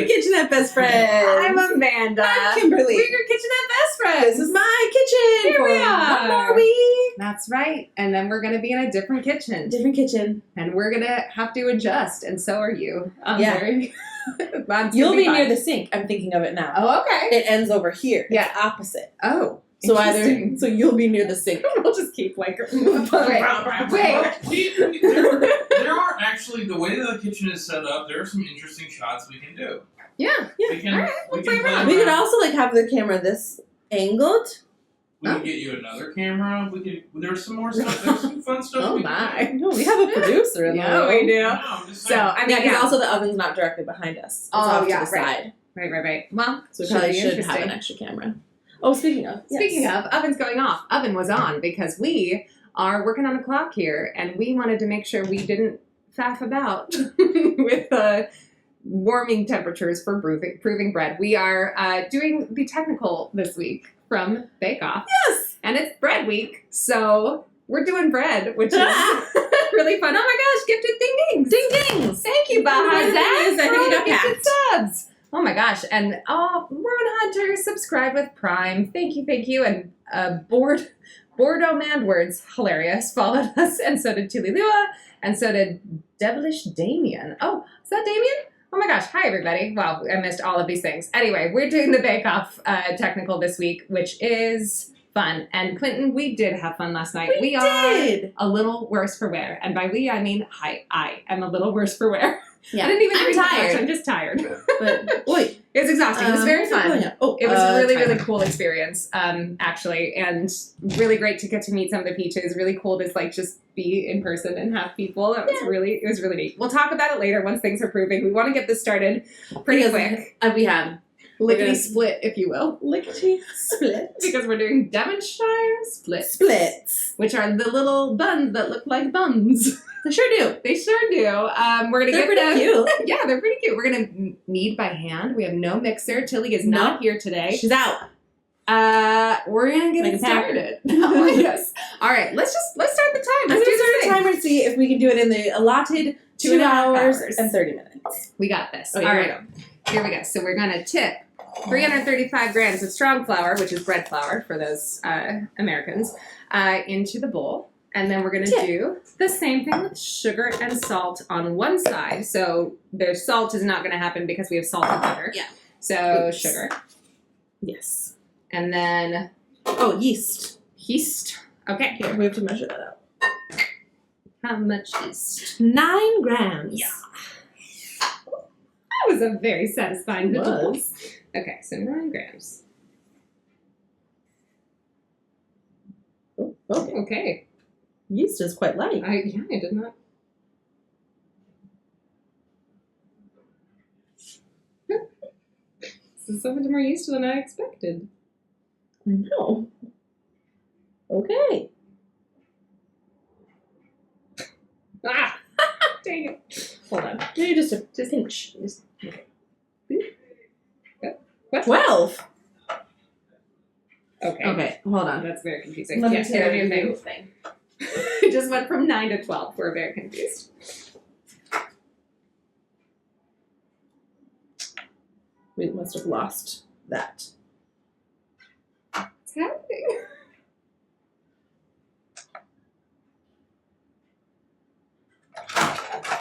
your kitchenette best friend. I'm Amanda. I'm Kimberly. We're your kitchenette best friends. This is my kitchen. Here we for are. One more week. That's right. And then we're going to be in a different kitchen. Different kitchen. And we're going to have to adjust. And so are you. Yeah. You'll be near the sink. I'm thinking of it now. Oh, okay. It ends over here. Yeah. It's opposite. Oh. So you'll be near the sink. We'll just keep like. There are actually, the way the kitchen is set up, there are some interesting shots we can do. Yeah. We can, All right, we'll play play around. We could also have the camera this angled. We can get you another camera. There's some more stuff. There's some fun stuff. Oh we can my. do. No, we have a producer in the Yeah, room. we do. No, I'm just So, saying. I mean, Yeah, because also the oven's not directly behind us. It's off to the side. Right. Well, So we should probably be should have interesting. an extra camera. Oh, speaking of. Speaking of, oven's going off. Oven was on because we are working on a clock here, and we wanted to make sure we didn't faff about with warming temperatures for proving bread. We are doing the technical this week from Bake Off. Yes! And it's bread week, so we're doing bread, which is really fun. Oh my gosh, gifted ding dings! Ding dings! Thank you, Baha I Zach. think you got Gifted packed. subs. Oh my gosh, and Rowan Hunter, subscribe with Prime. Thank you. And Bordeaux Man Words, hilarious, followed us, and so did Tulilua, and so did Devilish Damien. Oh, is that Damien? Oh my gosh, hi everybody. Wow, I missed all of these things. Anyway, we're doing the Bake Off technical this week, which is fun. And Quentin, we did have fun last night. We did. are a little worse for wear. And by we, I mean I am a little worse for wear. Yeah. I didn't even I'm drink that tired. much, I'm just tired. But, wait. It was exhausting. It was very fun. Oh, It was a really, timer. really cool experience, actually, and really great to get to meet some of the peaches. Really cool to just be in person and have people. It was really neat. We'll talk about it later once things are proving. We want to get this started pretty quick. We have. Lickety split, if you will. Lickety split. Because we're doing Devonshire splits. Splits. Which are the little buns that look like buns. They sure do. They sure do. We're gonna They're get them. pretty cute. Yeah, they're pretty cute. We're gonna knead by hand. We have no mixer. Tilly is not here today. She's out. We're gonna get Like it a started. Yes. All right. Let's start the time. I'm Let's do going to this start a timer to see if we can do it in the allotted 2 hours and 30 minutes. We got this. Okay, All here we right. Here we go. So we're gonna tip 335 grams of strong flour, which is bread flour for those Americans, into the bowl. And then we're going to do the same thing with sugar and salt on one side. So the salt is not going to happen because we have salt and butter. Yeah. So Oops. sugar. Yes. And then Oh, yeast. yeast. Okay. Here, we have to measure that out. How much yeast? 9 grams. Yeah. That was a very satisfying It visual. was. Okay, so 9 grams. Oh, okay. Okay. Yeast is quite light. I did not. This is so much more yeast than I expected. I know. Okay. Ah! Dang it. Hold on. Maybe just a pinch. Just, okay. What? 12. Okay. Okay, hold on. That's very confusing. Let me Yes, tell yeah, you thing. the thing. It just went from 9 to 12. We're very confused. We must have lost that. What's happening?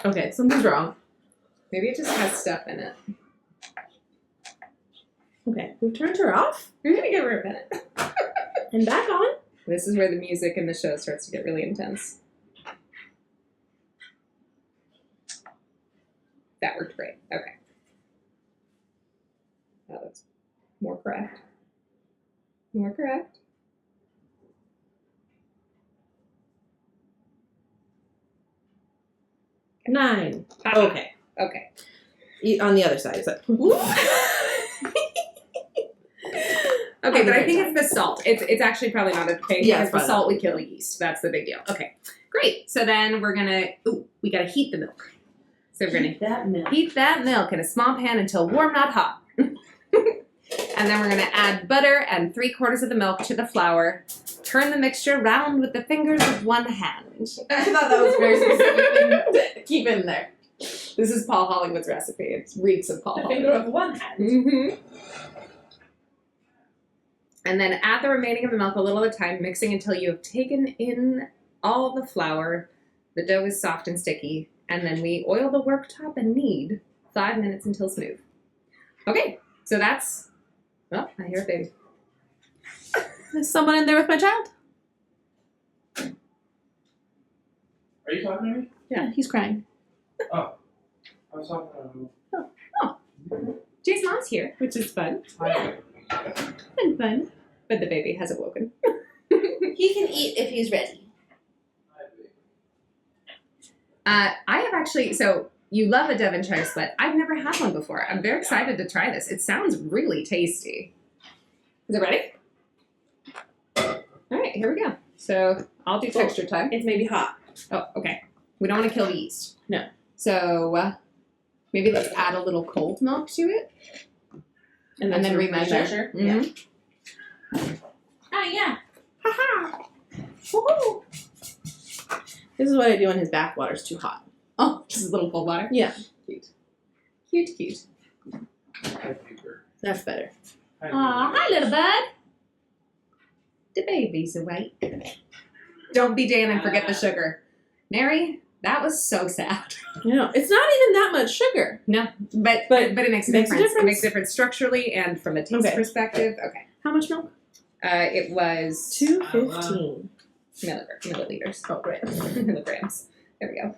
Okay, something's wrong. Maybe it just has stuff in it. Okay, we've turned her off We're gonna give her a minute. and back on. This is where the music in the show starts to get really intense. That worked great. Okay. Now that's more correct. More correct. Okay. 9. Ah, Okay. Okay. On the other side, is that? Okay, but I think it's the salt. It's actually probably not a thing. Yeah, Because it's the probably salt would kill yeast. That's the big deal. Okay, great. So then we're gonna. Ooh, we gotta heat the milk. So we're gonna that milk. heat that milk in a small pan until warm, not hot. And then we're gonna add butter and 3/4 of the milk to the flour. Turn the mixture round with the fingers of one hand. I thought that was very specific thing to keep in there. This is Paul Hollywood's recipe. It reeks of Paul The Hollywood. finger of one hand. Mm-hmm. And then add the remaining of the milk a little at a time, mixing until you have taken in all the flour. The dough is soft and sticky. And then we oil the worktop and knead 5 minutes until smooth. Okay, so that's... Oh, I hear a baby. There's someone in there with my child? Are you talking to me? Yeah, he's crying. Oh. I was talking to Jay's mom's here, which is fun. Hi. And fun. But the baby has awoken. He can eat if he's ready. I have actually, so you love a Devonshire split. I've never had one before. I'm very excited to try this. It sounds really tasty. Is it ready? All right, here we go. So I'll do texture time. It's maybe hot. Oh, okay. We don't want to kill the yeast. No. So maybe let's add a little cold milk to it. And then remeasure. Yeah. Oh, yeah. Ha-ha. Woohoo. This is what I do when his bathwater's too hot. Oh, just a little cold water? Yeah. Cute. Cute, cute. Hi, Peter. That's better. Aw, hi, little bud. The baby's awake. Don't be Dan and forget the sugar. Mary, that was so sad. You know, it's not even that much sugar. No, but it makes a difference. It makes a difference structurally and from a taste perspective. Okay. How much milk? It was 215 milliliters. Oh, great. Milligrams. There we go.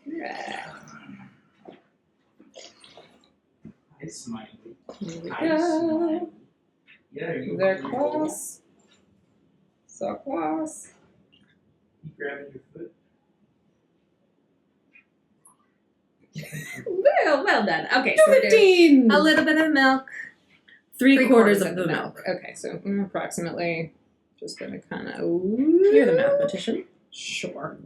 Alright. Hi, Smiley. Here we Hi, go. Smiley. Yeah, you They're close. So close. You grabbing your foot? Well done. Okay, so we're doing 215. a little bit of milk. Three quarters of the milk. Okay, so approximately. Just gonna kind of. You're the mathematician. Sure.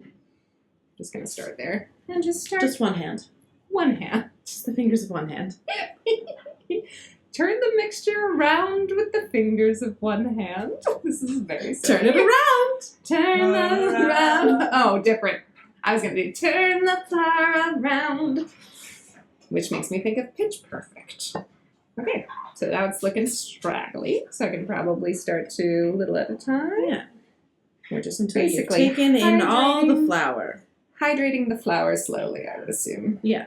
Just gonna start there and just start. Just one hand. one hand. Just the fingers of one hand. Turn the mixture around with the fingers of one hand. This is very silly. Turn it around. Turn it around. Oh, different. I was going to do turn the flour around, which makes me think of Pitch Perfect. Okay, so now it's looking straggly, so I can probably start to little at a time. Yeah. We're just Until you've basically taken in all the hydrating- flour. Hydrating the flour slowly, I would assume. Yeah.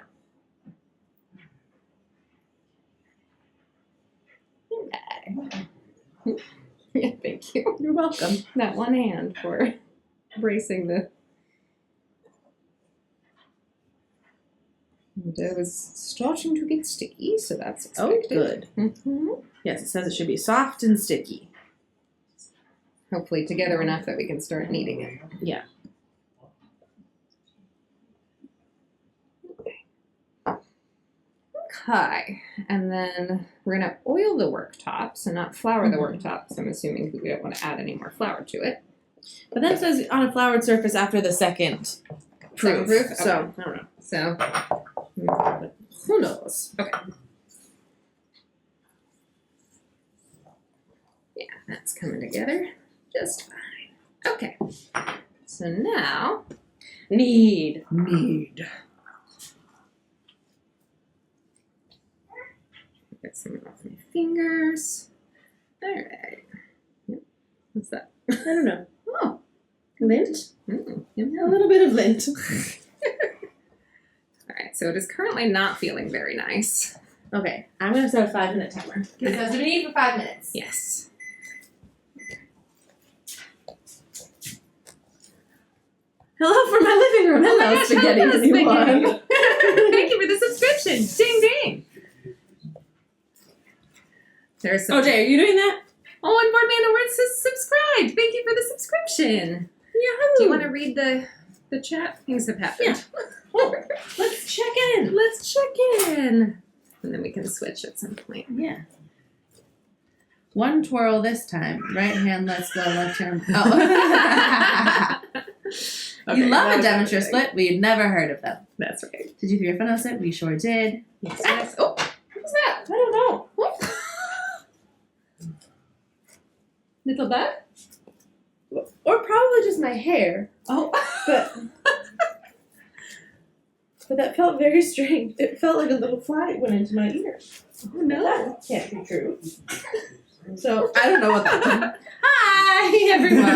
Yeah, thank you. You're welcome. That one hand for bracing the dough is starting to get sticky, so that's expected. Oh, good. Mm-hmm. Yes, it says it should be soft and sticky. Hopefully together enough that we can start kneading it. Yeah. Okay, and then we're going to oil the worktop, so not flour the worktop, so I'm assuming we don't want to add any more flour to it. But then it says on a floured surface after the second proof. proof? So, I don't know. So, Who knows? okay. Yeah, that's coming together just fine. Okay, so now, Need. get some off my fingers. All right. Yep. What's that? I don't know. Oh, Lint? yum, A little bit of lint. All right, so it is currently not feeling very nice. Okay, I'm going to set a 5-minute timer. It says to be for 5 minutes. Yes. Hello from my living room. Oh my Hello, gosh, spaghetti hello, anyone. Thank you for the subscription. Ding ding. There's some. Oh, Jay, are you doing that? Oh, and Board Man Awards says subscribed. Thank you for the subscription. Yahoo! Do you want to read the chat? Things have happened. Yeah. Oh, let's check in. Let's check in. And then we can switch at some point. Yeah. One twirl this time. Right hand, let's go. Left hand. Oh. Okay, You love that a was Devonshire amazing. split. We'd never heard of them. That's right. Did you hear from us? We sure did. Yes. Yes. Oh, what was that? I don't know. What? Little bug? Or probably just my hair. Oh. But But that felt very strange. It felt like a little fly went into my ear. Oh no. That can't be true. So, I don't know what that meant. Hi, everyone.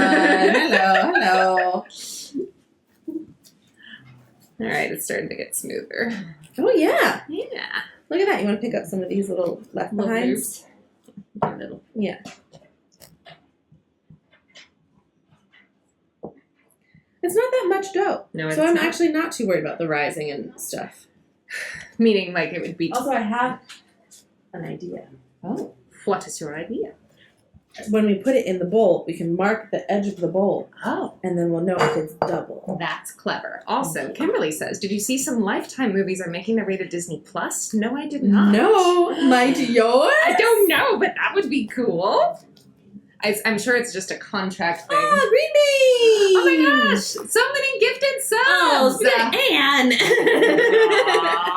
Hello. All right, it's starting to get smoother. Oh, yeah. Yeah. Look at that. You want to pick up some of these little left behinds? Little. Yeah. It's not that much dough. No, it's so I'm not. actually not too worried about the rising and stuff. Meaning, like, it would be. Also, I have an idea. Oh. What is your idea? When we put it in the bowl, we can mark the edge of the bowl. Oh. And then we'll know if it's double. That's clever. Also, Kimberly says, did you see some Lifetime movies are making their way to Disney Plus? No, I did not. No. Might yours? I don't know, but that would be cool. I'm sure it's just a contract thing. Oh, Green Bean! Oh my gosh! So many gifted subs! Oh, so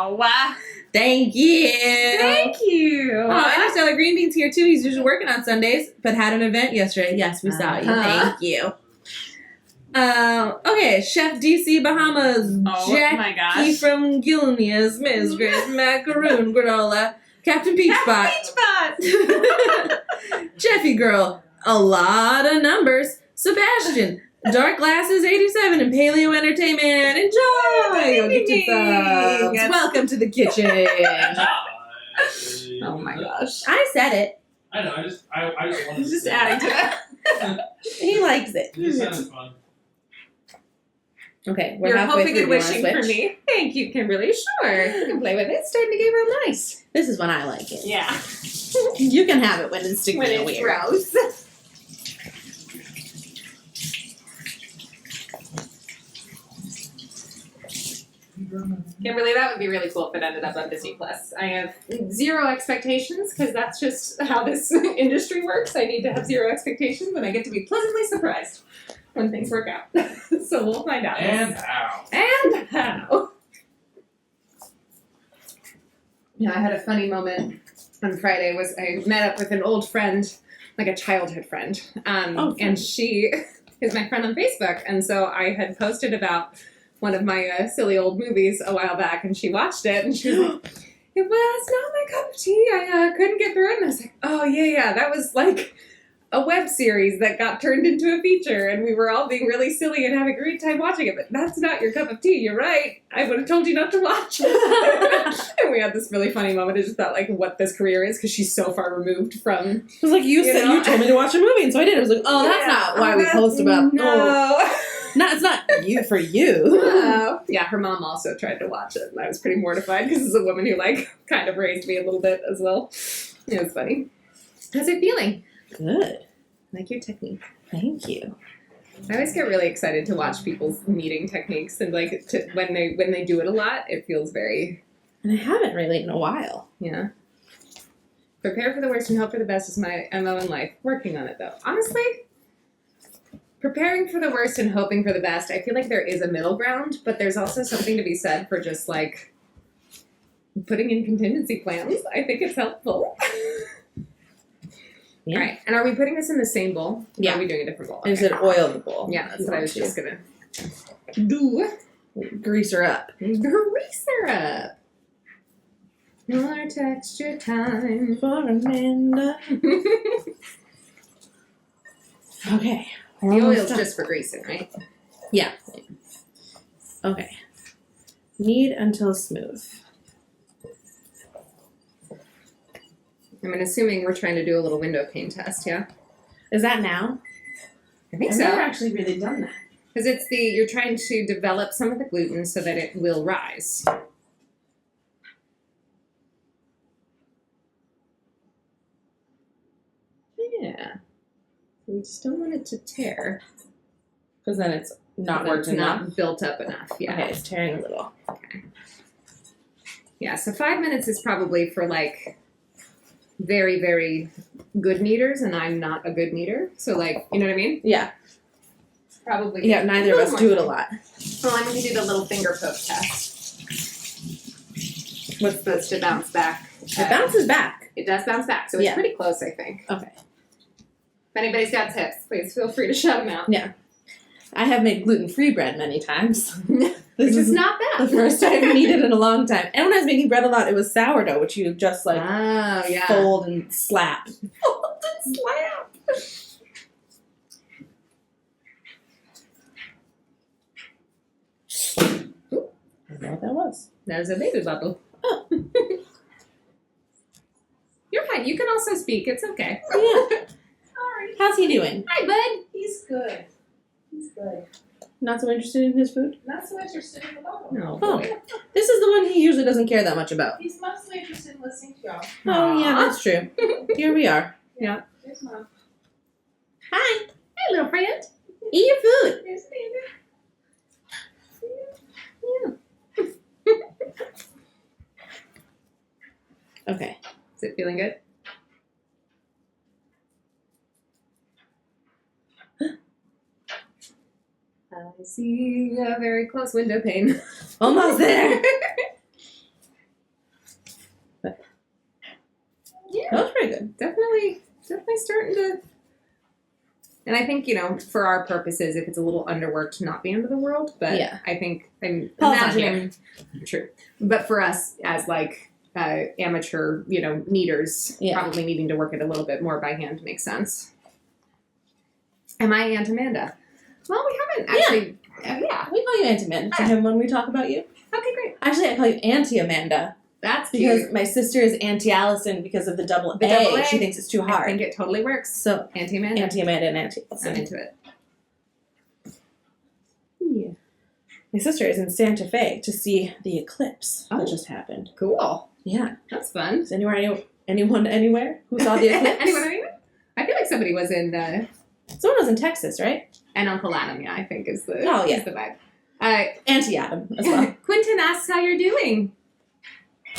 Anne! Wow. Thank you! Thank you! Oh, Interstellar Green Bean's here too. He's usually working on Sundays, but had an event yesterday. Yes, we saw you. Thank you. Okay, Chef DC Bahamas, Oh Jackie my gosh. from Gilneas, Miss Grace Macaroon Granola, Captain Peach Spot, Jeffy Girl, a lot of numbers, Sebastian, Dark Glasses 87, and Paleo Entertainment. Enjoy! Your gifted subs. Yes. Welcome to the kitchen. Oh my gosh. I said it. I know. I just wanted He's to just say adding to that. that. He likes it. It just sounded fun. Okay, we're You're halfway hoping through. and Do you wanna wishing for switch? me. Thank you, Kimberly. Sure. You can play with it. It's starting to get real nice. This is when I like it. Yeah. You can have it when it's sticky When and it's weird. gross. Kimberly, that would be really cool if it ended up on Disney Plus. I have zero expectations because that's just how this industry works. I need to have zero expectations and I get to be pleasantly surprised when things work out. So we'll find out. And how? And how. Yeah, I had a funny moment on Friday. I met up with an old friend, like a childhood friend, and she is my friend on Facebook. And so I had posted about one of my silly old movies a while back, and she watched it, and she was like, "It was not my cup of tea. I couldn't get through it." And I was like, "Oh yeah, that was like a web series that got turned into a feature, and we were all being really silly and having a great time watching it. But that's not your cup of tea. You're right. I would have told you not to watch." And we had this really funny moment. I just thought like what this career is because she's so far removed from. It was like you said know? you told me to watch a movie, and so I did. It was like, oh, that's not why we post about. No. No, it's not you for you. Yeah, her mom also tried to watch it, and I was pretty mortified because it's a woman who like kind of raised me a little bit as well. It was funny. How's it feeling? Good. Like your technique. Thank you. I always get really excited to watch people's kneading techniques, and like when they do it a lot, it feels very. And I haven't really in a while. Yeah. Prepare for the worst and hope for the best is my MO in life. Working on it though. Honestly, preparing for the worst and hoping for the best, I feel like there is a middle ground, but there's also something to be said for just like putting in contingency plans. I think it's helpful. Yeah. All right. And are we putting this in the same bowl? Yeah. Or are we doing a different bowl? And it's an oil the bowl. Yeah, that's if you what I want was to. just going to do. Grease her up. Grease her up. More texture time. For Amanda. Okay. The oil's just for greasing, right? Yeah. Okay. Knead until smooth. I'm assuming we're trying to do a little window pane test, yeah? Is that now? I think I've so. never actually really done that. Because you're trying to develop some of the gluten so that it will rise. Yeah. We just don't want it to tear. Because then it's not Then worked it's enough. not built up enough, yeah. Okay, it's tearing a little. Okay. Yeah, so 5 minutes is probably for like very, very good kneaders, and I'm not a good kneader. So like, you know what I mean? Yeah. Probably. Yeah, neither of us do it a lot. Well, I'm going to do the little finger poke test. What's supposed to bounce back? It bounces back. It does bounce back, so it's Yeah. pretty close, I think. Okay. If anybody's got tips, please feel free to shout them out. Yeah. I have made gluten-free bread many times. This Which is is not bad. the first time I've eaten it in a long time. And when I was making bread a lot, it was sourdough, which you just like Oh, yeah. fold and slap. Fold and slap. I don't know what that was. There's a baby bubble. Oh. You're fine. You can also speak. It's okay. Yeah. Sorry. How's he doing? Hi, bud. He's good. He's good. Not so interested in his food? Not so interested in the bubble. No. Oh. This is the one he usually doesn't care that much about. He's mostly interested in listening to y'all. Oh, yeah, that's true. Here we are. Yeah. There's Mom. Hi. Hey, little friend. Eat your food. There's Amanda. Okay. Is it feeling good? I see a very close window pane. Almost there. Yeah. That was pretty good. Definitely starting to. And I think, for our purposes, if it's a little underworked, not the end of the world. But Yeah. I think I'm Paul's not imagining. True. But for us, as amateur, kneaders, Yeah. probably needing to work it a little bit more by hand makes sense. Am I Aunt Amanda? Well, we haven't actually. Yeah. We call you Aunt Amanda to him when we talk about you. Okay, great. Actually, I call you Auntie Amanda That's because cute. my sister is Auntie Allison because of the double The A. double A. She thinks it's too I hard. think it totally works. So, Auntie Amanda. Auntie Amanda and Auntie I'm Allison. into it. Yeah. My sister is in Santa Fe to see the eclipse Oh. that just happened. Cool. Yeah. That's fun. Is anyone anywhere who saw the eclipse? Anyone? I feel like somebody was in Someone was in Texas, right? and Uncle Adam. Yeah, I think is the Oh, yeah. is the vibe. Auntie Adam as well. Quentin asks how you're doing.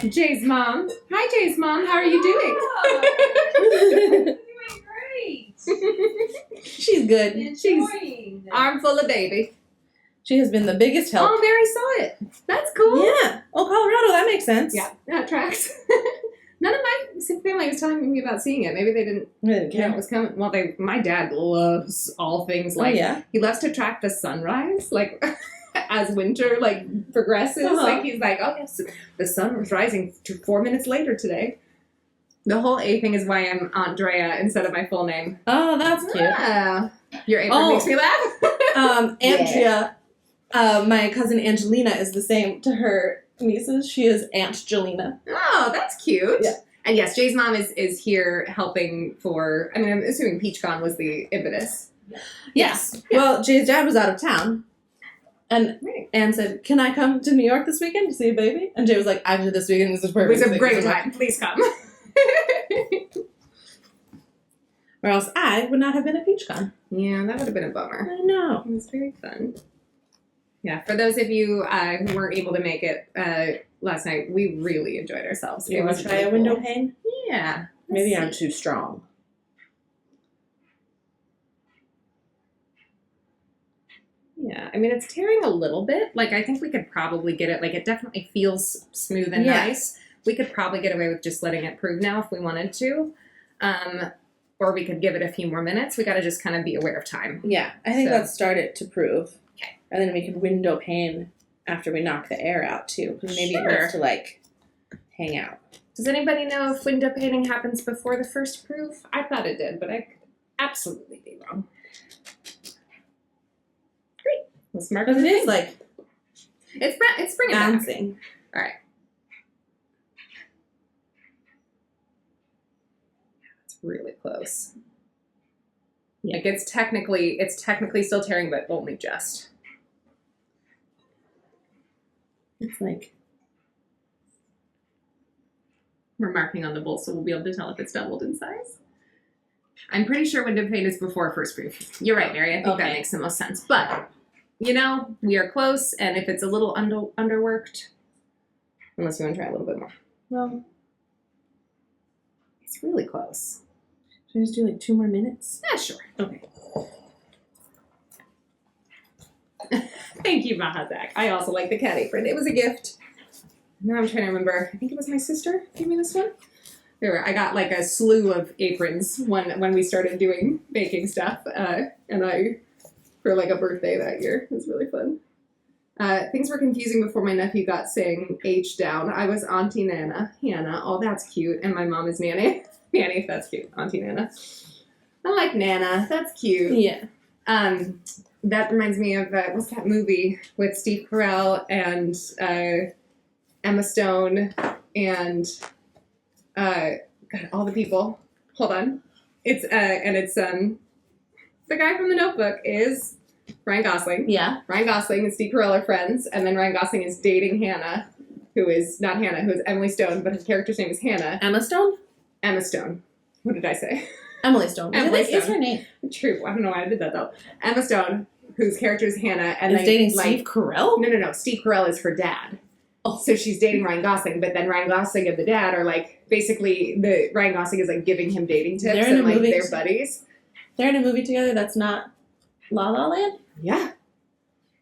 Jay's mom. Hi, Jay's mom. How are you Oh, doing great. She's good. Enjoying. Armful of baby. She has been the biggest help. Oh, Mary saw it. That's cool. Yeah. Oh, Colorado. That makes sense. Yeah, that tracks. None of my family was telling me about seeing it. Maybe they didn't I didn't know care. it was coming. Well, my dad loves all things Oh, like yeah. he loves to track the sunrise, like as winter progresses. Uh-huh. Like he's like, oh yes, the sun was rising 4 minutes later today. The whole A thing is why I'm Andrea instead of my full name. Oh, that's cute. Ah, your apron Oh. makes me laugh. Andrea, my cousin Angelina is the same to her nieces. She is Aunt Jelena. Oh, that's cute. Yeah. And yes, Jay's mom is here helping for. I mean, I'm assuming PeachCon was the impetus. Yes. Well, Jay's dad was out of town. And Right. Anne said, "Can I come to New York this weekend to see a baby?" And Jay was like, "Actually, this weekend is the It perfect. was a Thank great you so much." time. Please come. Or else I would not have been at PeachCon. Yeah, that would have been a bummer. I know. It was very fun. Yeah, for those of you who weren't able to make it last night, we really enjoyed ourselves. Do you It want was to try a really window cool. pane? Yeah. Maybe I'm Let's see. too strong. Yeah, I mean, it's tearing a little bit. I think we could probably get it. It definitely feels smooth and Yeah. nice. We could probably get away with just letting it prove now if we wanted to. Or we could give it a few more minutes. We got to just kind of be aware of time. Yeah, I think So- let's start it to prove. Okay. And then we can window pane after we knock the air out, too. Because maybe it Sure. needs to, hang out. Does anybody know if window painting happens before the first proof? I thought it did, but I could absolutely be wrong. Great. Let's mark Because it is, It's bringing it back. bouncing. All right. It's really close. It's technically still tearing, but only just. It's We're marking on the bowl, so we'll be able to tell if it's doubled in size. I'm pretty sure window pane is before first proof. You're right, Mary. I think that Okay. makes the most sense. But, we are close, and if it's a little underworked, unless you want to try a little bit more. well, It's really close. should I just do 2 more minutes? Yeah, sure. Okay. Thank you, Mahazak. I also like the cat apron. It was a gift. Now I'm trying to remember. I think it was my sister gave me this one. I got a slew of aprons when we started doing baking stuff, and I for a birthday that year. It was really fun. Things were confusing before my nephew got saying H down. I was Auntie Nana. Hannah. Oh, that's cute. And my mom is Nanny. Nanny, that's cute. Auntie Nana. I like Nana. That's cute. Yeah. That reminds me of, what's that movie with Steve Carell and Emma Stone and God, all the people. Hold on. It's the guy from The Notebook is Ryan Gosling. Yeah. Ryan Gosling and Steve Carell are friends, and then Ryan Gosling is dating Hannah, who is not Hannah, who is Emily Stone, but his character's name is Hannah. Emma Stone? Emma Stone. What did I say? Emily Stone. Emily What is Stone. her name? True. I don't know why I did that though. Emma Stone, whose character is Hannah, and Is they dating like, Steve Carell? No. Steve Carell is her dad. Oh. So she's dating Ryan Gosling, but then Ryan Gosling and the dad are like basically the Ryan Gosling is like giving him dating tips They're in and a like movie they're buddies. They're in a movie together that's not La La Land? Yeah.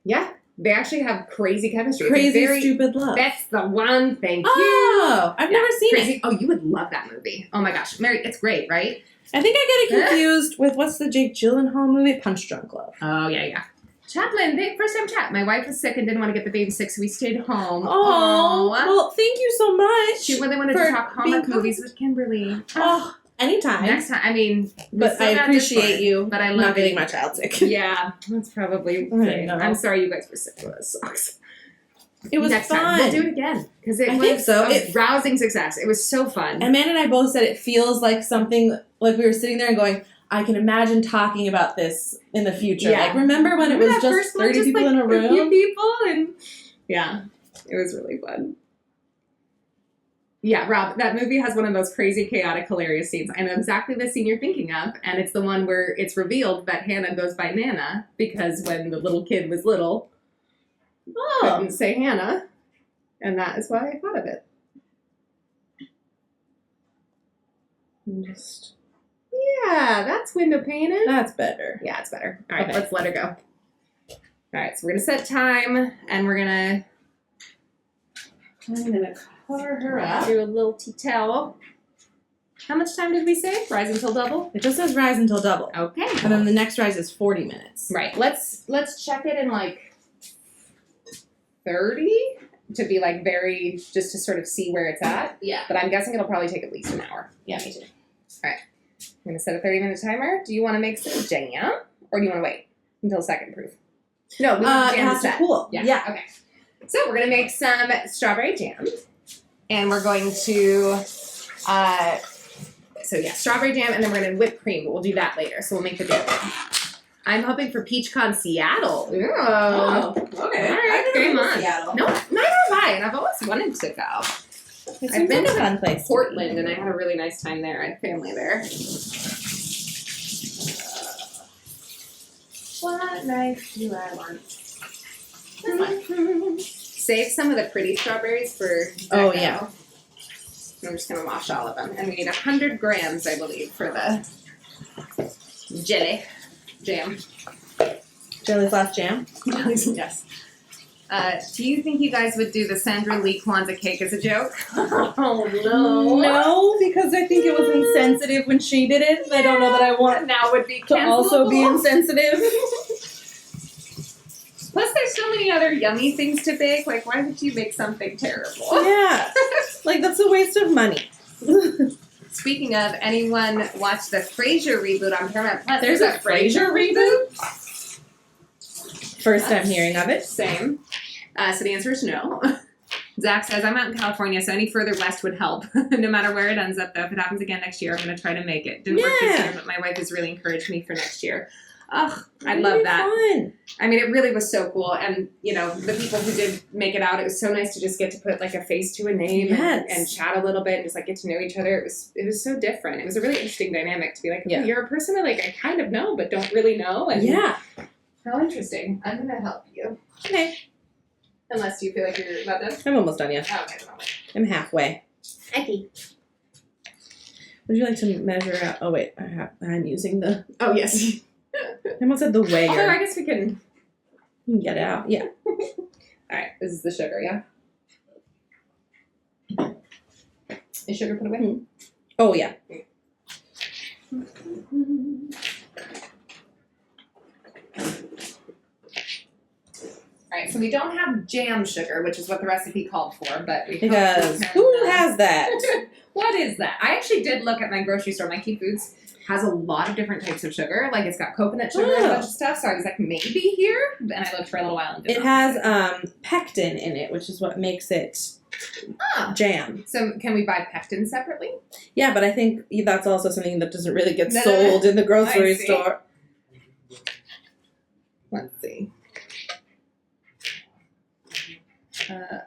Yeah. They actually have crazy chemistry. It's Crazy very- Stupid Love. That's the one. Thank you. Oh, I've Yeah, never seen crazy. it. Oh, you would love that movie. Oh my gosh. Mary, it's great, right? I think I get it confused with what's the Jake Gyllenhaal movie? Punch Drunk Love. Oh, yeah. Chaplain, first time chat. My wife was sick and didn't want to get the baby sick, so we stayed home. Oh, Aw. well, thank you so much. She really wanted for to talk being Hallmark movies with Kimberly. Oh, anytime. Next time, I mean, we But still I got this appreciate one, you but I not love getting it. my child sick. Yeah, that's probably I great. know. I'm sorry you guys were sick. That sucks. It was Next fun. time. We'll do it again. Because it I was think so. a rousing success. It was so fun. Amanda and I both said it feels like something, like we were sitting there and going, I can imagine talking about this in the future. Yeah. Like, remember when it was that just first one, 30 people like in a A few room? people and yeah, it was really fun. Yeah, Rob, that movie has one of those crazy, chaotic, hilarious scenes. I know exactly the scene you're thinking of, and it's the one where it's revealed that Hannah goes by Nana because when the little kid was little, couldn't say Hannah, and that is why I thought of it. Just, Yeah, that's window painted. that's better. Yeah, it's better. All right, Okay. let's let her go. All right, so we're going to set time, and we're going to cover her up. Do a little tea towel. How much time did we say? Rise until double? It just says rise until double. Okay. And then the next rise is 40 minutes. Right. Let's check it in like 30 to be like very, just to sort of see where it's at. Yeah. But I'm guessing it'll probably take at least an hour. Yeah, me too. I'm going to set a 30-minute timer. Do you want to make some jam? Or do you want to wait until second proof? No, we want It jam has to set. cool. Yeah. Okay. So we're going to make some strawberry jam. And we're going to, strawberry jam, and then we're going to whip cream. But we'll do that later. So we'll make the jam. I'm hoping for PeachCon Seattle. Ooh. Oh, okay. All right, game on. Seattle. No, neither have I, and I've always wanted to go. It I've seems been like a to fun place. Portland, and I had a really nice time there. I had family there. What life do I want? Save some of the pretty strawberries for Oh, deco. yeah. I'm just going to wash all of them. And we need 100 grams, I believe, for the jelly jam. Jelly flash jam. Yes. Do you think you guys would do the Sandra Lee Kwanzaa cake as a joke? Oh, No, because I think it was insensitive when she did it. I don't know that I want Now would be to also be cancelable. insensitive. Plus, there's so many other yummy things to bake. Like, why would you make something terrible? Yeah. Like, that's a waste of money. Speaking of, anyone watch the Frasier reboot on Paramount Plus? There's a Frasier reboot? First time hearing of it. Same. So the answer is no. Zach says, I'm out in California, so any further west would help. No matter where it ends up, though. If it happens again next year, I'm going to try to make it. Didn't work this Yeah. year, but my wife has really encouraged me for next year. Oh, I It'd love be that. Fun. I mean, it really was so cool. And, you know, the people who did make it out, it was so nice to just get to put, like, a face to a name Yes. and chat a little bit and just, like, get to know each other. It was so different. It was a really interesting dynamic to be like, Yeah. oh, you're a person that, like, I kind of know but don't really know. And Yeah. how interesting. I'm going to help you. Okay. Unless you feel like you're about done. I'm almost done, yeah. Oh, okay, then I'll wait. I'm halfway. Okay. Would you like to measure out? Oh, wait. I'm using the... Oh, yes. I almost said the weigher. Although I guess we can... You can get it out. Yeah. All right, this is the sugar, yeah? Is sugar put away? Oh, yeah. All right, right, so we don't have jam sugar, which is what the recipe called for, but we Because can, who has that? What is that? I actually did look at my grocery store. My Key Foods has a lot of different types of sugar. Like, it's got coconut sugar and a bunch of stuff, so I was like, maybe here? And I looked for a little while and did It has pectin in it, which is what makes it jam. So can we buy pectin separately? Yeah, but I think that's also something that doesn't really get No, sold in the grocery I see. store. Let's see.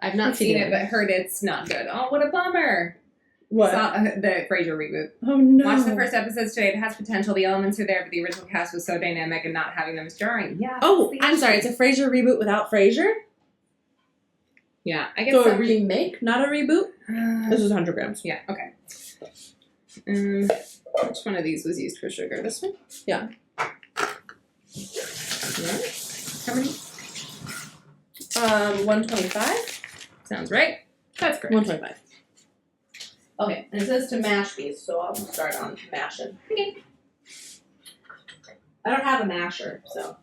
I've not What's he seen doing? it, but heard it's not good. Oh, what a bummer. What? Saw the Frasier reboot. Oh no. Watch the first episodes today. It has potential. The elements are there, but the original cast was so dynamic and not having them is jarring. Yeah. Oh, that's the I'm sorry. It's issue. a Frasier reboot without Frasier? Yeah, I guess So so. a remake, not a reboot? This is 100 grams. Yeah, okay. Which one of these was used for sugar? This one? Yeah. How many? 125? Sounds right. That's correct. 125. Okay, and it says to mash these, so I'll start on mashing. Okay. I don't have a masher, so.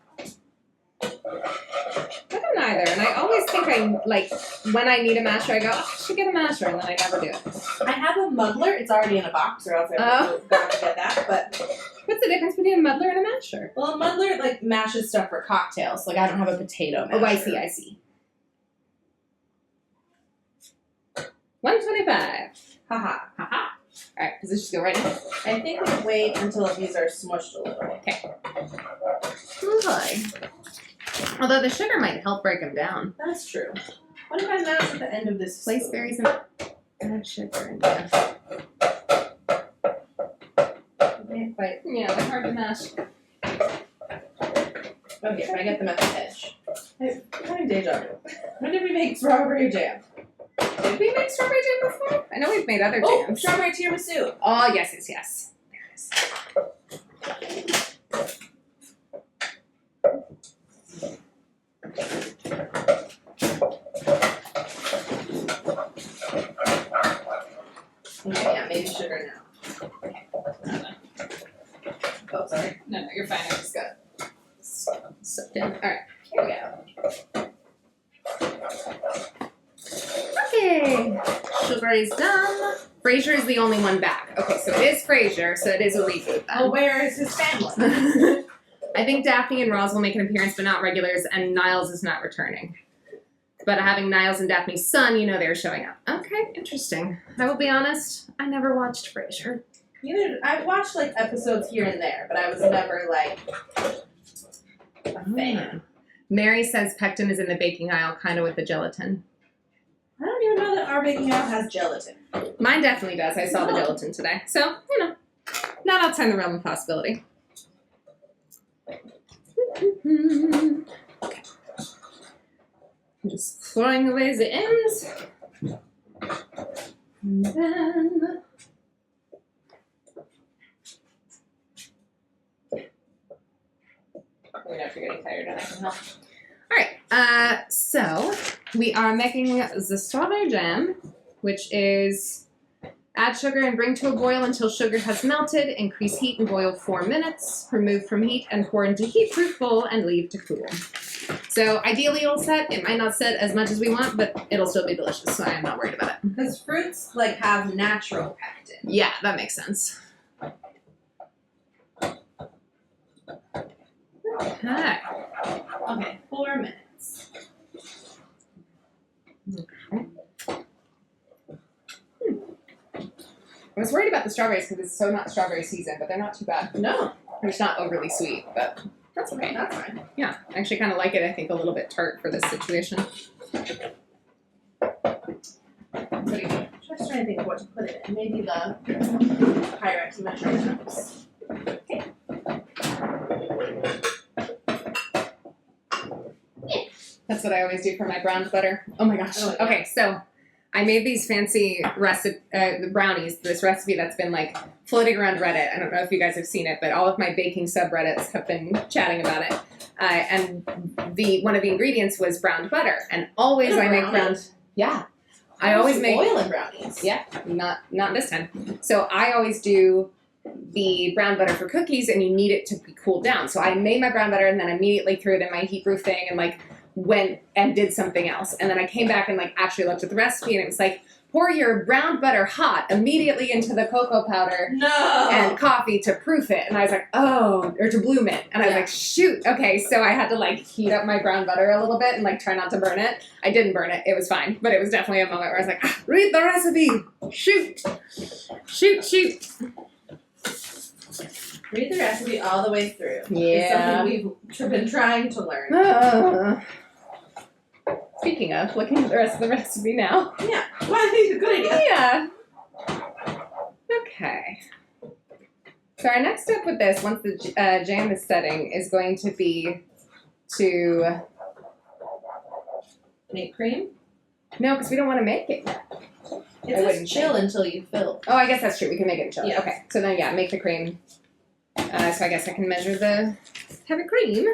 I don't either, and I always think when I need a masher, I go, oh, I should get a masher, and then I never do it. I have a muddler. It's already in a box, or else I would have gone to get that. But What's the difference between a muddler and a masher? well, a muddler mashes stuff for cocktails. Like I don't have a potato masher. Oh, I see. 125. Haha. Haha. Alright, does this just go right in? I think we wait until these are smushed a little. Okay. Although the sugar might help break them down. That's true. What if I mash at the end of this? Place spoon? berries and add sugar in there. But Yeah, they're hard to mash. okay, if I get them at the edge. I'm having deja vu. When did we make strawberry jam? Did we make strawberry jam before? I know we've made other Oh, jams. strawberry tiramisu. Oh, yes. There it is. Okay, yeah, maybe sugar now. Oh, sorry. No, you're fine. I just got sucked in. Alright, here we go. Okay, sugar is done. Frasier is the only one back. Okay, so it is Frasier, so it is a reboot. Oh, where is his family? I think Daphne and Roz will make an appearance, but not regulars, and Niles is not returning. But having Niles and Daphne's son, you know they're showing up. Okay, interesting. I will be honest, I never watched Frasier. I've watched episodes here and there, but I was never a fan. Mary says pectin is in the baking aisle, kind of with the gelatin. I don't even know that our baking aisle has gelatin. Mine definitely does. I saw the gelatin today. So, not outside the realm of possibility. Okay. I'm just throwing away the ends. And then... Let me know if you're getting tired and I can help. Alright, so we are making the strawberry jam, which is add sugar and bring to a boil until sugar has melted, increase heat and boil 4 minutes, remove from heat and pour into heat-proof bowl and leave to cool. So ideally it'll set, it might not set as much as we want, but it'll still be delicious, so I am not worried about it. Because fruits have natural pectin. Yeah, that makes sense. Okay. Okay, 4 minutes. I was worried about the strawberries because it's so not strawberry season, but they're not too bad. No, They're just not overly sweet, but that's okay. that's fine. Yeah, I actually kind of like it. I think a little bit tart for this situation. What do you think? Just trying to think of what to put it in. Maybe the hierarchy measuring cups. Okay. That's what I always do for my brown butter. Oh my gosh. Oh, yeah. Okay, so I made these fancy the brownies, this recipe that's been floating around Reddit. I don't know if you guys have seen it, but all of my baking subreddits have been chatting about it. And one of the ingredients was browned butter. And always I make browned. Yeah. I always make oil in brownies. Yeah, not this time. So I always do the brown butter for cookies, and you need it to be cooled down. So I made my brown butter and then immediately threw it in my heat proof thing and went and did something else. And then I came back and like actually looked at the recipe and it was like, pour your browned butter hot immediately into the cocoa powder No. and coffee to proof it. And I was like, oh, or to bloom it. And I was like, shoot. Okay, so I had to like heat up my brown butter a little bit and like try not to burn it. I didn't burn it. It was fine. But it was definitely a moment where I was like, read the recipe. Shoot. Shoot, shoot. Read the recipe all the way through. Yeah. It's something we've been trying to learn. Speaking of, looking at the rest of the recipe now. Yeah. Well, I think it's a good idea. Yeah. Okay. So our next step with this, once the jam is setting, is going to be to... Make cream? No, because we don't want to make it yet. It says chill until you fill. Oh, I guess that's true. We can make it chill. Yeah. Okay. So then, yeah, make the cream. So I guess I can measure the heavy cream.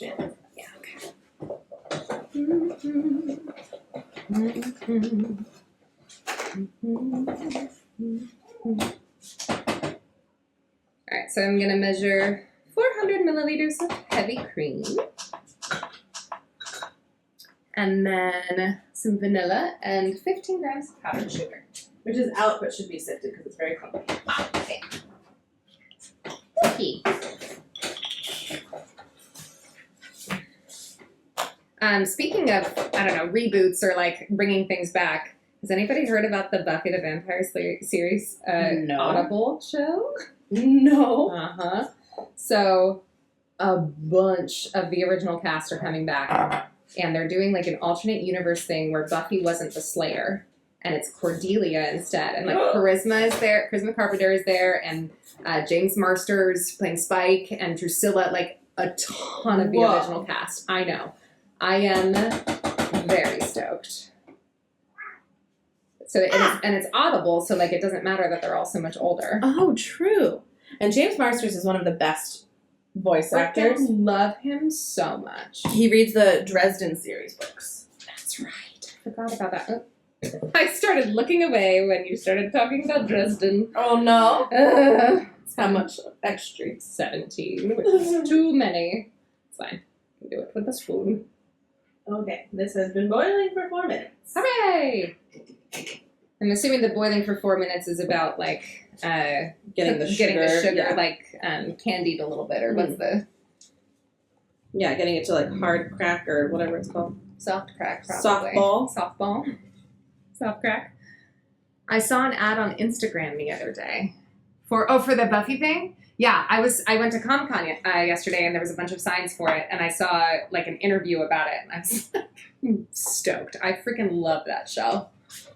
Yeah, okay. Alright, so I'm going to measure 400 milliliters of heavy cream. And then some vanilla and 15 grams of powdered sugar. Which is out but should be sifted because it's very clumpy. Okay. Okay. Speaking of, I don't know, reboots or like bringing things back, has anybody heard about the Buffy the Vampire series No. Audible show? No. Uh-huh. So a bunch of the original cast are coming back and they're doing like an alternate universe thing where Buffy wasn't the Slayer and it's Cordelia instead. And like Charisma is there, Charisma Carpenter is there, and James Marsters playing Spike and Drusilla, like a ton of the Whoa. original cast. I know. I am very stoked. So it's Audible, so like it doesn't matter that they're all so much older. Oh, true. And James Marsters is one of the best voice actors. I love him so much. He reads the Dresden series books. That's right. I forgot about that. Oh. I started looking away when you started talking about Dresden. Oh no. It's how much extra? 17, which is too many. It's fine. You can do it with a spoon. Okay, this has been boiling for 4 minutes. Hooray! I'm assuming the boiling for 4 minutes is about like Getting the sugar, yeah. like candied a little bit, or what's the Yeah, getting it to like hard crack or whatever it's called. soft crack? Probably. Softball. Soft crack. I saw an ad on Instagram the other day for the Buffy thing. Yeah, I went to Comic-Con yesterday and there was a bunch of signs for it and I saw like an interview about it and I was stoked. I freaking love that show.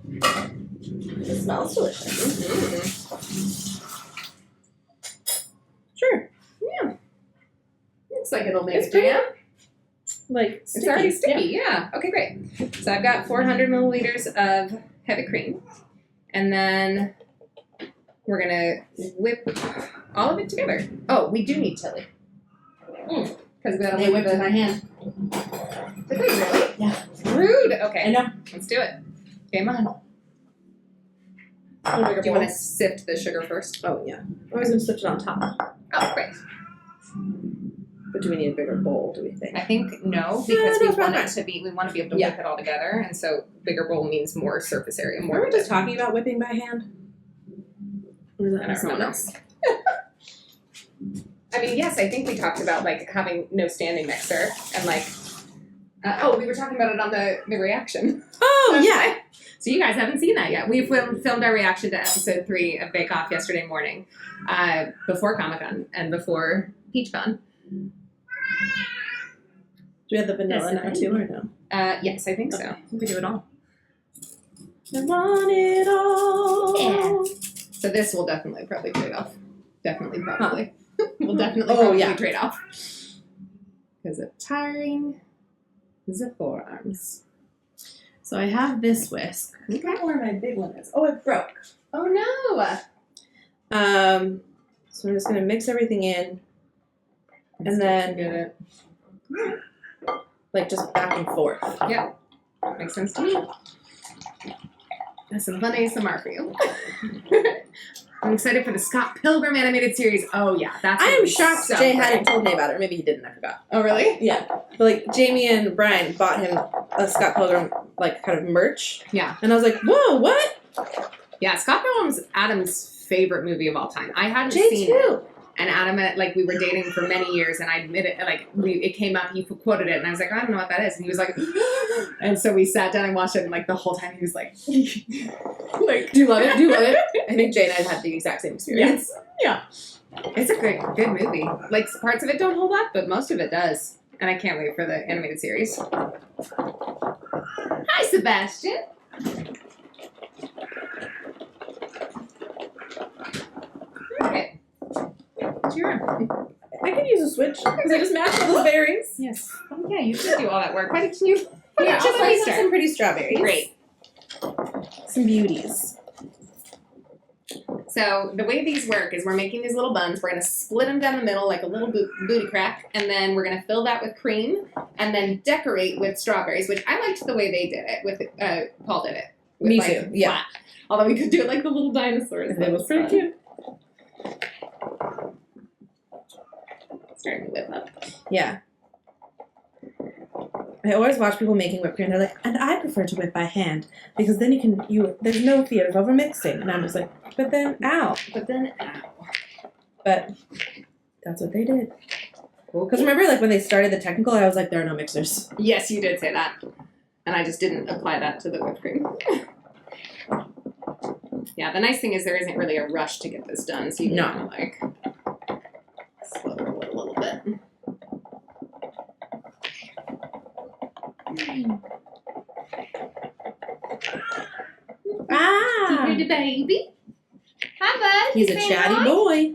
It smells delicious. Mm-hmm. Sure. Yeah. Looks like it'll make It's a jam. Like It's already sticky, yeah. Okay, great. So I've got 400 milliliters of heavy cream. And then we're going to whip all of it together. Oh, we do need Tilly. Because They whipped in my hand. Did they really? Yeah. Rude. Okay. I know. Let's do it. Game on. Do you want to sift the sugar first? Oh yeah. I was gonna sift it on top. Oh, great. But do we need a bigger bowl, do we think? I think no, because No, we want fine. it to be, we want to be able to Yeah. whip it all together, and so bigger bowl means more surface area, more. Were we just talking about whipping by hand? Or is I that don't someone remember. else? I mean, yes, I think we talked about like having no standing mixer and like. We were talking about it on the reaction. Oh yeah. So you guys haven't seen that yet. We filmed our reaction to episode 3 of Bake Off yesterday morning, before Comic-Con and before PeachCon. Do we have the vanilla now too or no? Yes, I think so. I think we do it all. I want it all. Yeah. So this will definitely probably trade off. Definitely, probably. We'll definitely Oh, probably yeah. trade off. Because of tiring the forearms. So I have this whisk. I forgot where my big one is. Oh, it broke. Oh no! So I'm just gonna mix everything in, and then Get it. like just back and forth. Yep. Makes sense to me. That's some fun ASMR for you. I'm excited for the Scott Pilgrim animated series. Oh yeah, that's. I gonna am be shocked so Jay great. hadn't told me about it, or maybe he didn't. I forgot. Oh really? Yeah, but like Jamie and Brian bought him a Scott Pilgrim like kind of merch, Yeah. and I was like, "Whoa, what?" Yeah, Scott Pilgrim's Adam's favorite movie of all time. I hadn't Jay seen too. it. And Adam, like, we were dating for many years, and I admitted, like, it came up, he quoted it, and I was like, I don't know what that is. And he was like, and so we sat down and watched it, and, like, the whole time he was like, like, Do you love it? Do you love it? I think Jay and I had the exact same experience. yeah. It's a good movie. Like, parts of it don't hold up, but most of it does. And I can't wait for the animated series. Hi, Sebastian. Okay. It's your room. I could use a switch because I just mashed all those berries. Yes. Oh, yeah, you did do all that work. Why didn't you? Yeah, just just let me have start. some pretty strawberries. Great. Some beauties. So the way these work is we're making these little buns. We're going to split them down the middle like a little booty crack, and then we're going to fill that with cream, and then decorate with strawberries, which I liked the way they did it. With Paul did it. With, Me like, too, yeah. flat. Although we could do it like the little dinosaurs. It was pretty cute. Starting to whip up. Yeah. I always watch people making whipped cream. They're like, and I prefer to whip by hand because then there's no fear of overmixing. And I'm just like, but then, ow. But then, ow. But that's what they did. Because remember, like when they started the technical, I was like, there are no mixers. Yes, you did say that. And I just didn't apply that to the whipped cream. Yeah, the nice thing is there isn't really a rush to get this done, so you can kind of like slow roll it a little bit. Ah! Here's the baby. Hi, bud. He's a Say chatty hi. boy.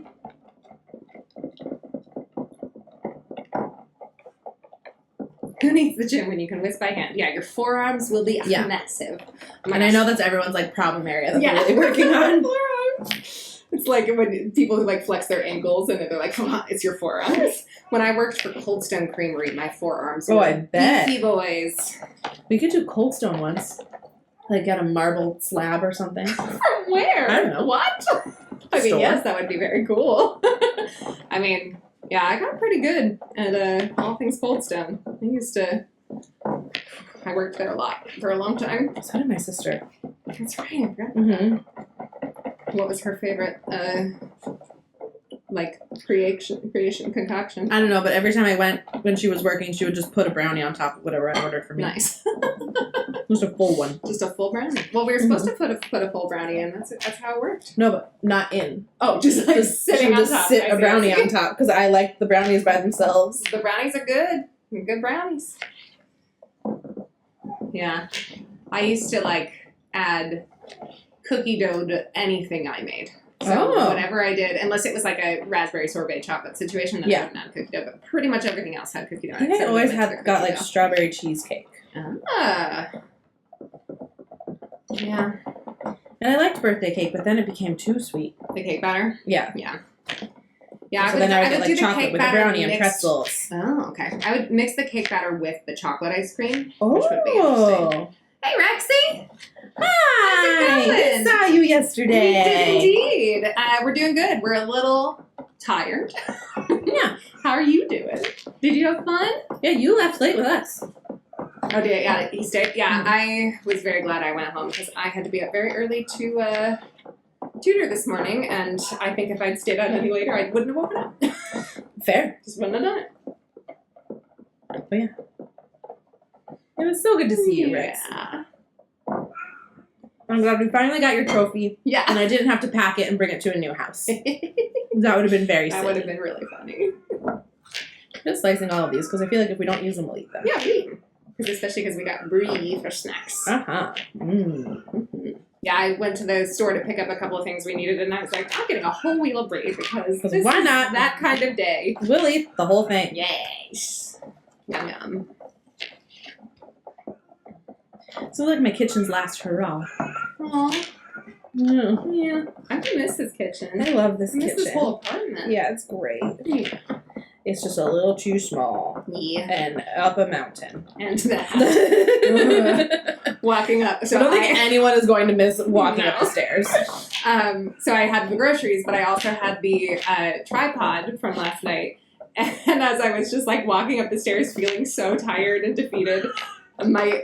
Who needs the gym when you can whisk by hand? Yeah, your forearms will be Yeah. massive. Oh my And I gosh. know that's everyone's like problem area that Yeah. they're really working on. Forearms. It's like when people who like flex their ankles and they're like, come on, it's your forearms. When I worked for Cold Stone Creamery, my forearms Oh, were I bet. beefy boys. We could do Cold Stone once. Like get a marble slab or something. From where? I don't know. What? I mean, Store. yes, that would be very cool. I mean, yeah, I got pretty good at all things Cold Stone. I worked there a lot for a long time. So did my sister. That's right. I forgot. Mm-hmm. What was her favorite, like, creation concoction? I don't know, but every time I went, when she was working, she would just put a brownie on top of whatever I ordered for me. Nice. Just a full one. Just a full brownie. Well, we were supposed to put a full brownie in. That's how it worked. No, but not in. Oh, just like sitting She'll on just top. sit I a see, brownie I see. on top because I like the brownies by themselves. The brownies are good. They're good brownies. Yeah. I used to like add cookie dough to anything I made. So Oh. whatever I did, unless it was like a raspberry sorbet chocolate situation, then I wouldn't add cookie dough, but pretty much everything else had cookie dough. I think I except always for the got cookie like dough. strawberry cheesecake. Ah. Yeah. And I liked birthday cake, but then it became too sweet. The cake batter? Yeah. Yeah. Yeah, So then I would get do like the chocolate cake with the batter brownie and mixed- pretzels. Oh, okay. I would mix the cake batter with the chocolate ice cream, Oh. which would be interesting. Hey, Rexy! Hi! How's it I saw you We did yesterday. indeed. We're doing good. We're a little tired. Yeah. How are you doing? Did you have fun? Yeah, you left late with us. Oh, did yeah, he stayed. Yeah, I was very glad I went home because I had to be up very early to tutor this morning, and I think if I'd stayed out any later, I wouldn't have woken up. Fair. Just wouldn't have done it. Oh, yeah. It was so good to see you, Rex. Yeah. I'm glad we finally got your trophy, Yeah. and I didn't have to pack it and bring it to a new house. That would have been very That silly. would have been really funny. Just slicing all of these, because I feel like if we don't use them, we'll eat them. Yeah, especially because we got brie for snacks. Uh-huh. Mm. Yeah, I went to the store to pick up a couple of things we needed, and I was like, I'm getting a whole wheel of brie because this why is not? that kind of day. We'll eat the whole thing. Yes. Yum yum. So like my kitchen's last hurrah. Aw. Mm. Yeah. I miss this kitchen. I love this I miss kitchen. this whole apartment. Yeah, it's great. Yeah. It's just a little too small Yeah. and up a mountain. And that. I Walking up. So don't think anyone is going to miss walking up the stairs. So I had the groceries, but I also had the tripod from last night. And as I was just like walking up the stairs feeling so tired and defeated, my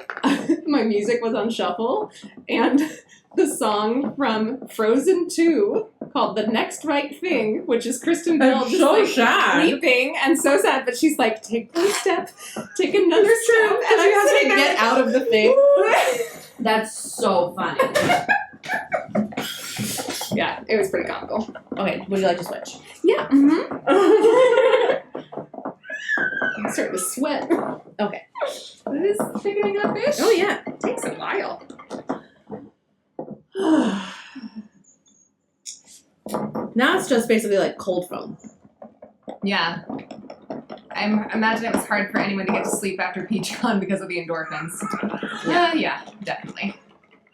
music was on shuffle, and the song from Frozen 2 called The Next Right Thing, which is Kristen Bell I'm just so like sad. weeping and so sad, but she's like, take one step, take another step, and And I'm you have sitting to there get out of the thing. That's so funny. Yeah, it was pretty comical. Okay, would you like to switch? Yeah. Mm-hmm. I'm starting to sweat. Okay. It is picking up fish. Oh yeah. It takes a while. Now it's just basically like cold foam. Yeah. I imagine it was hard for anyone to get to sleep after PeachCon because of the endorphins. Yeah, definitely.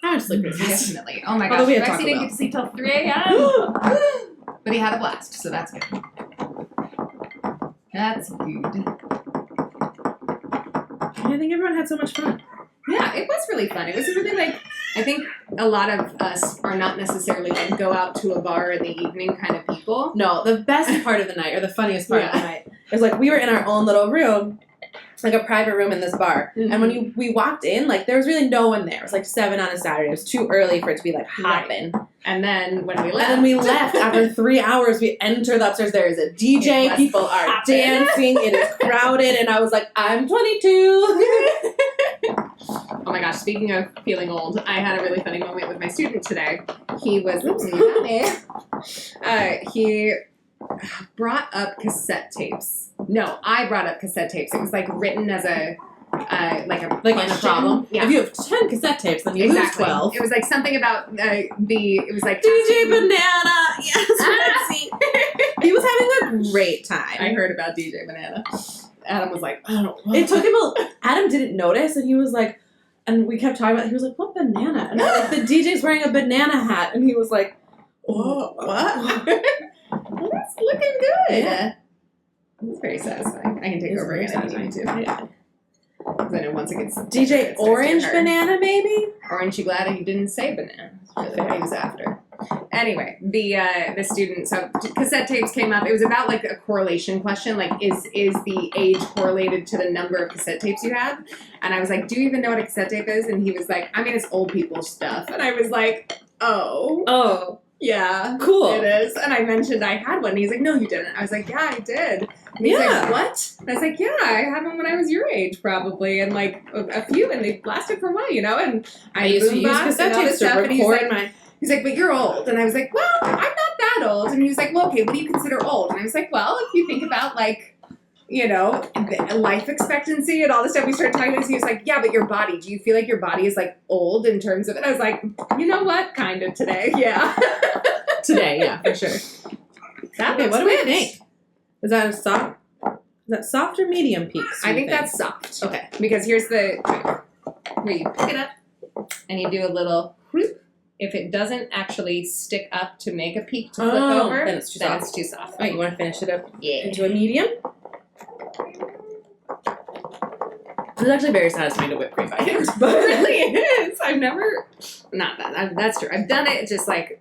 How much sleep is this? Definitely. Oh my Although gosh, we had Lexi Taco didn't Bell. get to sleep till 3 a.m. But he had a blast, so that's good. That's good. I think everyone had so much fun. Yeah, it was really fun. It was really like, I think a lot of us are not necessarily like go out to a bar in the evening kind of people. No, the best part of the night, or the funniest part of the Yeah. night, is like we were in our own little room, like a private room in this bar. Mhm. And when we walked in, like there was really no one there. It was like 7 on a Saturday. It was too early for it to be like hopping. And then when we left. And then we left after 3 hours. We enter the upstairs. There is a It DJ. was People are hopping. dancing. It is crowded. And I was like, I'm 22. Oh my gosh, speaking of feeling old, I had a really funny moment with my student today. He was, he brought up cassette tapes. No, I brought up cassette tapes. It was like written as a, like a Like in a question. problem. Yeah. If you have 10 cassette tapes, then you Exactly. lose 12. It was like something about it was like DJ Banana. Yes, Betsy. He was having a great time. I heard about DJ Banana. Adam was like, I don't know. It took him Adam didn't notice, and he was like, and we kept talking about it. He was like, what banana? And I was like, the DJ's wearing a banana hat. And he was like, oh, what? Well, that's looking good. Yeah. It's very satisfying. I can take over again anytime too. Yeah. Because I know once it gets DJ Orange Banana, maybe? Aren't you glad he didn't say banana? That's really what he was after. Anyway, the student, so cassette tapes came up. It was about like a correlation question, like is the age correlated to the number of cassette tapes you have? And I was like, do you even know what a cassette tape is? And he was like, I mean, it's old people stuff. And I was like, oh, yeah, Cool. it is. And I mentioned I had one. And he's like, no, you didn't. I was like, yeah, I did. And he's Yeah. like, what? And I was like, yeah, I had one when I was your age, probably, and like a few, and they lasted for a while, you know. And I used to use boombox cassette and all tapes this to stuff, and record my... He's like, but you're old. And I was like, well, I'm not that old. And he was like, well, okay, what do you consider old? And I was like, well, if you think about, like, you know, life expectancy and all this stuff, we started talking about this. He was like, yeah, but your body, do you feel like your body is, like, old in terms of it? I was like, you know what? Kind of today. Yeah. Today, yeah, for sure. That Okay, looks what do we rich. think? Is that a soft? Is that soft or medium peaks? I think that's soft. Okay. Because here's the, where you pick it up and you do a little whoop. If it doesn't actually stick up to make a peak to flip over, then it's too soft. Wait, you want to finish it up Yeah. into a medium? It's actually very satisfying to whip cream by hand. It really is. I've never, not that, that's true. I've done it, just like,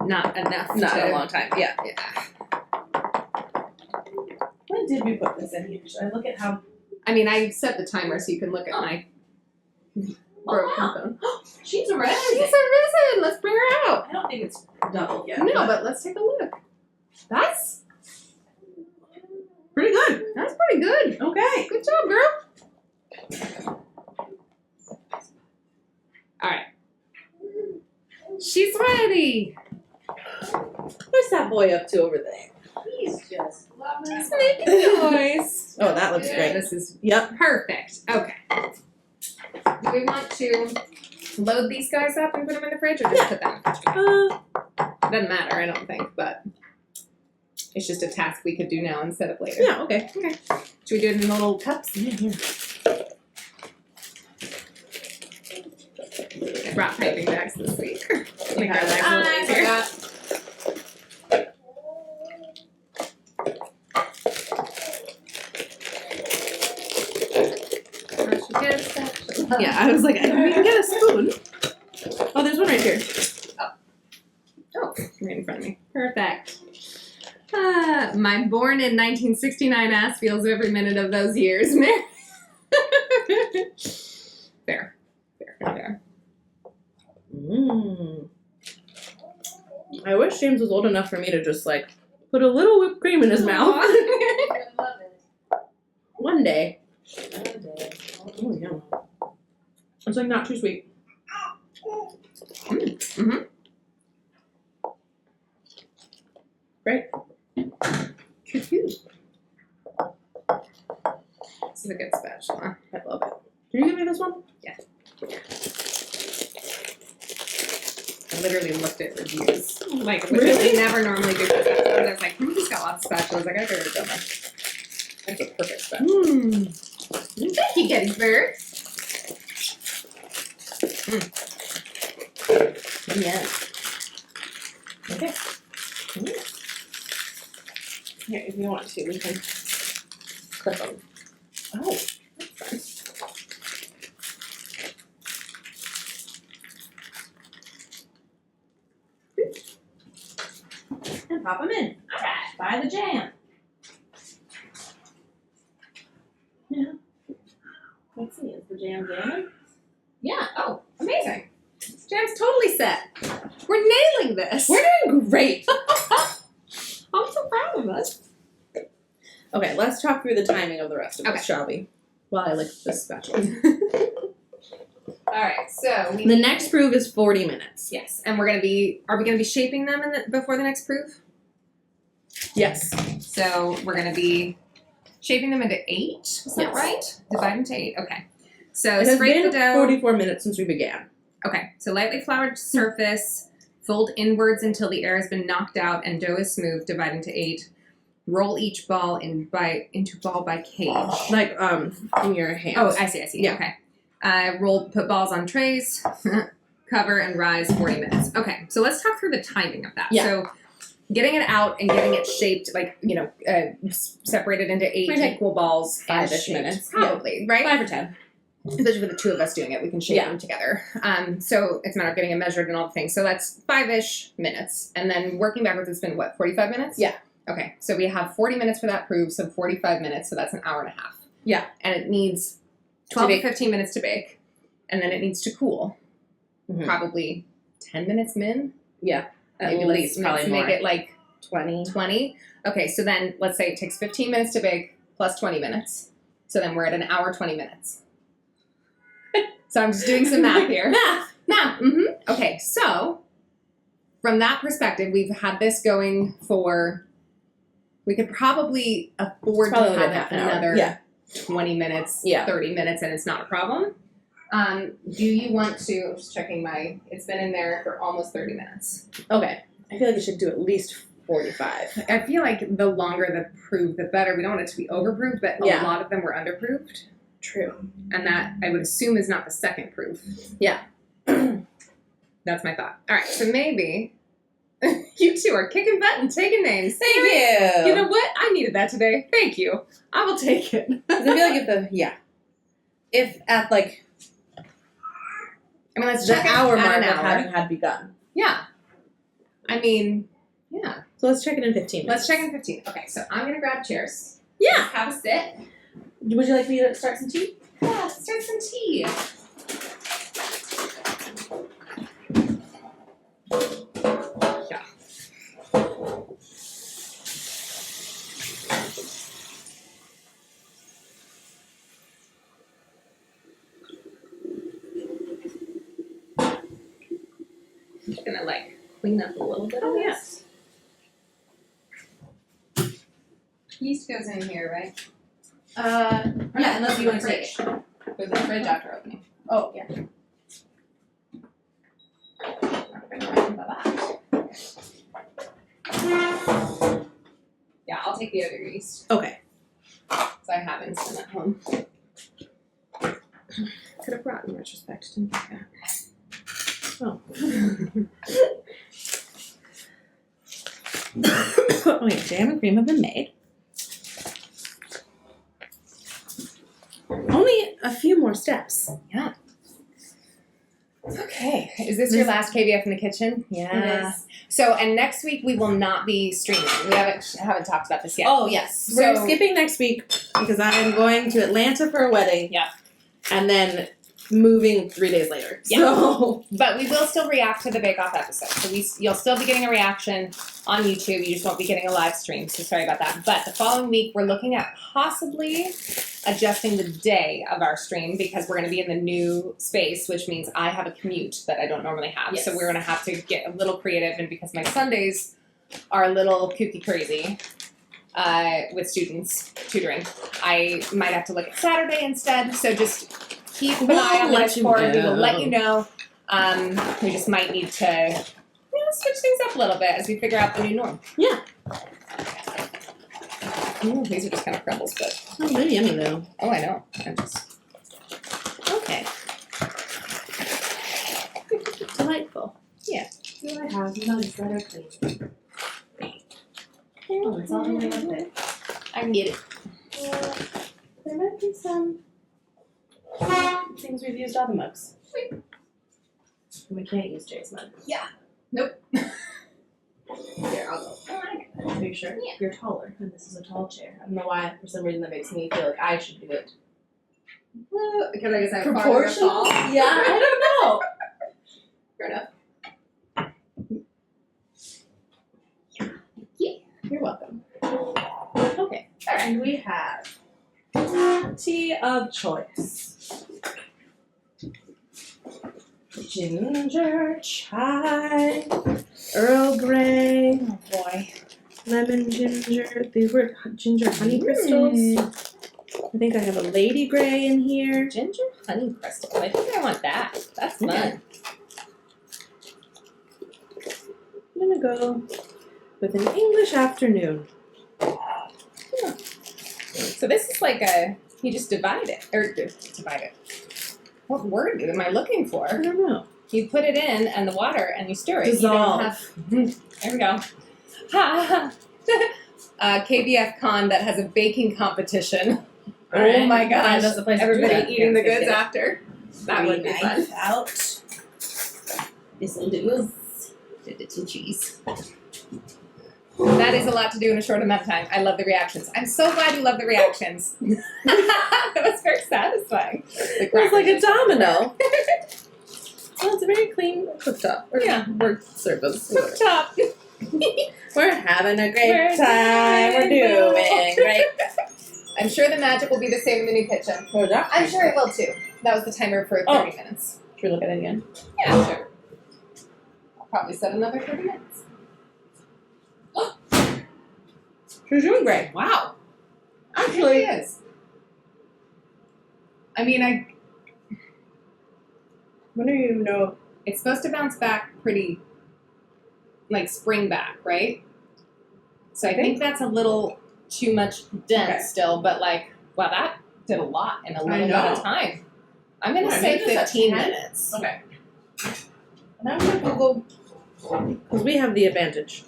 not enough. Not to, in a long time, yeah. Yeah. When did we put this in here? Should I look at how... I mean, I set the timer so you can look at my broken wow. phone. She's a red. She's arisen. Let's bring her out. I don't think it's double yet. No, but let's take a look. That's pretty good. pretty good. Okay. Good job, girl. All right. She's ready. What's that boy up to over there? He's just loving He's making noise. Oh, that looks great. This is Yep. perfect. Okay. Do we want to load these guys up and put them in the fridge, or just put them in the fridge? Doesn't matter, I don't think, but it's just a task we could do now instead of later. Yeah, okay. Okay. Should we do it in the little cups? Yeah. I brought piping bags this week. Make our Okay. lives a little I easier. forgot. Yeah, I was like, we can get a spoon. Oh, there's one right here. My born in 1969 ass feels every minute of those years. Fair. I wish James was old enough for me to just like put a little whipped cream in his mouth. I love it. One day. Okay. Oh yeah. It's like not too sweet. Mm-hmm. Great. This is a good spatula. I love it. Can you give me this one? I literally looked at reviews. Like, which Really? I never normally do for spatulas. I was like, just got lots of spatulas. I gotta go to the That's a perfect spatula. Thank you, Gettysburg. Yeah. Okay. Here, if you want to, we can clip them. Oh, that's fun. And pop them in. All right, buy the jam. Yeah. Let's see, is the jam jamming? Yeah. Oh, amazing. Jam's totally set. We're nailing this. We're doing great. I'm so proud of us. Okay, let's talk through the timing of the rest of Okay. this, shall we? While I lick this spatula. All right. So The next proof is 40 minutes. yes, and are we gonna be shaping them before the next proof? Yes. So we're gonna be shaping them into 8. Is that Yes. right? Divide into 8. Okay. So It has scrape been the dough. 44 minutes since we began. Okay, so lightly floured surface, fold inwards until the air has been knocked out and dough is smooth, divide into 8. Roll each ball into ball by cage. Like, in your hands. Oh, I see. Yeah. Okay. Put balls on trays, cover and rise 40 minutes. Okay, so let's talk through the timing of that. Yeah. So getting it out and getting it shaped, like, separated into 8 Might take equal balls. and 5-ish shaped. minutes. Probably, right? 5 or 10. Especially with the two of us doing it, we can shape Yeah. them together. So it's a matter of getting it measured and all the things. So that's 5-ish minutes. And then working backwards, it's been what, 45 minutes? Yeah. Okay, so we have 40 minutes for that proof, so 45 minutes, so that's an hour and a half. Yeah. And it needs 12 To to 15 minutes to bake. And then it needs to cool. Mhm. Probably 10 minutes min. Yeah. At Maybe least, probably let's more. make it like 20. 20. Okay, so then let's say it takes 15 minutes to bake plus 20 minutes. So then we're at an hour, 20 minutes. So I'm just doing some math here. Math. Okay, so from that perspective, we've had this going for, we could probably afford to Probably have half it an hour. another Yeah. 20 minutes, Yeah. 30 minutes, and it's not a problem. Do you want to, I'm just checking it's been in there for almost 30 minutes. Okay. I feel like it should do at least 45. I feel like the longer the proof, the better. We don't want it to be overproofed, but a Yeah. lot of them were underproofed. True. And that, I would assume, is not the second proof. Yeah. That's my thought. All right, so maybe you two are kicking butt and taking names. Thank you. You know what? I needed that today. Thank you. I will take it. 'Cause I feel like if at like I mean, let's the check it hour at mark an of hour. having had begun. Yeah. I mean, yeah. So let's check it in 15 minutes. Let's check in 15. Okay, so I'm going to grab chairs. Yeah. Let's have a sit. Would you like me to start some tea? Yeah, let's start some tea. Yeah. I'm just gonna clean up a little bit. Oh, yes. Yeast goes in here, right? Yeah, unless you want to fridge. take it. Goes in the fridge after opening. Oh, yeah. Yeah, I'll take the other yeast. Okay. So I have instant at home. Could have brought in retrospect, didn't think that. Oh. Oh yeah, jam and cream have been made. Only a few more steps. Okay. Is this your last KVF in the kitchen? Yes. So, and next week we will not be streaming. We haven't talked about this yet. Oh, yes. We're So- skipping next week because I'm going to Atlanta for a wedding. Yeah. And then moving 3 days later. Yeah. So, But we will still react to the Bake Off episode. So you'll still be getting a reaction on YouTube. You just won't be getting a live stream. So sorry about that. But the following week, we're looking at possibly adjusting the day of our stream because we're going to be in the new space, which means I have a commute that I don't normally have. Yes. So we're going to have to get a little creative. And because my Sundays are a little kooky crazy with students tutoring, I might have to look at Saturday instead. So just keep an eye on the let you Discord. We will know. let you know. We just might need to switch things up a little bit as we figure out the new norm. Yeah. Ooh, these are just kind of crumbles, but oh, they're yummy though. oh, I know. I'm just Okay. Delightful. Yeah. Do I have nugs that are clean? Oh, it's all in there. I can get it. There might be some things we've used other mugs. We can't use Jay's mug. Nope. Here, I'll go. Are you sure? Yeah. You're taller, and this is a tall chair. I don't know why, for some reason, that makes me feel like I should do it. Because I guess I'm Proportion? Yeah, I don't know. Fair enough. You're welcome. Okay, and we have tea of choice. Ginger, chai, Earl Grey, Oh boy. lemon ginger. These were ginger honey crystals. I think I have a Lady Grey in here. Ginger honey crystal. I think I want that. That's fun. Okay. I'm gonna go with an English afternoon. So this is like you just divide it. Or divide it. What word am I looking for? I don't know. You put it in and the water and you stir it. Dissolve. You don't have, there we go. Ha! KBF Con that has a baking competition. Oh Alright, my gosh. that's the place to do Everybody that. eating the Yeah, goods yeah. after. That would be fun. Out. This will do. Some cheese. That is a lot to do in a short amount of time. I love the reactions. I'm so glad you love the reactions. That was very satisfying. It was like a domino. Well, it's a very clean cooktop. Or Yeah. work service. Top. We're having a great We're time. We're doing great. I'm sure the magic will be the same in the new kitchen. Oh, that. I'm sure it will too. That was the timer for 30 minutes. Should we look at it again? Yeah, sure. I'll probably set another 30 minutes. She's doing great. Wow. Actually, It is. I mean, when do you know? it's supposed to bounce back pretty, like spring back, right? So I think that's a little too much dense Okay. still, but like, wow, that did a lot in a little I amount of know. time. I'm going to Yeah, say maybe just 15 10. minutes. Okay. And I'm gonna Google because we have the advantage.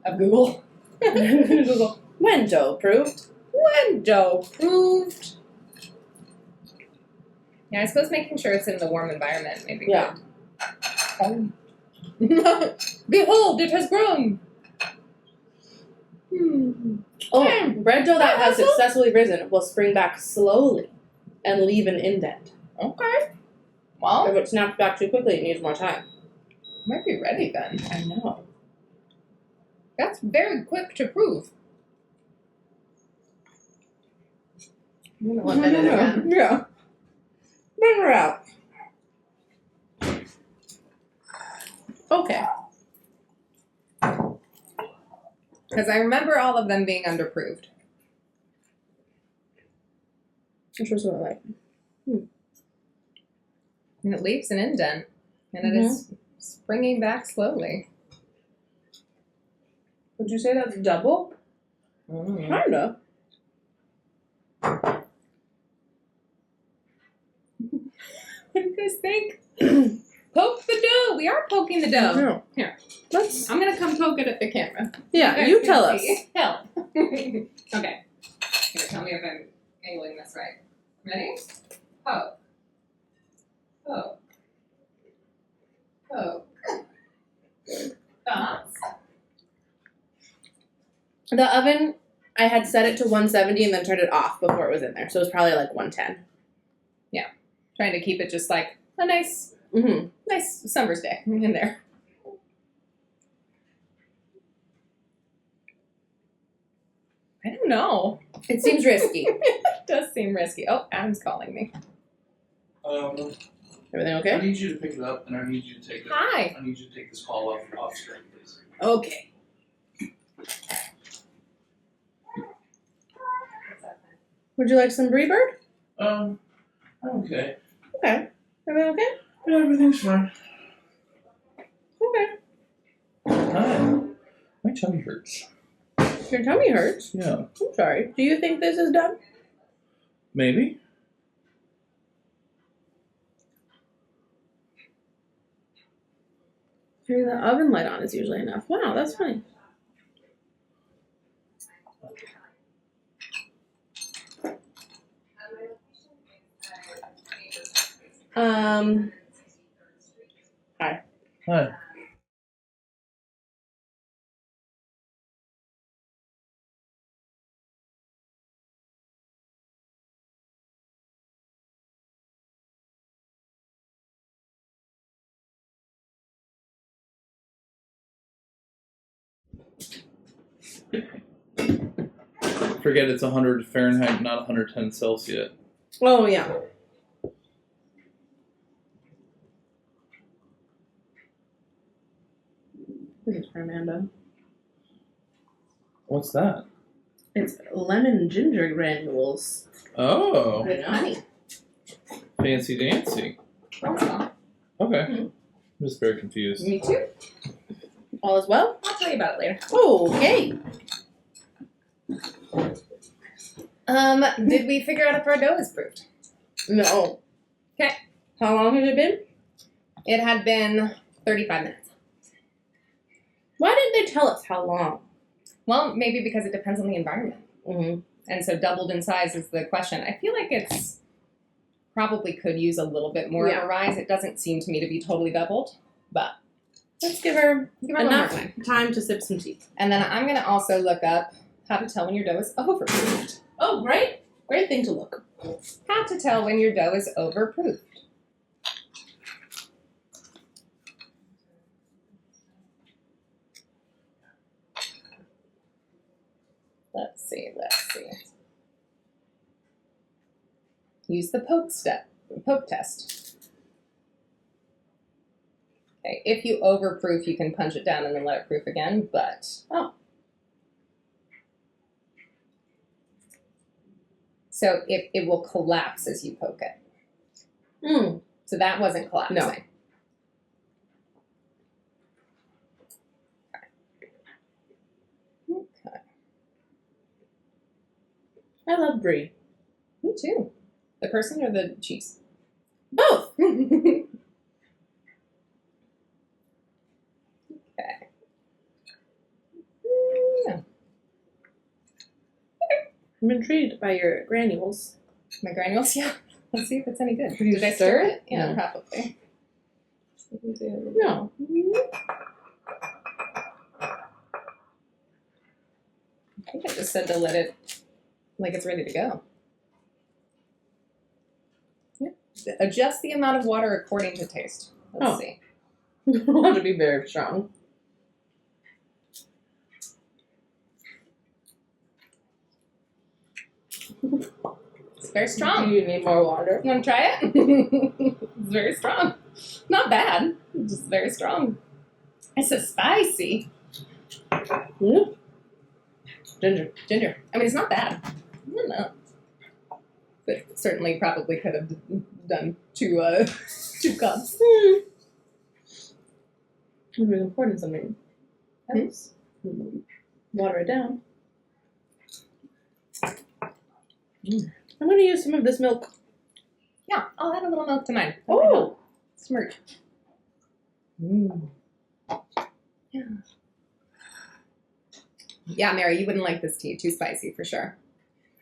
Of Google. I'm gonna Google when dough approved. Window proved. Yeah, I suppose making sure it's in the warm environment may be Yeah. good. Behold, it has grown. Oh, bread dough that has Also- successfully risen will spring back slowly and leave an indent. Okay. Well, If it snaps back too quickly, it needs more time. might be ready then. I know. That's very quick to prove. I'm gonna look at it again. Yeah. Bring her out. Okay. Because I remember all of them being underproved. Which was what I like. And it leaves an indent. And it is springing back slowly. Would you say that's double? Mm. Kinda. What do you guys think? Poke the dough. We are poking the dough. No. Here. Let's. I'm gonna come poke it at the camera. Yeah, you tell us. Help. Okay. Here, tell me if I'm angling this right. Ready? Poke. Poke. Poke. Thoughts? The oven, I had set it to 170 and then turned it off before it was in there. So it was probably like 110. Trying to keep it just like a nice summer's day in there. I don't know. It seems risky. It does seem risky. Oh, Adam's calling me. Everything I okay? need you to pick it up, and I need you to take it. Hi. I need you to take this call off screen, please. Okay. Would you like some brie bird? Okay. Okay. Everything okay? Yeah, everything's fine. Okay. Hi. My tummy hurts. Your tummy hurts? Yeah. I'm sorry. Do you think this is done? Maybe. Turning the oven light on is usually enough. Wow, that's funny. Hi. Hi. Forget it's 100 Fahrenheit, not 110 Celsius. Oh, yeah. This is for Amanda. What's that? It's lemon ginger granules. Oh, With honey. fancy dancy. Also, Okay. Mhm. I'm just very confused. me too. All is well? I'll tell you about it later. Okay. Did we figure out if our dough is proofed? No. Okay. How long has it been? It had been 35 minutes. Why didn't they tell us how long? Well, maybe because it depends on the environment. Mm-hmm. And so doubled in size is the question. I feel like it's probably could use a little bit more of a rise. It doesn't seem to me to be totally doubled, but Let's give her give it a little more enough time. time to sip some tea. And then I'm going to also look up how to tell when your dough is overproofed. Oh, great. Great thing to look. How to tell when your dough is overproofed. Let's see. Use the poke test. Okay, if you overproof, you can punch it down and then let it proof again, but so it will collapse as you poke it. Mm. So that wasn't collapsing. No. Okay. I love brie. Me too. The person or the cheese? Both. Okay. Yeah. I'm intrigued by your granules. My granules, yeah. Let's see if it's any good. Did you Did I stir stir it? it? Yeah, No. probably. No. I think I just said to let it, like it's ready to go. Yeah. Adjust the amount of water according to taste. Let's Oh. see. I want to be very strong. It's very strong. Do you need more water? You want to try it? It's very strong. Not bad. Just very strong. It's so spicy. Mm. Ginger. I mean, it's not bad. I don't know. But certainly probably could have done 2 cups. It's really important something else. Water it down. I'm going to use some of this milk. Yeah, I'll add a little milk to mine. Oh! Smart. Yeah, Mary, you wouldn't like this tea. Too spicy for sure.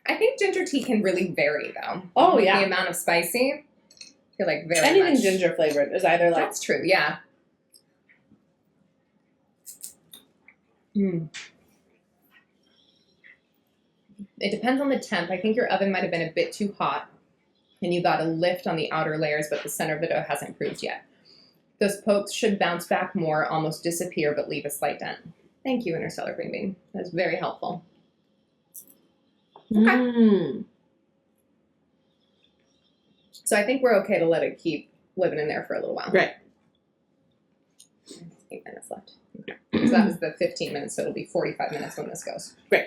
I think ginger tea can really vary though. Oh, With yeah. the amount of spicy. I feel like very Anything much. ginger flavored is either like That's true, yeah. Mm. It depends on the temp. I think your oven might have been a bit too hot and you got a lift on the outer layers, but the center of the dough hasn't improved yet. Those pokes should bounce back more, almost disappear, but leave a slight dent. Thank you, InterstellarGreenBean. That's very helpful. Okay. Mm. So I think we're okay to let it keep living in there for a little while. Right. 8 minutes left. Okay. So that was the 15 minutes, so it'll be 45 minutes when this goes. Great.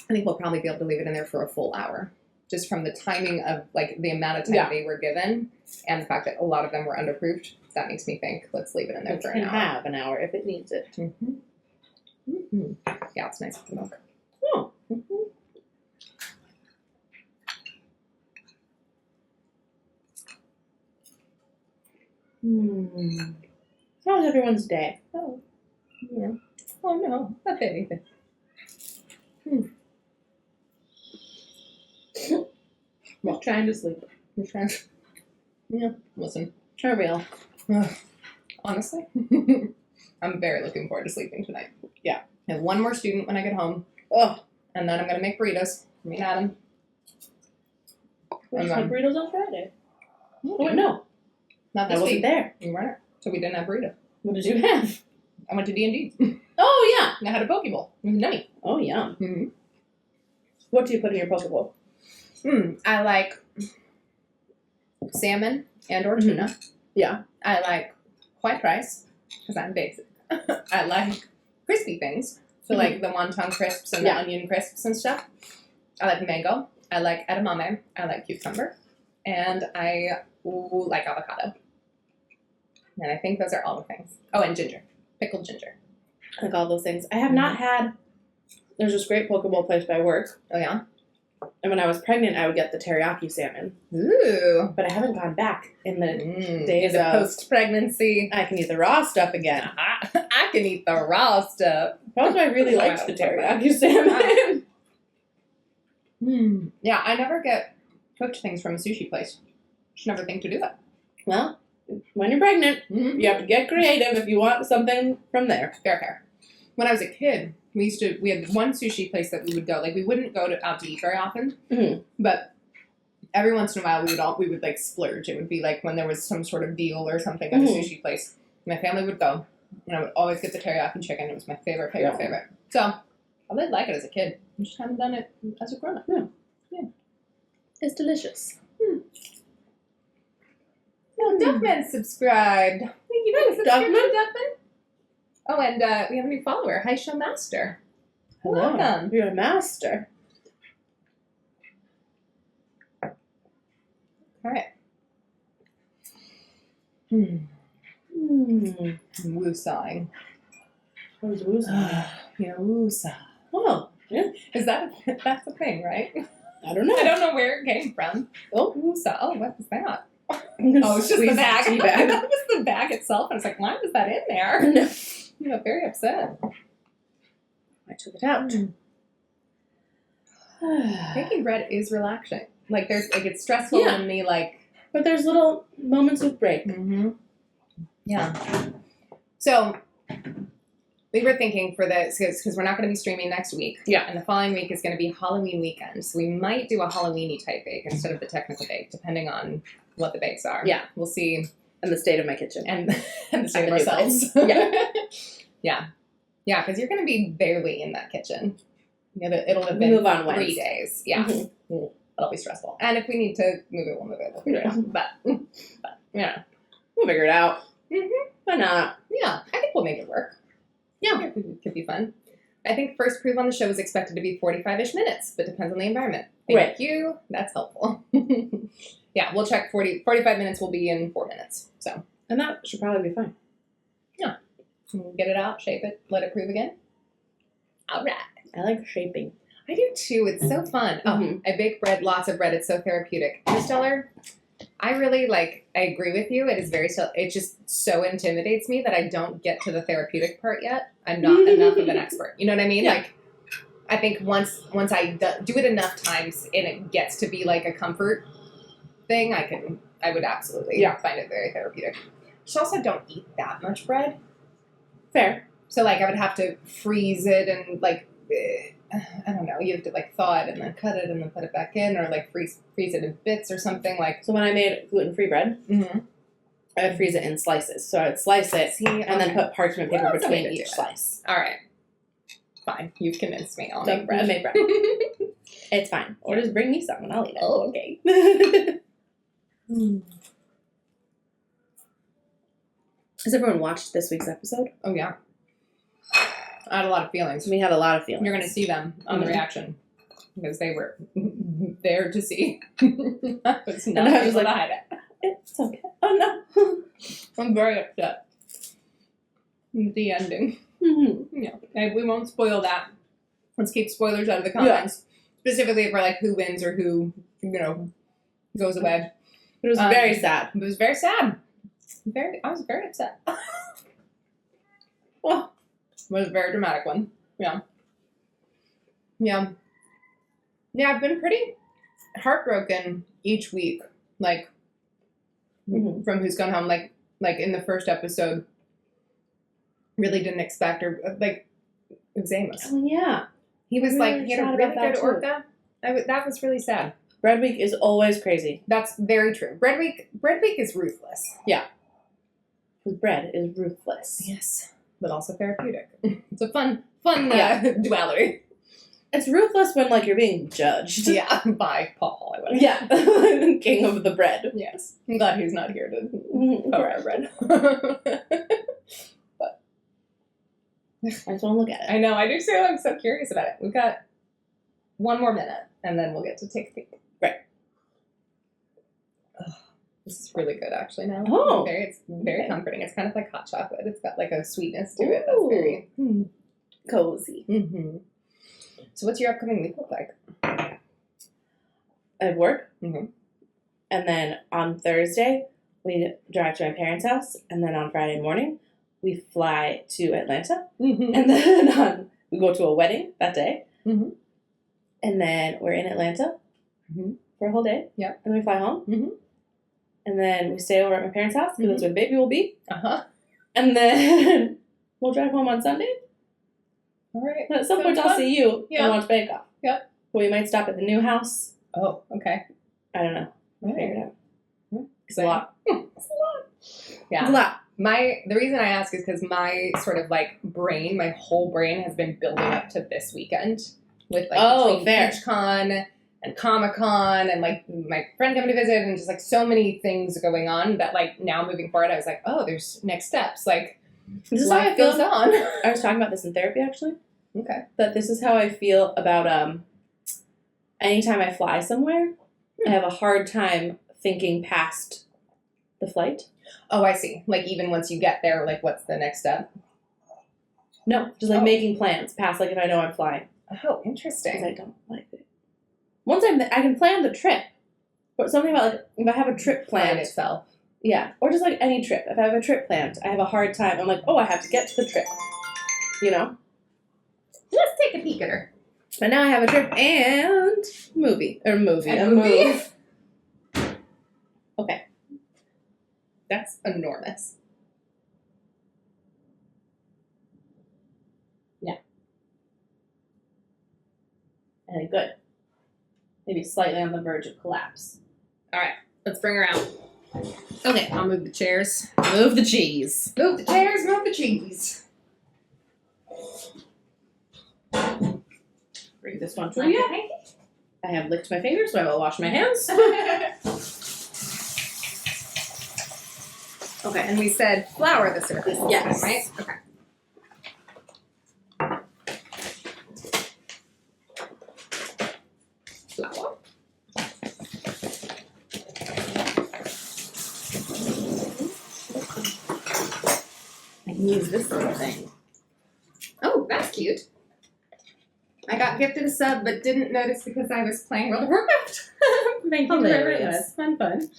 I think we'll probably be able to leave it in there for a full hour. Just from the timing of, like, the amount of time they were given and the fact that a lot of them were underproofed. That makes me think, let's leave it in there for an hour. Have an hour if it needs it. Mm-hmm. Mm-hmm. Yeah, it's nice with the milk. Oh. Mm-hmm. How was everyone's day? Oh, yeah. Oh, no. Not anything. Well, trying to sleep. You're trying. Yeah, listen. Sure will. Honestly, I'm very looking forward to sleeping tonight. Yeah. I have one more student when I get home. Oh, And then I'm going to make burritos. Me and Adam. we And just had then- burritos on Friday. Oh, Oh, wait, no. Not I this wasn't week. there. You weren't. So we didn't have burrito. What did you have? I went to D&D. Oh, yeah. And I had a poke bowl. It was yummy. Oh, yum. Mm-hmm. What do you put in your poke bowl? I like salmon and or tuna. Yeah. I like white rice because I'm basic. I like crispy things. So like the wonton crisps and the onion crisps and stuff. I like mango. I like edamame. I like cucumber. And I like avocado. And I think those are all the things. Oh, and ginger. Pickled ginger. I like all those things. I have not had... There's this great poke bowl place by work. Oh, yeah? And when I was pregnant, I would get the teriyaki salmon. Ooh. But I haven't gone back in the Days days of of... post-pregnancy. I can eat the raw stuff again. I can eat the raw stuff. Probably I really liked the teriyaki salmon. Yeah, I never get cooked things from a sushi place. Just never think to do that. Well, when you're pregnant, you have to get creative if you want something from there. Fair. When I was a kid, we had one sushi place that we would go. Like, we wouldn't go out to eat very often, but every once in a while we would like splurge. It would be like when there was some sort of deal or something at a sushi place. My family would go, and I would always get the teriyaki chicken. It was my favorite. So I did like it as a kid. I just haven't done it as a grown up. Yeah. It's delicious. Oh, Duckman subscribed. Thank you for subscribing, Duckman. Oh, and we have a new follower, Haisha Master. Hello. Welcome. You're a master. All right. Woo-sawing. What is woosah? Woo-saw. Oh, yeah. That's a thing, right? I don't know. I don't know where it came from. Oh. Woo-saw. Oh, what was that? Oh, it's just the bag. Tea bag. That was the bag itself. I was like, why was that in there? No. You know, very upset. I took it out. Baking bread is relaxing. Like, it's stressful and me, like... But there's little moments of break. Mm-hmm. Yeah. So, we were thinking for this, because we're not going to be streaming next week. Yeah. And the following week is going to be Halloween weekend. So we might do a Halloween-y type bake instead of the technical bake, depending on what the bakes are. Yeah. We'll see. And the state of my kitchen. And the state of the new ourselves. Yeah. Yeah, because you're going to be barely in that kitchen. It'll have been Move on 3 Wednesday. days. Yeah. Mm-hmm. It'll be stressful. And if we need to move it, we'll move it. We'll figure it out. But Yeah. We'll figure it out. Mm-hmm. Why not? Yeah, I think we'll make it work. Yeah, it could be fun. I think first proof on the show is expected to be 45-ish minutes, but depends on the environment. Thank you. That's helpful. Yeah, we'll check 45 minutes will be in 4 minutes. So. And that should probably be fine. Yeah. We'll get it out, shape it, let it prove again. All right. I like shaping. I do too. It's so fun. Mhm. I bake bread, lots of bread. It's so therapeutic. Interstellar, I really I agree with you. It is it just so intimidates me that I don't get to the therapeutic part yet. I'm not enough of an expert. You know what I mean? Yeah. Like, I think once I do it enough times and it gets to be like a comfort thing, I would absolutely find it very therapeutic. I also don't eat that much bread. Fair. So, like, I would have to freeze it and, like, I don't know, you have to, like, thaw it and then cut it and then put it back in, or, like, freeze it in bits or something, like. So when I made gluten-free bread, I would freeze it in slices. So I would slice it and then put parchment paper Well, between something to each do slice. All right. Fine. You've convinced me. I'll So make bread. I made bread. It's fine. Or just bring me some and I'll eat it. Oh, okay. Has everyone watched this week's episode? Oh, yeah. I had a lot of feelings. We had a lot of feelings. You're going to see them on the Mhm. reaction because they were there to see. I was not And I was able like, to hide it. It's okay. Oh no. I'm very upset. The ending. Mm-hmm. Yeah, we won't spoil that. Let's keep spoilers out of the comments. Specifically for like who wins or who, goes away. It was very sad. It was very sad. I was very upset. Well, it was a very dramatic one. Yeah. Yeah. Yeah, I've been pretty heartbroken each week. Like, from Who's Gone Home. Like in the first episode, really didn't expect, or like, it was Amos. Oh yeah. He was Really like, he had a sad really about that good too. orca. That was really sad. Bread week is always crazy. That's very true. Bread week is ruthless. Because bread is ruthless. Yes. But also therapeutic. It's a fun duality. It's ruthless when like you're being judged. Yeah, by Paul Hollywood. Yeah. King of the bread. Yes. I'm glad he's not here to Cover our bread. I just want to look at it. I know, I do too. I'm so curious about it. We've got one more minute, and then we'll get to take a peek. Right. Ugh, this is really good, actually, now. Oh. It's very Okay. comforting. It's kind of like hot chocolate. It's got like a sweetness to it. That's Ooh. very... Cozy. Mm-hmm. So what's your upcoming week look like? I have work. Mhm. And then on Thursday, we drive to my parents' house. And then on Friday morning, we fly to Atlanta. Mm-hmm. And then we go to a wedding that day. Mhm. And then we're in Atlanta for a whole day. Yep. And then we fly home. Mhm. And then we stay over at my parents' house because that's where the baby will be. Uh-huh. And then we'll drive home on Sunday. All right. And at some point, Sounds I'll fun. see you Yeah. and watch Bake Off. Yep. Or we might stop at the new house. Oh, okay. I don't know. All Figure it right. out. It's a lot. It's a lot. Yeah. It's a lot. The reason I ask is because my sort of like brain, my whole brain has been building up to this weekend with like between fair. BeachCon and Comic-Con and like my friend coming to visit and just like so many things going on that like now moving forward I was like, oh, there's next steps. Like This is how I life feel. goes on. I was talking about this in therapy actually. Okay. That this is how I feel about anytime I fly somewhere, I have a hard time thinking past the flight. Oh, I see. Like even once you get there, like what's the next step? No, just like Oh. making plans past like if I know I'm flying. Oh, Because interesting. I don't like it. Once I can plan the trip, but something about like if I have a trip Plan planned, itself. yeah, or just like any trip. If I have a trip planned, I have a hard time. I'm like, oh, I have to get to the trip, you know. Let's take a peek at her. But now I have a trip and movie. A Move. Okay. That's enormous. And good. Maybe slightly on the verge of collapse. All right, let's bring her out. Okay. I'll move the chairs. Move the cheese. Move the chairs, move the cheese. Bring this one to you. I have licked my fingers, so I will wash my hands. Okay, and we said flour the surface. Yes. Right? Okay. Flour. I can use this little thing. Oh, that's cute. I got gifted a sub, but didn't notice because I was playing World of Warcraft. Thank you, whoever it Hilarious. was. Fun.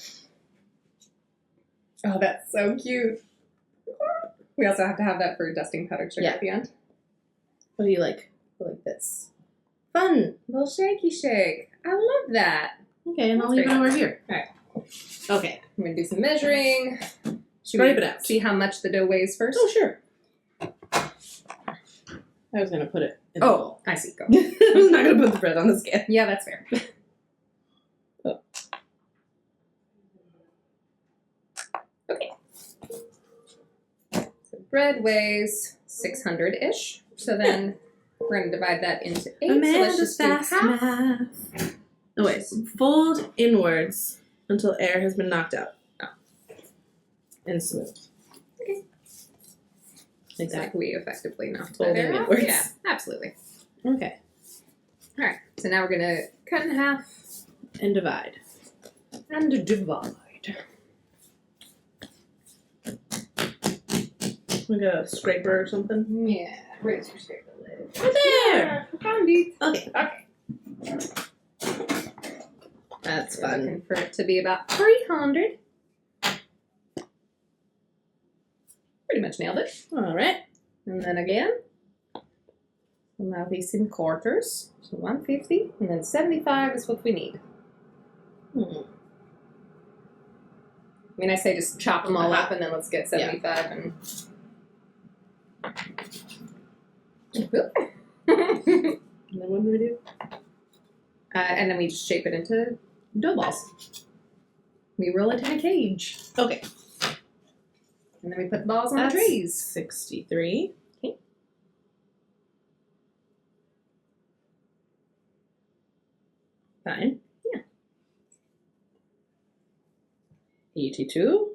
Oh, that's so cute. We also have to have that for dusting powdered sugar Yeah. at the end. What do you like? I like this. Fun. Little shaky shake. I love that. Okay, and I'll That's leave it great. over here. Alright. Okay. I'm going to do some measuring. Should Scrape we it out. see how much the dough weighs first? Oh, sure. I was gonna put it in Oh, I see. Go. I was not gonna put the bread on the scale. Yeah, that's fair. Oh. Okay. So bread weighs 600-ish. So then we're going to divide that into 8. So let's just do half. math. Oh wait, fold inwards until air has been knocked out. Oh. And smooth. Okay. Like It's that. like we effectively knocked Folding that air out. inwards. Yeah, absolutely. Okay. All right. So now we're going to cut in half And divide. and divide. We got a scraper or something. Yeah. Where's your scraper lid? Right there. Found it. Okay. Okay. That's We're fun. looking for it to be about 300. Pretty much nailed it. All right. And then again. We'll now these in quarters. So 150. And then 75 is what we need. Hmm. I mean, I say just chop them all up and then let's get 75 and... And then what do we do? and then we just shape it into dough balls. We roll it in a cage. Okay. And then we put the balls on That's the trays. 63. Okay. Fine. Yeah. 82.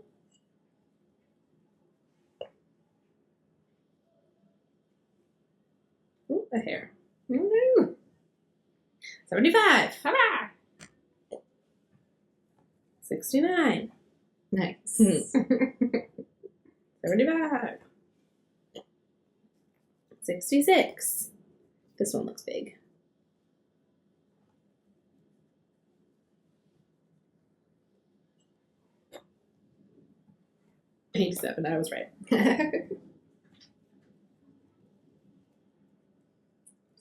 Ooh, a hair. Woo-hoo. 75. Hurrah! 69. Nice. 75. 66. This one looks big. 87. I was right.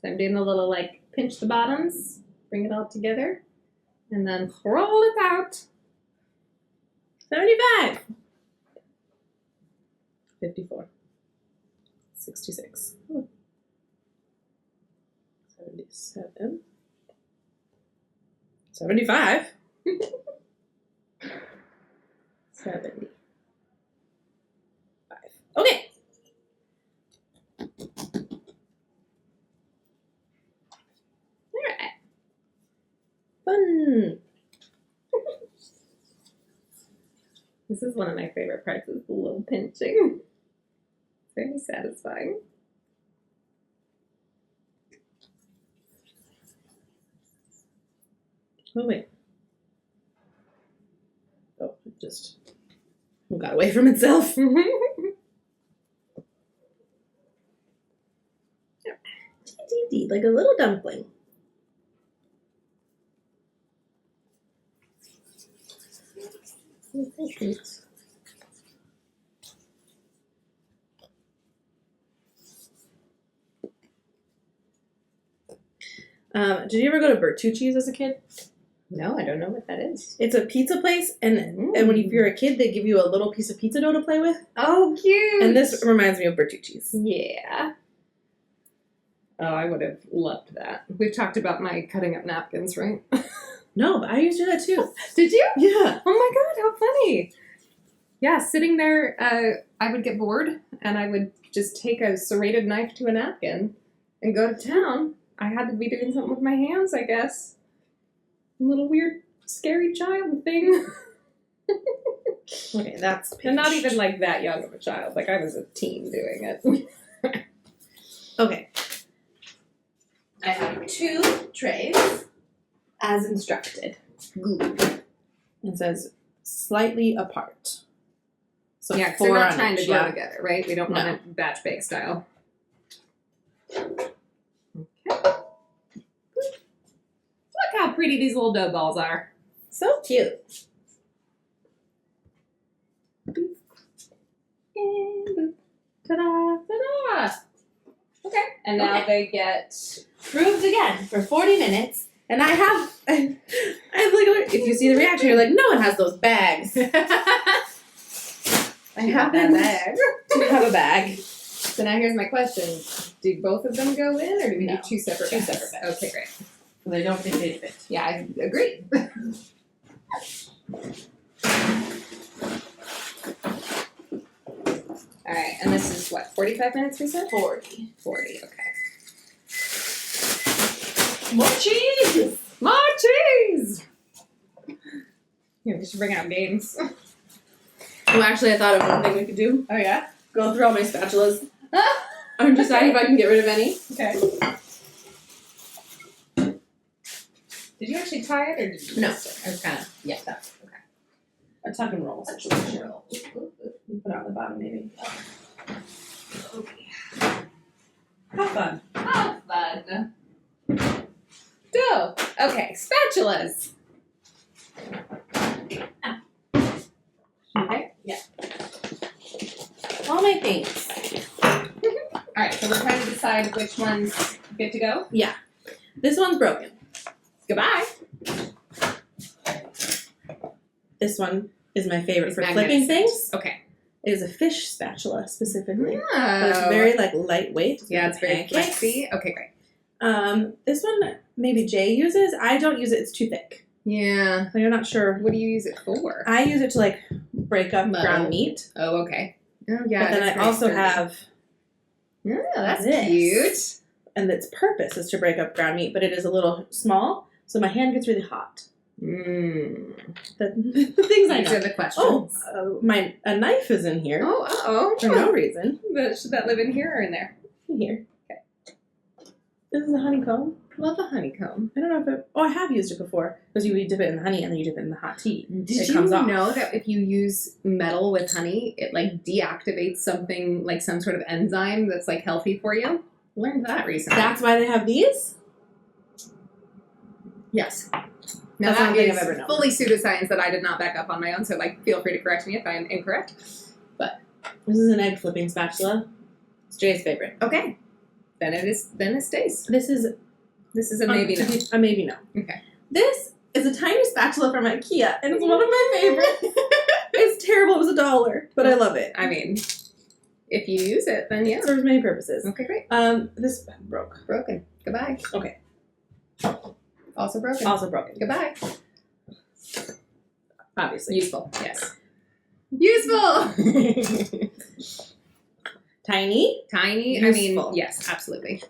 So I'm doing the little, like, pinch the bottoms, bring it all together, and then roll it out. 75. 54. 66. 77. 75. 75. Okay. Alright. Fun. This is one of my favorite parts, is the little pinching. It's very satisfying. Oh, wait. Oh, it just got away from itself. Like a little dumpling. Did you ever go to Bertucci's as a kid? No, I don't know what that is. It's a pizza place, and when you're a kid, they give you a little piece of pizza dough to play with. Oh, cute! And this reminds me of Bertucci's. Yeah. Oh, I would have loved that. We've talked about my cutting up napkins, right? No, but I used to do that too. Did you? Yeah. Oh my god, how funny! Yeah, sitting there, I would get bored, and I would just take a serrated knife to a napkin and go to town. I had to be doing something with my hands, I guess. A little weird, scary child thing. Okay, that's And not even like that young of a child. Like I was a teen doing it. Okay. I have 2 trays as instructed. Good. It says slightly apart. So Yeah, because 4 they're not on trying to each, go yeah. together, right? We don't want No. it batch bake style. Okay. Look how pretty these little dough balls are. So cute. And ta-da, ta-da. Okay. And now Okay. they get... Proved again for 40 minutes. And I have like, if you see the reaction, you're like, no one has those bags. I have that bag. to have a bag. So now here's my question. Do both of them go in, or do we No. do two separate Two bags? separate bags. Okay, great. Because I don't think they fit. Yeah, I agree. All right, and this is what, 45 minutes we said? 40. 40, okay. More cheese! More cheese! Yeah, we should bring out games. Well, actually, I thought of one thing we could do. Oh, yeah? Go through all my spatulas. I'm deciding if I can get rid of any. Okay. Did you actually tie it, or did you No. just... I was kind of... Yeah, that's... Okay. A tuck and roll situation. You put it on the bottom, maybe. Okay. Have fun. Have fun. Go. Okay, spatulas. Okay. All my things. All right, so we're trying to decide which one's good to go. This one's broken. Goodbye. This one is my favorite It's for flipping magnificent. things. Okay. It is a fish spatula specifically. Oh. But it's very like lightweight. Yeah, it's very pancakes. flexy. Okay, great. This one maybe Jay uses. I don't use it. It's too thick. Yeah. Like, I'm not sure. What do you use it for? I use it to like break up Muddle. ground meat. Oh, okay. Oh, yeah. but then that's I very also sturdy. have, Yeah, that's this. cute. and its purpose is to break up ground meat, but it is a little small, so my hand gets really hot. Mm. The things I These are know. the questions. A knife is in here Oh, uh-oh. for no reason. But should that live in here or in there? In here. Okay. This is a honeycomb. Love a honeycomb. I don't know if it. Oh, I have used it before because you dip it in the honey and then you dip it in the hot tea. Did It you comes off. know that if you use metal with honey, it like deactivates something like some sort of enzyme that's like healthy for you? Learned that recently. That's why they have these. Yes. Now That's that one thing is I've ever known. fully pseudoscience that I did not back up on my own, so like feel free to correct me if I'm incorrect. This is an egg flipping spatula. It's Jay's favorite. Okay. Then it stays. This is This is a maybe no. A maybe no. Okay. This is a tiny spatula from IKEA, and it's one of my favorites. It's terrible. It was $1, but I love it. I mean, if you use it, then yeah. It serves many purposes. Okay, great. This broke. Broken. Goodbye. Okay. Also broken. Also broken. Goodbye. Obviously. Useful. Yes. Useful. Tiny. Tiny. Useful. I mean, yes, absolutely.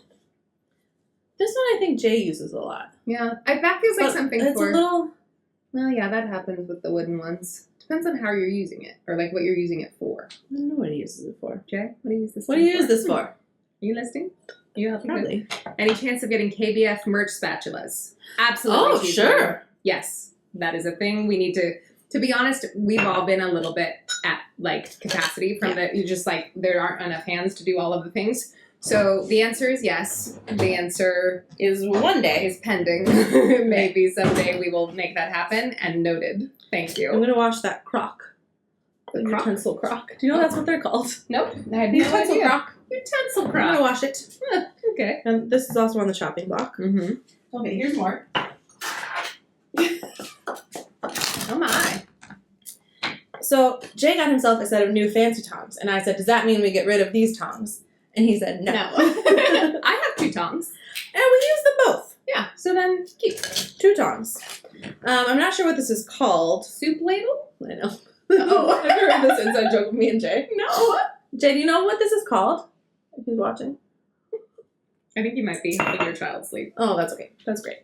This one I think Jay uses a lot. Yeah, that feels like But something it's for. a little. Well, yeah, that happens with the wooden ones. Depends on how you're using it, or like what you're using it for. I don't know what he uses it for. Jay, what do you use this? What do thing you use this for? Are you listening? Are you helping? Probably. Any chance of getting KBF merch spatulas? Absolutely. Oh, Tuesday. sure. Yes, that is a thing. We need to. To be honest, we've all been a little bit at like capacity from the. You just like there aren't enough hands to do all of the things. So the answer is yes. The answer Is one day. is pending. Maybe someday we will make that happen. And noted. Thank I'm you. gonna wash that crock. The Crock? utensil crock. Do you know that's what they're called? Nope. I had The no utensil idea. crock. Utensil I'm gonna crock. wash it. Okay. And this is also on the chopping block. Mm-hmm. Okay, here's more. Oh my. So Jay got himself a set of new fancy tongs, and I said, "Does that mean we get rid of these tongs?" And he said, "No." I have 2 tongs. And we use them both. Yeah. So then keep 2 tongs. I'm not sure what this is called. soup ladle. I know. Oh. I've heard this inside joke with me and Jay. No. Jay, do you know what this is called? If he's watching. I think you might be helping your child sleep. Oh, that's okay. That's great.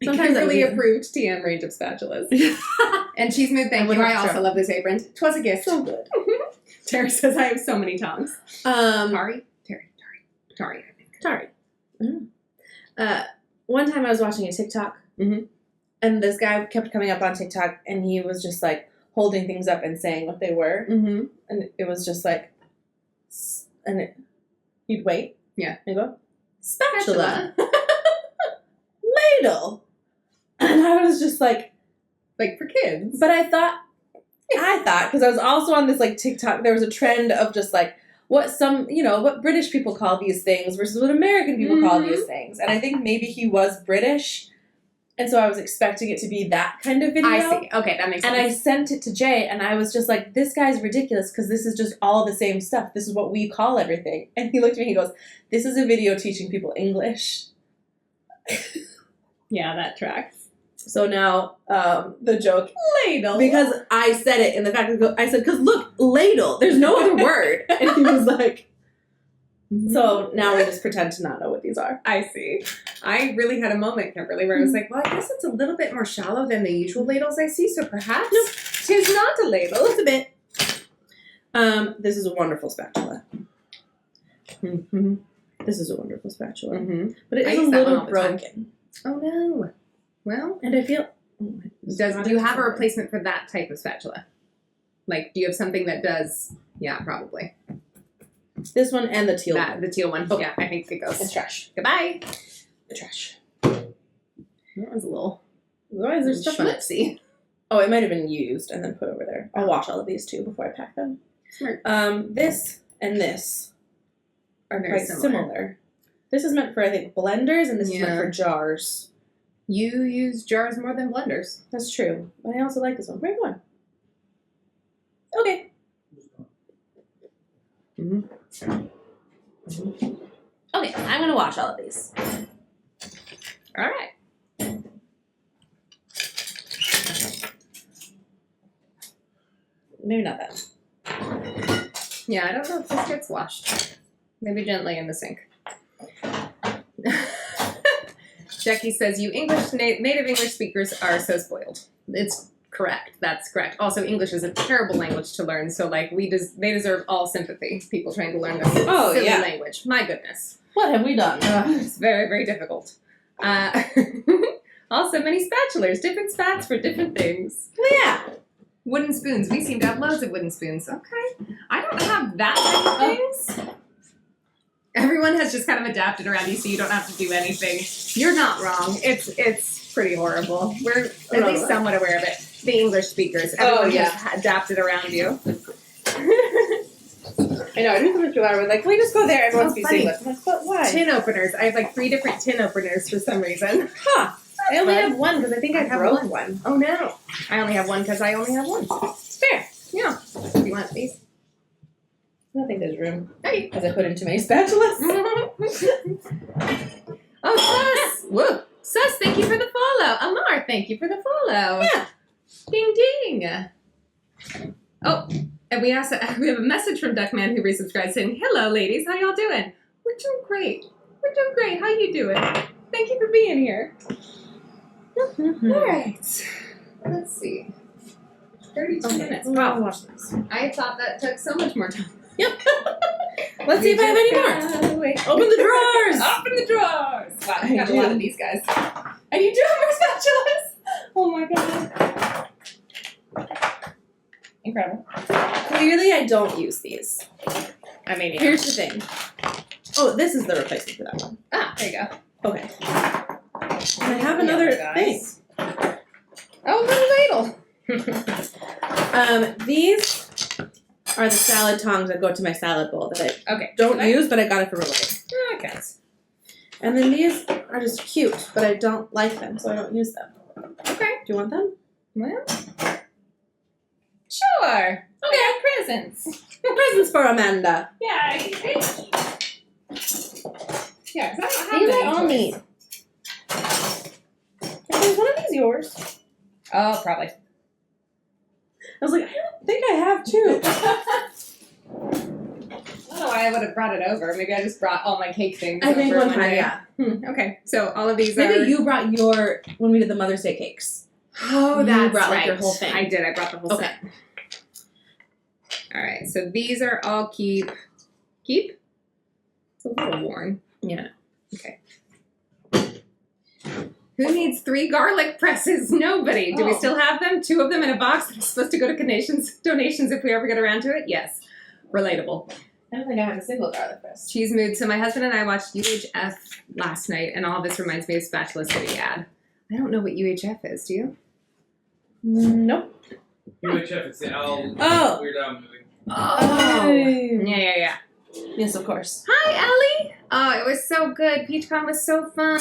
Sometimes I Kimberly would- approved TM range of spatulas. And she's moved, thank I would you. I have also tried. love this apron. 'Twas a gift. So good. Tara says I have so many tongs. Tari? Tari, I think. Sorry. One time I was watching a TikTok, Mhm. and this guy kept coming up on TikTok, and he was just like holding things up and saying what they were, Mm-hmm. and it was just like, you'd wait, Yeah. and go, spatula, ladle, and I was just like, Like for kids. but I thought, because I was also on this like TikTok, there was a trend of just like, what British people call these things versus what American people call Mhm. these things. And I think maybe he was British And so I was expecting it to be that kind of video. I see. Okay, that makes sense. And I sent it to Jay, and I was just like, this guy's ridiculous because this is just all the same stuff. This is what we call everything. And he looked at me and he goes, this is a video teaching people English. Yeah, that tracks. So now the joke, Ladle. because I said it in the fact I said, because look, ladle, there's no other word. And he was like, so now we just pretend to not know what these are. I see. I really had a moment, Kimberly, where I was like, well, I guess it's a little bit more shallow than the usual ladles I see, so perhaps tis not a ladle. It's a bit. This is a wonderful spatula. Mm-hmm. This is a wonderful spatula. Mm-hmm. But it I is a use that one little all the time. broken. Oh, do And I feel... you have a replacement for that type of spatula? Like, do you have something that does... Yeah, probably. This one and the teal one. The teal one. Okay. Yeah, I think it goes. It's trash. Goodbye. The trash. That was a little... Why is there stuff on it? schmutzy. Oh, it might have been used and then put over there. I'll wash all of these too before I pack them. Smart. This and this are Very quite similar. This is meant for, I think, blenders, and this is meant for jars. You use jars more than blenders. That's true. But I also like this one. Bring one. Okay. Mm-hmm. Okay, I'm going to wash all of these. All right. Maybe not that. Yeah, I don't know if this gets washed. Maybe gently in the sink. Jackie says, you native English speakers are so spoiled. It's correct. That's correct. Also, English is a terrible language to learn, so like they deserve all sympathy. People trying to learn this silly language. My goodness. What have we done? It's very, very difficult. Also, many spatulas, different spats for different things. Well, yeah. Wooden spoons. We seem to have loads of wooden spoons. Okay. I don't have that many things. Everyone has just kind of adapted around you, so you don't have to do anything. You're not wrong. It's pretty horrible. We're at least somewhat aware of it. The English speakers. Everyone has adapted around you. I know. I do something too loud. We're like, can we just go there? Everyone's Oh, funny. I'm like, but why? Tin openers. I have like 3 different tin openers for some reason. Huh. I only Fun. have one because I think I broke one. Oh no. I only have one because I only have one. Fair. Yeah. Do you want these? I don't think there's room. Hey. Because I put in too many spatulas. Oh, Sus! Whoa. Sus, thank you for the follow. Amar, thank you for the follow. Yeah. Ding ding. Oh, and we have a message from Duckman who resubscribed saying, hello ladies, how y'all doing? We're doing great. We're doing great. How you doing? Thank you for being here. All right. Let's see. 32 minutes. Wow. Wow. Watch this. I thought that took so much more time. Yep. Let's see if I have any more. Open the drawers. Open the drawers. Wow, I got a lot of these guys. And you do have more spatulas. Oh my god. Incredible. Clearly, I don't use these. I mean, yeah. Here's the thing. Oh, this is the replacement for that one. Ah, there you go. Okay. And I have another thing. Oh, little ladle. These are the salad tongs that go to my salad bowl that I Okay. don't use, but I got it for related. Okay. And then these are just cute, but I don't like them, so I don't use them. Okay. Do you want them? Well, sure. Okay, presents. Presents for Amanda. Yay. Yeah, because I don't have These any I all toys. need. Is one of these yours? Oh, probably. I was like, I don't think I have two. I don't know why I would have brought it over. Maybe I just brought all my cake things I think over one time, day. yeah. Okay, so all of these are... Maybe you brought your, when we did the Mother's Day cakes. Oh, You that's brought, like, right. your whole thing. I did. I brought the whole Okay. set. All right, so these are all keep. Keep? It's a little worn. Yeah. Okay. Who needs 3 garlic presses? Nobody. Do we Oh. still have them? 2 of them in a box that are supposed to go to donations if we ever get around to it? Yes. Relatable. I don't think I have a single garlic press. Cheese mood. So my husband and I watched UHF last night, and all of this reminds me of Spatula City ad. I don't know what UHF is. Do you? Nope. UHF, it's the owl Oh. Weird Al movie. Oh. Yeah. Yes, of course. Hi, Ellie. Oh, it was so good. PeachCon was so fun.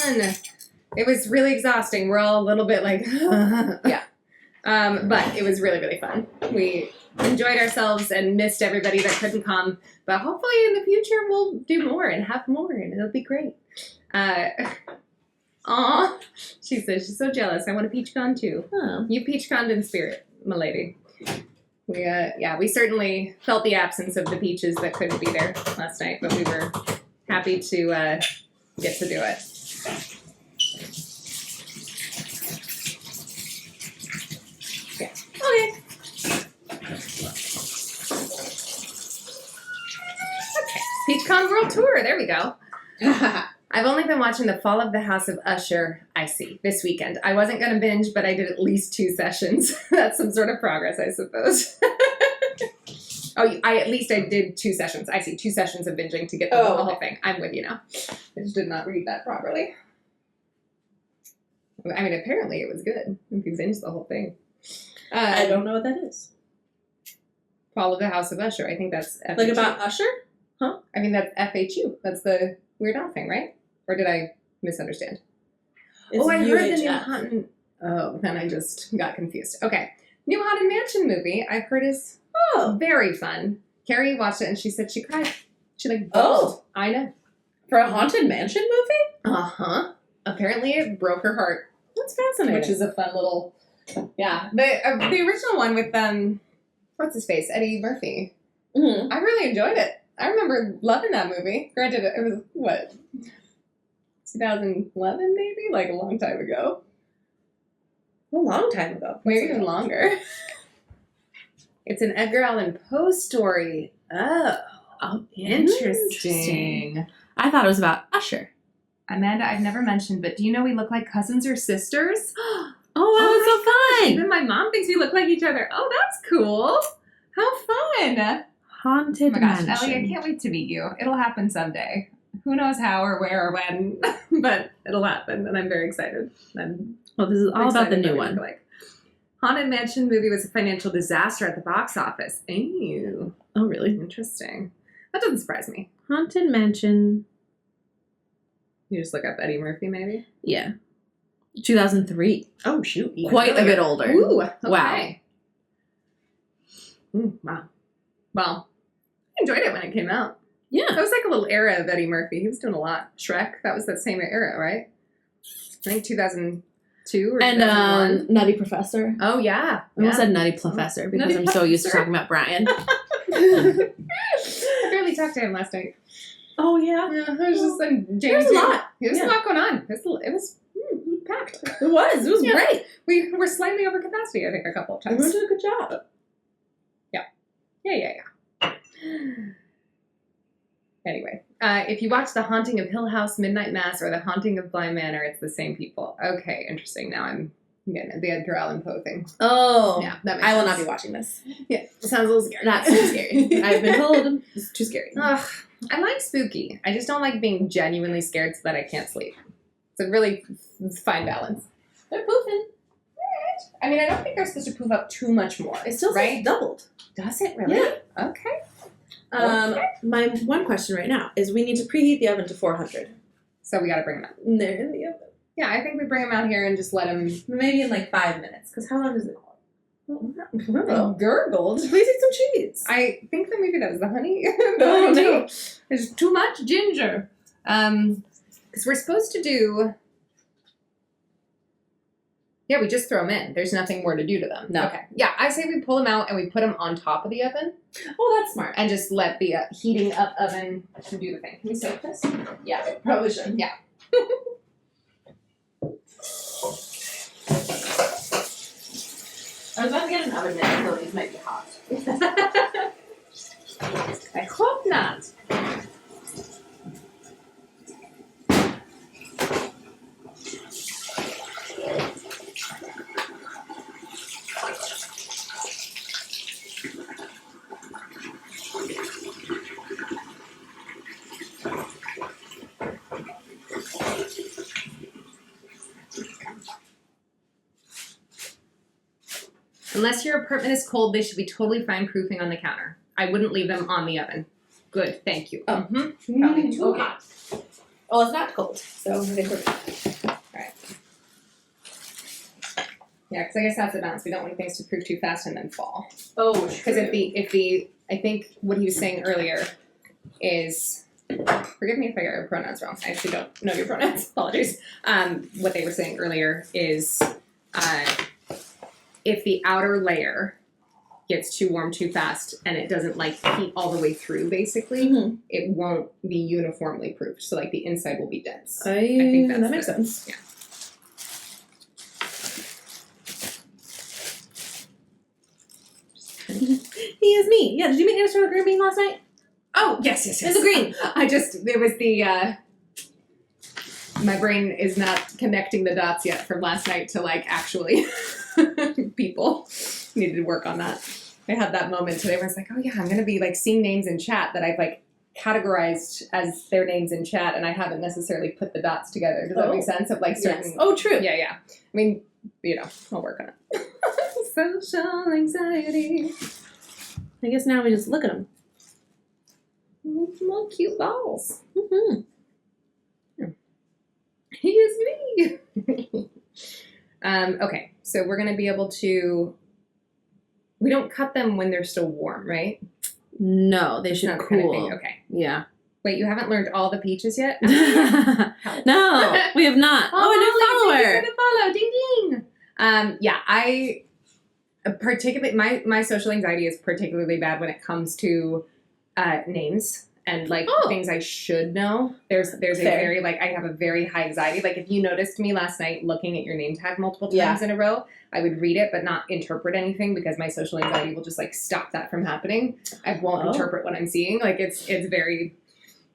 It was really exhausting. We're all a little bit like, Yeah. But it was really, really fun. We enjoyed ourselves and missed everybody that couldn't come. But hopefully in the future we'll do more and have more, and it'll be great. Aw, she says she's so jealous. I want a peach con too. Oh. You peach conned in spirit, my lady. We certainly felt the absence of the peaches that couldn't be there last night, but we were happy to get to do it. Yeah. Okay. Okay. PeachCon World Tour. There we go. I've only been watching The Fall of the House of Usher, this weekend. I wasn't going to binge, but I did at least 2 sessions. That's some sort of progress, I suppose. I did 2 sessions. I see 2 sessions of binging to get the whole thing. I'm with you now. I just did not read that properly. I mean, apparently it was good if you binged the whole thing. I don't know what that is. Fall of the House of Usher. I think that's FHU. Like about Usher? Huh? I mean, that's FHU. That's the Weird Al thing, right? Or did I misunderstand? It's I heard the new UHF. Haunted... Oh, then I just got confused. Okay. New Haunted Mansion movie I've heard is very fun. Carrie watched it and she said she cried. She bawled. I know. For a Haunted Mansion movie? Uh-huh. Apparently it broke her heart. That's fascinating. Which is a fun little... Yeah. The original one with, what's his face? Eddie Murphy. Mm-hmm. I really enjoyed it. I remember loving that movie. Granted, it was, 2011 maybe? Like a long time ago. A long time ago. Maybe even longer. It's an Edgar Allan Poe story. Oh, interesting. I thought it was about Usher. Amanda, I've never mentioned, but do you know we look like cousins or sisters? Oh, wow, that's so fun. Even my mom thinks we look like each other. Oh, that's cool. How fun. Haunted Oh my gosh, Mansion. Ellie, I can't wait to meet you. It'll happen someday. Who knows how or where or when, but it'll happen, and I'm very excited. Well, this is all about the new one. Haunted Mansion movie was a financial disaster at the box office. Ew. Oh, really? Interesting. That doesn't surprise me. Haunted Mansion. You just look up Eddie Murphy, maybe? Yeah. 2003. Oh, shoot. Quite a bit older. Ooh, okay. Wow. Wow. Well, I enjoyed it when it came out. Yeah. That was like a little era of Eddie Murphy. He was doing a lot. Shrek, that was that same era, right? I think 2002 or 2001. And Nutty Professor. Oh, yeah. I almost said Nutty Professor because Nutty I'm so used to Professor. talking about Brian. I barely talked to him last night. Oh, yeah. Yeah, it was just James. There was a lot. There was Yeah. a lot going on. It was packed. It was. It was Yeah. great. We were slightly over capacity, I think, a couple of We times. did a good job. Yeah. Anyway, if you watch The Haunting of Hill House, Midnight Mass, or The Haunting of Bly Manor, it's the same people. Okay, interesting. Now I'm getting it. The Edgar Allan Poe thing. Oh. Yeah, that makes I will sense. not be watching this. Yeah, it sounds a little scary. That's too scary. I've been told it's too scary. Ugh, I like spooky. I just don't like being genuinely scared so that I can't sleep. It's a really fine balance. They're poofing. I mean, I don't think they're supposed to prove up too much more. It still right? doubled. Does it really? Yeah. Okay. My one question right now is we need to preheat the oven to 400. So we got to bring them out. And they're in the oven. Yeah, I think we bring them out here and just let them Maybe in like 5 minutes. Because how long does it gurgled. Please eat some cheese. I think that maybe that was the honey. Oh, tea. no. There's too much ginger. Because we're supposed to do. Yeah, we just throw them in. There's nothing more to do to them. No. Okay. Yeah, I say we pull them out and we put them on top of the oven Oh, that's smart. and just let the heating up oven do the thing. Can we soak this? Yeah, probably should. Yeah. I was about to get an oven mitt, so these might be hot. I hope not. Unless your apartment is cold, they should be totally fine proofing on the counter. I wouldn't leave them on the oven. Good, thank you. Oh. Probably too Okay. hot. Well, it's not cold, so I think we're good. Alright. Yeah, because I guess that's the balance. We don't want things to prove too fast and then fall. Oh, Because if the I think what he was saying earlier is, forgive me if I got your pronouns wrong. I actually don't know your pronouns. Apologies. What they were saying earlier is, if the outer layer gets too warm too fast and it doesn't like heat all the way through, basically, it won't be uniformly proofed. So like the inside will be dense. I think that's that makes the- sense. Yeah. He is me. Yeah, did you meet InterstellarGreenBean last night? Oh, yes. It's a green. There was the, my brain is not connecting the dots yet from last night to like actually people. Needed to work on that. I had that moment today where I was like, oh yeah, I'm going to be like seeing names in chat that I've like categorized as their names in chat and I haven't necessarily put the dots together. Does that make sense? Of like certain. Yes. Oh, true. Yeah. I mean, I'll work on it. Social anxiety. I guess now we just look at them. Little cute balls. Mm-hmm. He is me. Okay, so we're gonna be able to. We don't cut them when they're still warm, right? No, they should Not the kind of cool. thing. Okay. Yeah. Wait, you haven't learned all the peaches yet? No, we have not. Oh, a new follower. Thank you for the follow. Ding ding. Yeah, I particularly my social anxiety is particularly bad when it comes to names and like things I should know. There's a very like I have a very high anxiety. Like if you noticed me last night looking at your name tag multiple times in a row, I would read it but not interpret anything because my social anxiety will just like stop that from happening. I won't interpret what I'm seeing. Like it's very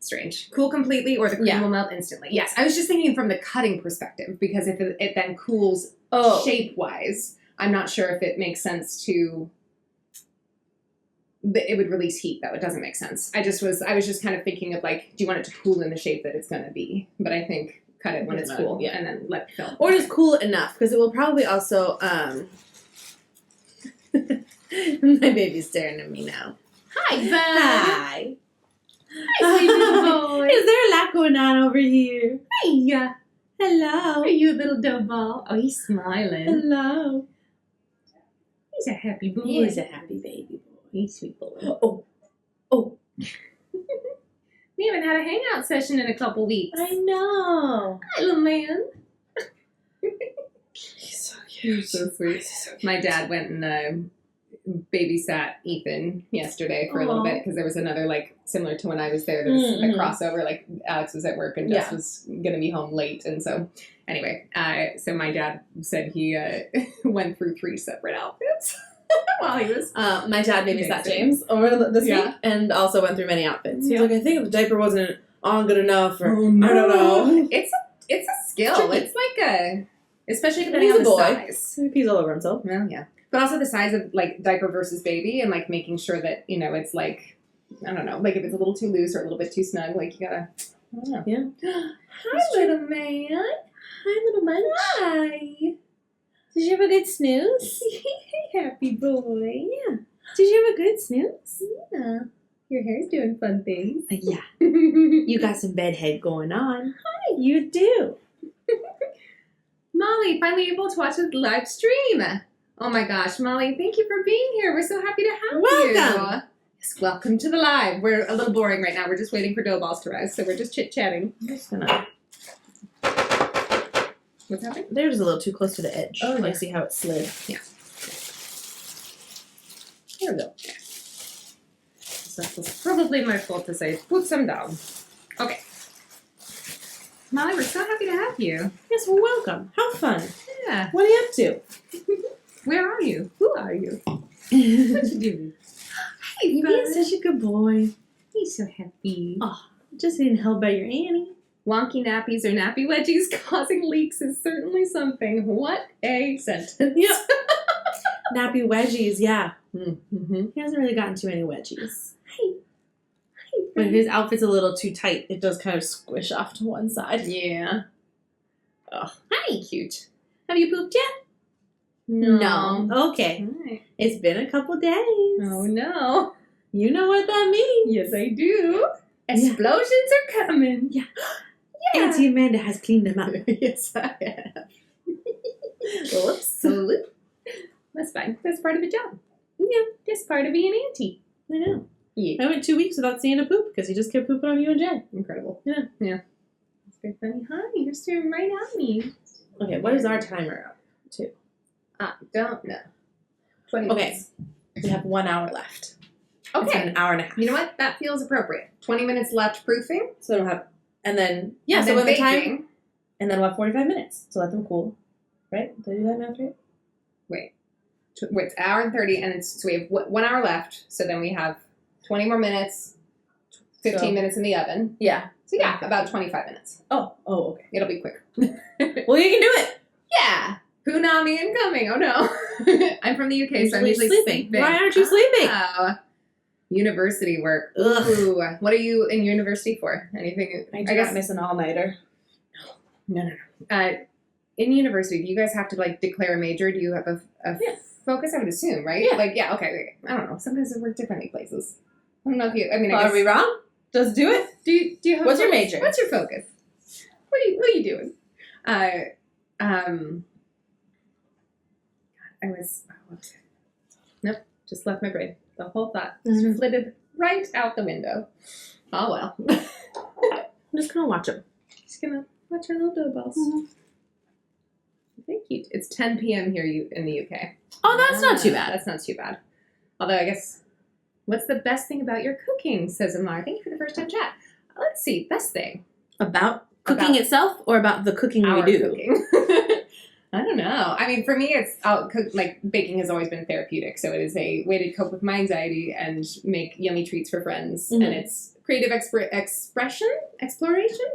strange. Cool completely or the cream will melt instantly. Yes, I was just thinking from the cutting perspective because if it then cools shape wise, I'm not sure if it makes sense to. It would release heat though. It doesn't make sense. I was just kind of thinking of like, do you want it to cool in the shape that it's going to be? But I think cut it when it's cool and then let it fill. Or just cool enough because it will probably also. My baby's staring at me now. Hi, bud. Hi. Hi, sweet little boy. Is there a lot going on over here? Hi. Hello. Are you a little dough ball? Oh, he's smiling. Hello. He's a happy boy. He is a happy baby boy. He's a sweet boy. Oh. We haven't had a hangout session in a couple weeks. I know. Hi, little man. He's so cute. So sweet. My dad went and babysat Ethan yesterday for a little bit because there was another like similar to when I was there. There was a crossover. Like Alex was at work and Jess was gonna be home late, and so anyway, so my dad said he went through 3 separate outfits while he was. My dad babysat James over this week and also went through many outfits. He was like, I think the diaper wasn't on good enough, or I don't know. It's a skill. It's like especially He's depending a on boy. the size. He pees all over himself. Well, yeah. But also the size of, like, diaper versus baby and, like, making sure that, it's, like, I don't know, like, if it's a little too loose or a little bit too snug, like, you gotta, I don't know. Yeah. Hi, little man. Hi, little munch. Hi. Did you have a good snooze? Happy boy. Yeah. Did you have a good snooze? Yeah. Your hair's doing fun things. Yeah. You got some bedhead going on. Hi, you do. Molly, finally able to watch the live stream. Oh my gosh, Molly, thank you for being here. We're so happy to have you. Welcome. Yes, welcome to the live. We're a little boring right now. We're just waiting for dough balls to rise, so we're just chit-chatting. I'm just gonna... What's happening? They're just a little too close to the edge. Oh, Like, yeah. see how it slid? Yeah. There we go. So it's probably my fault to say, put some down. Okay. Molly, we're so happy to have you. Yes, well, welcome. How fun. Yeah. What are you up to? Where are you? Who are you? What you doing? Hi, He's such a good boy. He's so happy. Oh, just getting held by your Annie. Wonky nappies or nappy wedgies causing leaks is certainly something. What a sentence. Yep. Nappy wedgies, yeah. Mm-hmm. He hasn't really gotten too many wedgies. Hi. But his outfit's a little too tight. It does kind of squish off to one side. Yeah. Oh. Hi, cute. Have you pooped yet? No. Okay. Hi. It's been a couple days. Oh, no. You know what that means. Yes, I do. Explosions are coming. Yeah. Yeah. Auntie Amanda has cleaned them up. Yes, I have. Whoops. That's fine. That's part of the job. Yeah, That's part of being an auntie. I know. Yeah. I went 2 weeks without seeing a poop because he just kept pooping on you and Jay. Incredible. Yeah. That's very funny. Hi, you're staring right at me. Okay, what is our timer up to? I don't know. 20 Okay. minutes. We have 1 hour left. It's Okay. been an hour and a half. You know what? That feels appropriate. 20 minutes left proofing. So we'll have, and then, yeah, and so then when the time, baking. and then we'll have 45 minutes. So let them cool. Right? Did I do that math right? Wait, it's hour and 30, and so we have 1 hour left. So then we have 20 more minutes, 15 minutes in the oven. Yeah. So yeah, about 25 minutes. Oh, okay. It'll be quick. Well, you can do it. Yeah. Punami incoming. Oh no. I'm from the UK, so I'm usually sleeping. Why aren't you sleeping? Oh. University work. Ugh. Ooh. What are you in university for? Anything? I guess miss an all-nighter. No. In university, do you guys have to like declare a major? Do you have a focus? I would assume, right? Yeah. Like, yeah, okay. I don't know. Sometimes it works differently places. I don't know if you. I mean, I Well, guess. are we wrong? Just do it. Do you have? What's your focus? major? What's your focus? What are you doing? I was. Oh, okay. Nope. Just left my brain. The whole thought just flitted right out the window. Oh well. I'm just gonna watch them. Just gonna watch our little dough balls. Mhm. Thank you. It's 10 p.m. here in the UK. Oh, that's not too bad. That's not too bad. Although I guess, what's the best thing about your cooking? Says Amar. Thank you for the first time chat. Let's see. Best thing. About cooking itself or about the cooking Our we do? cooking. I don't know. I mean, for me, it's like baking has always been therapeutic. So it is a way to cope with my anxiety and make yummy treats for friends. Mhm. And it's creative exploration,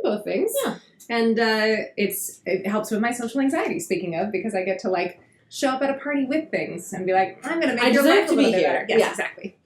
both things. Yeah. And it helps with my social anxiety. Speaking of, because I get to like show up at a party with things and be like, I'm going to I make your deserve life to a be little bit here. better. Yes, Yeah. exactly.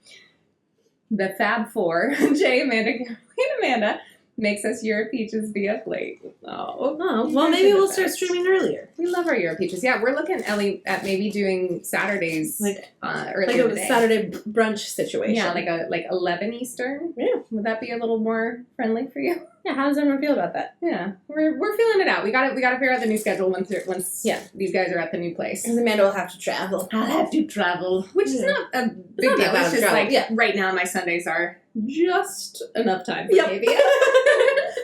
The Fab Four, Jay, Amanda, Kimberly, and Amanda, makes us Euro Peaches via plate. Oh, Oh, you well, guys maybe are the we'll start best. streaming earlier. We love our Euro Peaches. Yeah, we're looking, Ellie, at maybe doing Saturdays Like earlier Like in the a day. Saturday brunch situation. Yeah, like 11 Eastern. Yeah. Would that be a little more friendly for you? Yeah, how does everyone feel about that? Yeah, we're feeling it out. We got to figure out the new schedule once these guys are at the new place. Because Amanda will have to travel. I'll have to travel, which is Yeah. not a big not deal. that bad It's of just travel. like Yeah. right now my Sundays are just enough time for Yep. baby.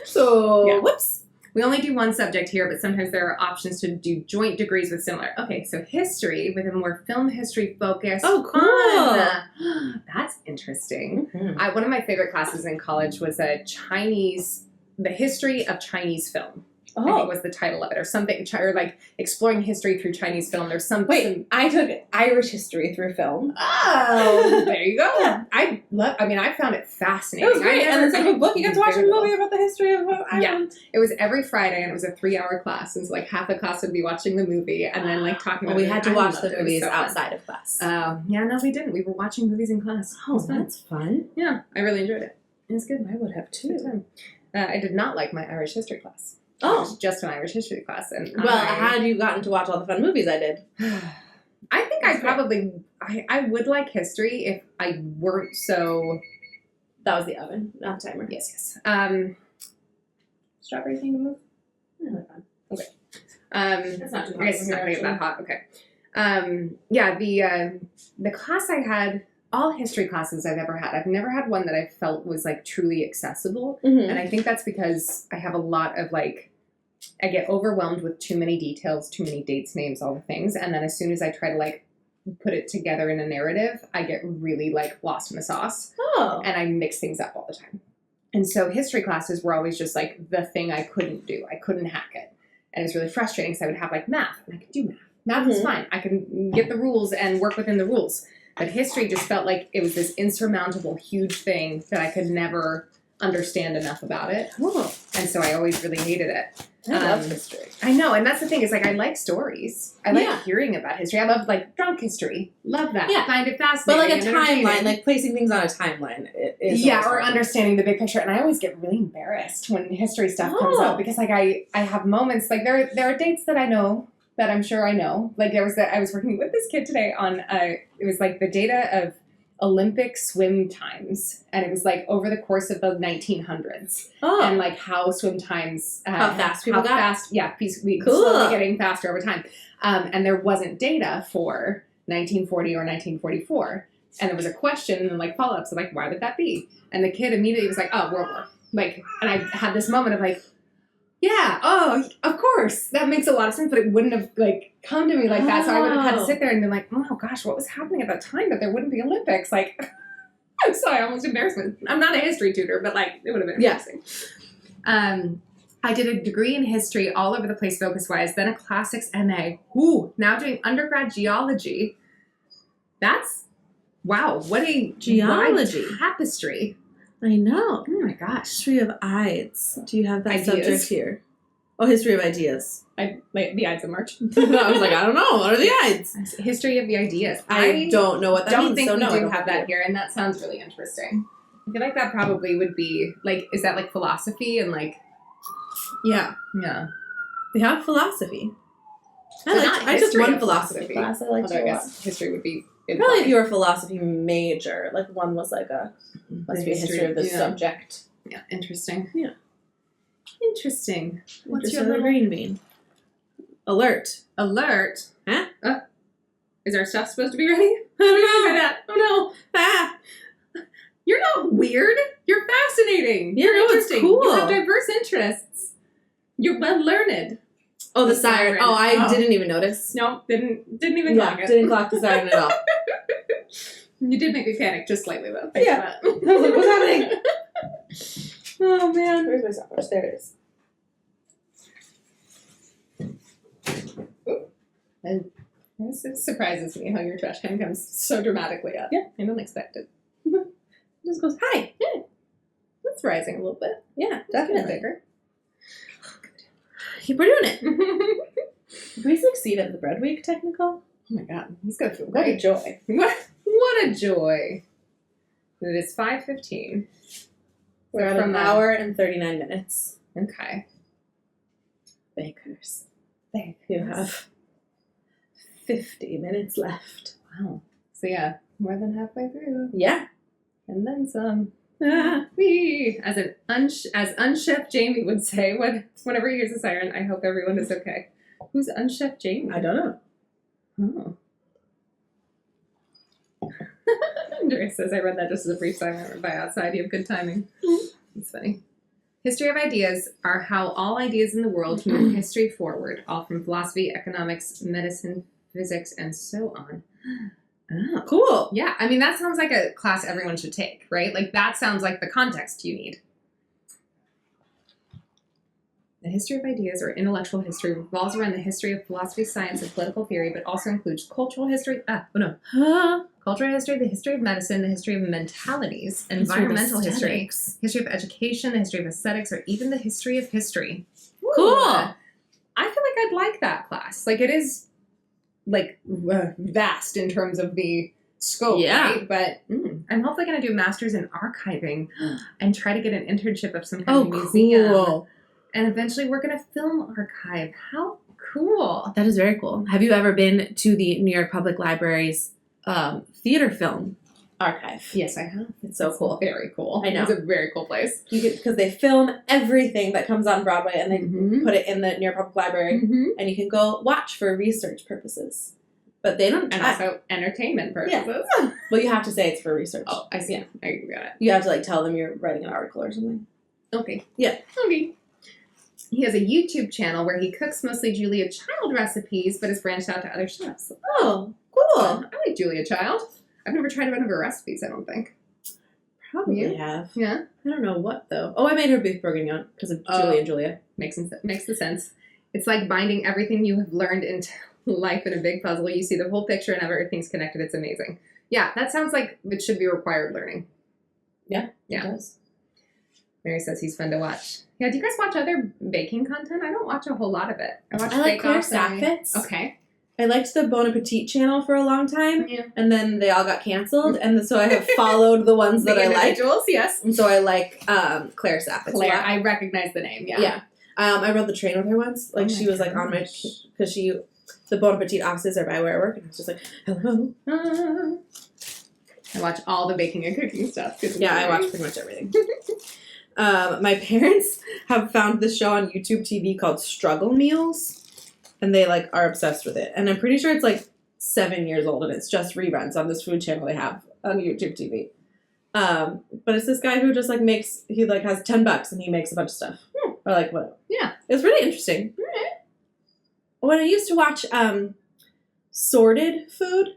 So, Yeah. whoops. We only do one subject here, but sometimes there are options to do joint degrees with similar. Okay, so history with a more film history focus. Oh, cool. That's interesting. Mm-hmm. One of my favorite classes in college was the history of Chinese film. I think was the title of it, or something, or like exploring history through Chinese film. There's some. Wait, I took Irish history through film. Oh, there you go. Yeah. I found it fascinating. It was great. And it's like a book. You get to watch a Very movie well. about the history of Ireland. It was every Friday, and it was a 3-hour class. And so, like, half the class would be watching the movie, and then like talking Well, about. we had to I watch loved the it. It was movies so fun. outside of class. Yeah, no, we didn't. We were watching movies in class. It Oh, was fun. that's fun. Yeah, I really enjoyed it. It was good. I would have Good too. time. I did not like my Irish history class. It Oh. was just an Irish history class, and Well, had you gotten to watch all the fun movies I did? I think I would like history if I weren't so. That was the oven, not the timer. Yes. Strawberry thing to move. Yeah, that's fine. That's not too hot I guess it's over not here, going to get that hot. Okay. Yeah, the class I had, all history classes I've ever had, I've never had one that I felt was like truly accessible. Mm-hmm. And I think that's because I have a lot of like, I get overwhelmed with too many details, too many dates, names, all the things. And then as soon as I try to like put it together in a narrative, I get really like lost in the sauce. Oh. And I mix things up all the time. And so history classes were always just like the thing I couldn't do. I couldn't hack it. And it was really frustrating because I would have like math, and I could do math. Math was Mhm. fine. I could get the rules and work within the rules. But history just felt like it was this insurmountable, huge thing that I could never understand enough about it. Oh. And so I always really hated it. I love Um, history. I know, and that's the thing, is like I like stories. I like Yeah. hearing about history. I love like drunk history. Love that. Yeah. Find it But fascinating. like a and entertaining. timeline, like placing things on a timeline. Is Yeah, always or fun. understanding the big picture. And I always get really embarrassed when history stuff comes Oh. up because like I have moments like there are dates that I know that I'm sure I know. Like I was working with this kid today on it was like the data of Olympic swim times, and it was like over the course of the 1900s, and like how swim times, How fast people got. fast, we Cool. slowly getting faster over time, and there wasn't data for 1940 or 1944, and there was a question and then like follow-ups of like, why would that be? And the kid immediately was like, oh, World War, like, and I had this moment of like, yeah, oh, of course, that makes a lot of sense, but it wouldn't have like come to me like that. So I would have had to sit there and be like, oh gosh, what was happening at that time that there wouldn't be Olympics? Like, I'm sorry, I almost embarrassment. I'm not a history tutor, but like, it would have been embarrassing. I did a degree in history all over the place focus-wise, then a classics MA. Ooh, now doing undergrad geology. That's, wow, what a Geology. wide tapestry. I know. Oh my gosh. History of Ides. Do you have that Ideas. subject here? Oh, history of ideas. The Ides of March. I was like, I don't know. What are the Ides? History of the ideas. I don't know what that don't means. think so we no, I do don't have that here, and that sounds really interesting. I feel like that probably would be like, is that like philosophy and like, Yeah. yeah. We have philosophy. But not I took history one of philosophy philosophy. class. I liked Although it I a lot. guess history would be Probably if you were a philosophy major, like one was like a must be a history of this yeah. subject. Yeah, interesting. Yeah. Interesting. What's your Interstellar little green bean? Alert. alert? Huh? Is our stuff supposed to be ready? Oh no! That. Oh no! Ah, You're not weird. You're fascinating. Yeah, You're no, it's interesting. cool. You have diverse interests. You're well learned. oh, the The siren. siren. Oh, I Oh. didn't even notice. No, didn't even Yeah, clock it. didn't clock the siren at all. You did make me panic just slightly though. Yeah. I was like, what's happening? Oh man. Where's my stopwatch? There it is. It surprises me how your trash can comes so dramatically up. Yeah. I don't expect it. It just goes, hi. Yeah. It's rising a little bit. Yeah, It's getting definitely. bigger. We're doing it. Oh Did we succeed at the bread week technical? my god. He's gonna feel What a great. joy. What a joy. It is 5:15. We're at from an hour and 39 minutes. Okay. Bakers. There You have 50 minutes left. Wow. So yeah, more than halfway through. Yeah. And then some. Ah. Whee! As Unchef Jamie would say whenever he hears a siren, I hope everyone is okay. Who's Unchef Jamie? I don't know. Oh. Andrea says, I read that just as a brief sign went by outside. You have good timing. It's funny. History of ideas are how all ideas in the world move history forward, all from philosophy, economics, medicine, physics, and so on. Oh, cool. Yeah, I mean, that sounds like a class everyone should take, right? Like, that sounds like the context you need. The history of ideas, or intellectual history, revolves around the history of philosophy, science, and political theory, but also includes cultural history, cultural history, the history of medicine, the history of mentalities, environmental history, history of education, the history of aesthetics, or even the history of history. Ooh. Cool. I feel like I'd like that class. Like, it is, like, vast in terms of the scope, Yeah. right? But I'm hopefully going to do a master's in archiving and try to get an internship of some kind Oh, of museum. cool. And eventually work in a film archive. How cool. That is very cool. Have you ever been to the New York Public Library's theater film archive? Yes, I have. It's so cool. Very cool. I know. It's a very cool place. You get, because they film everything that comes on Broadway and they Mhm. put it in the New York Public Library, Mm-hmm. and you can go watch for research purposes. But they don't. And also entertainment purposes. Well, you have to say it's for research. Oh, I see. Yeah. I got it. You have to like tell them you're writing an article or something. Okay. Yeah. Okay. He has a YouTube channel where he cooks mostly Julia Child recipes, but has branched out to other chefs. Oh, cool. I like Julia Child. I've never tried one of her recipes, I don't think. Probably You? have. Yeah. I don't know what though. Oh, I made her beef bourguignon because of Oh. Julie and Julia. Makes the sense. It's like binding everything you have learned into life in a big puzzle. You see the whole picture and everything's connected. It's amazing. Yeah, that sounds like it should be required learning. Yeah. Yeah. It does. Mary says he's fun to watch. Yeah, do you guys watch other baking content? I don't watch a whole lot of it. I watch I like Bake Claire Off and- Sackfit's. Okay. I liked the Bon Appetit channel for a long time, Yeah. and then they all got canceled, and so I have followed the ones that The I like. individuals, yes. And so I like Claire Sackfit's. Claire, a lot. I recognize the name, yeah. Yeah. I rode the train with her once. Like, Oh she my was, like, on my... gosh. Because the Bon Appetit offices are by where I work, and I was just like, hello. I watch all the baking and cooking stuff. Yeah, I watch pretty much everything. My parents have found this show on YouTube TV called Struggle Meals, and they like are obsessed with it. And I'm pretty sure it's like 7 years old, and it's just reruns on this food channel they have on YouTube TV. But it's this guy who just like makes, he like has $10 and he makes a bunch of stuff. Or like what? Yeah. It's really interesting. Alright. When I used to watch Sorted Food,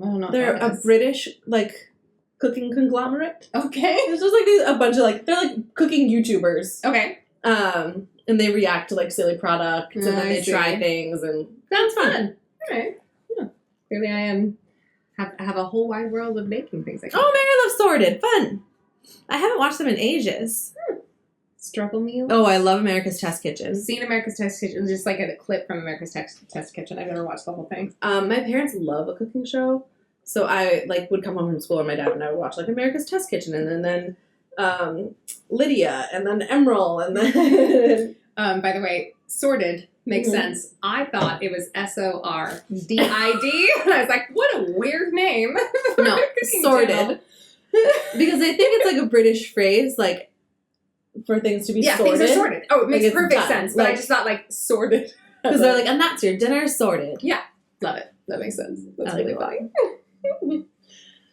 I don't know. they're a British like cooking conglomerate. Okay. It's just like a bunch of like, they're like cooking YouTubers. Okay. And they react to like silly products and then I they see. try things and Sounds fun. All right. Yeah. Clearly, I have a whole wide world of baking things. I can oh, Mary Loves Sorted, fun. I haven't watched them in ages. Struggle Meals. Oh, I love America's Test Kitchen. I've seen America's Test Kitchen, just like a clip from America's Test Kitchen. I've never watched the whole thing. My parents love a cooking show, so I like would come home from school and my dad and I would watch like America's Test Kitchen and then Lydia and then Emerald and then By the way, Sorted makes sense. I thought it was SORDID, and I was like, what a weird name. for no, a cooking sorted. channel. Because I think it's like a British phrase, like for things to be Yeah, sorted. things are sorted. Oh, it makes Like, it's perfect done. sense, but I Like- just thought like sorted. Because they're like, and that's your dinner sorted. Love it. That makes sense. That's I like really it. funny.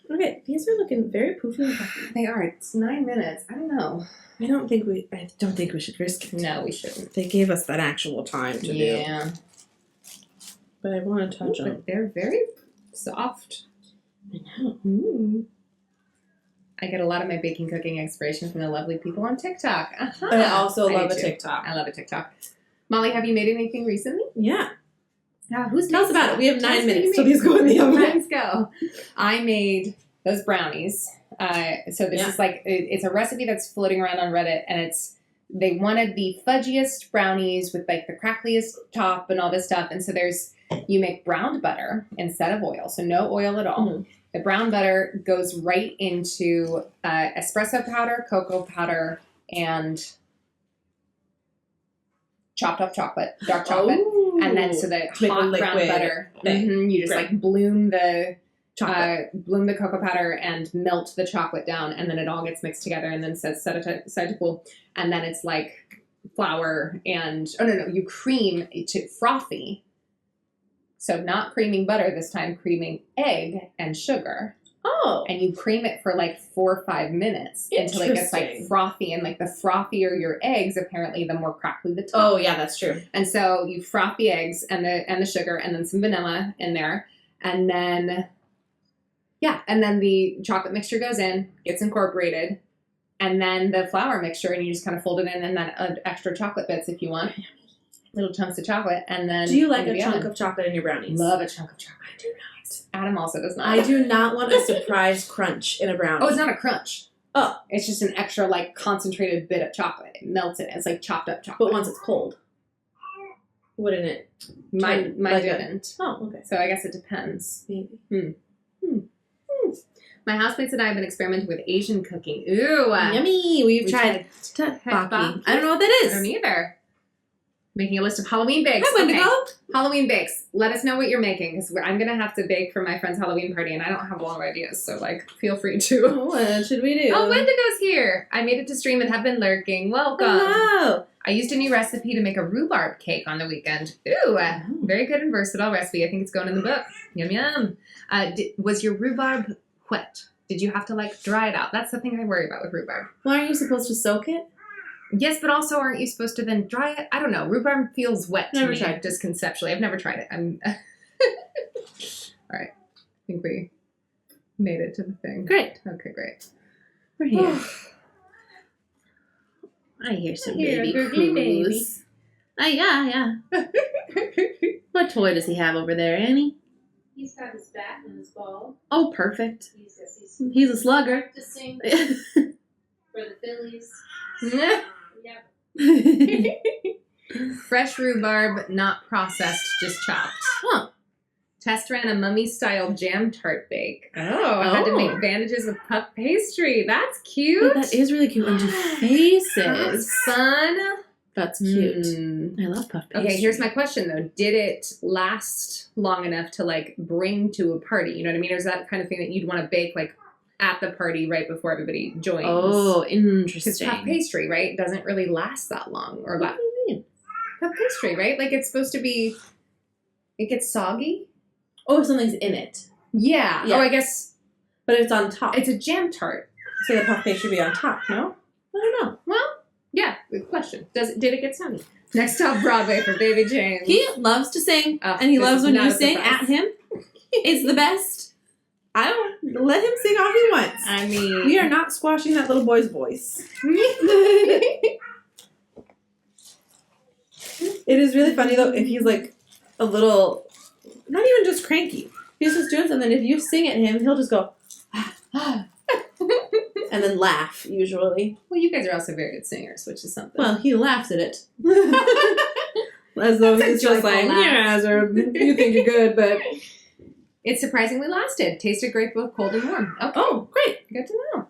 Okay, these are looking very poofy and puffy. They are. It's 9 minutes. I don't know. I don't think we should risk it. No, we shouldn't. They gave us that actual time to do. Yeah. But I want to touch them. But they're very soft. I know. I get a lot of my baking cooking inspiration from the lovely people on TikTok. Uh-huh. I also I love do a too. TikTok. I love a TikTok. Molly, have you made anything recently? Yeah. Yeah, who's Tell us about it. We have Tell us 9 what you minutes till made. these go in the oven. Let's go. I made those brownies. So this is like, it's a recipe that's floating around on Reddit, and they wanted the fudgiest brownies with like the crackliest top and all this stuff. And so you make browned butter instead of oil. So no oil at all. Mhm. The brown butter goes right into espresso powder, cocoa powder, and chopped up chocolate, dark chocolate. Ooh. And then so the make a hot brown liquid butter, thing. you just Right. like bloom the chocolate. bloom the cocoa powder and melt the chocolate down, and then it all gets mixed together and then set aside to cool. And then it's like flour and you cream it to frothy. So not creaming butter this time, creaming egg and sugar. Oh. And you cream it for like 4 or 5 minutes until it gets like Interesting. frothy. And like the frothier your eggs, apparently the more crackly the top. Oh, yeah, that's true. And so you froth the eggs and the sugar and then some vanilla in there. And then, and then the chocolate mixture goes in, gets incorporated. And then the flour mixture, and you just kind of fold it in and then extra chocolate bits if you want. Little chunks of chocolate. And then Do you like into a the chunk oven. of chocolate in your brownies? Love a chunk of chocolate. I do not. Adam also does not. I do not want a surprise crunch in a brownie. Oh, it's not a crunch. Oh. It's just an extra, like, concentrated bit of chocolate. It melts it. It's like chopped up chocolate. But once it's cold, wouldn't it? Mine like a- didn't. Oh, okay. So I guess it depends. Maybe. My housemates and I have been experimenting with Asian cooking. Ooh. Yummy. We've We tried tried tteokbokki. I don't know what that I is. don't either. Making a list of Halloween bakes. Hi, Wendigo. Halloween bakes. Let us know what you're making, because I'm going to have to bake for my friend's Halloween party, and I don't have a lot of ideas, so, like, feel free to. Oh, what should we do? Oh, Wendigo's here. I made it to stream and have been lurking. Welcome. Hello. I used a new recipe to make a rhubarb cake on the weekend. Ooh, very good and versatile recipe. I think it's going in the book. Yum, yum. Was your rhubarb wet? Did you have to, like, dry it out? That's the thing I worry about with rhubarb. Well, aren't you supposed to soak it? Yes, but also aren't you supposed to then dry it? I don't know. Rhubarb feels wet to Never me, tried. just conceptually. I've never tried it. I'm all right. I think we made it to the thing. Great. Okay, great. We're here. I hear some Here, baby baby, baby. coos. Yeah. What toy does he have over there, Annie? He's got his bat and his ball. Oh, perfect. He's He's a slugger. practicing for the Phillies. Yep. Fresh rhubarb, not processed, just chopped. Huh. Test ran a mummy-style jam tart bake. Oh, I had to make bandages with puff pastry. That's cute. That is really cute. And do That's faces. fun. That's cute. Mm. I love puff pastry. Okay, here's my question though. Did it last long enough to like bring to a party? You know what I mean? Or is that the kind of thing that you'd want to bake like at the party right before everybody joins. Oh, Because interesting. puff pastry, right, doesn't really last that long. Or What do you mean? puff pastry, right? Like it's supposed to be, it gets soggy. Oh, something's in it. Yeah. Yeah. Oh, I guess But it's on top. it's a jam tart. So the puff pastry should be on top, no? I don't know. Well, yeah. Good question. Did it get soggy? Next off Broadway for Baby James. He loves to sing, Oh, and he this loves is when not you a sing surprise. at him. It's the best. I don't let him sing all he wants. I mean, We are not squashing that little boy's voice. It is really funny though if he's like a little, not even just cranky. He's just doing something. If you sing at him, he'll just go and then laugh usually. Well, you guys are also very good singers, which is something. Well, he laughs at it. As though That's a he's just joyful like, laugh. yeah, sir, you think you're good, but It surprisingly lasted. Tasted great both cold and warm. Okay, oh, great. good to know.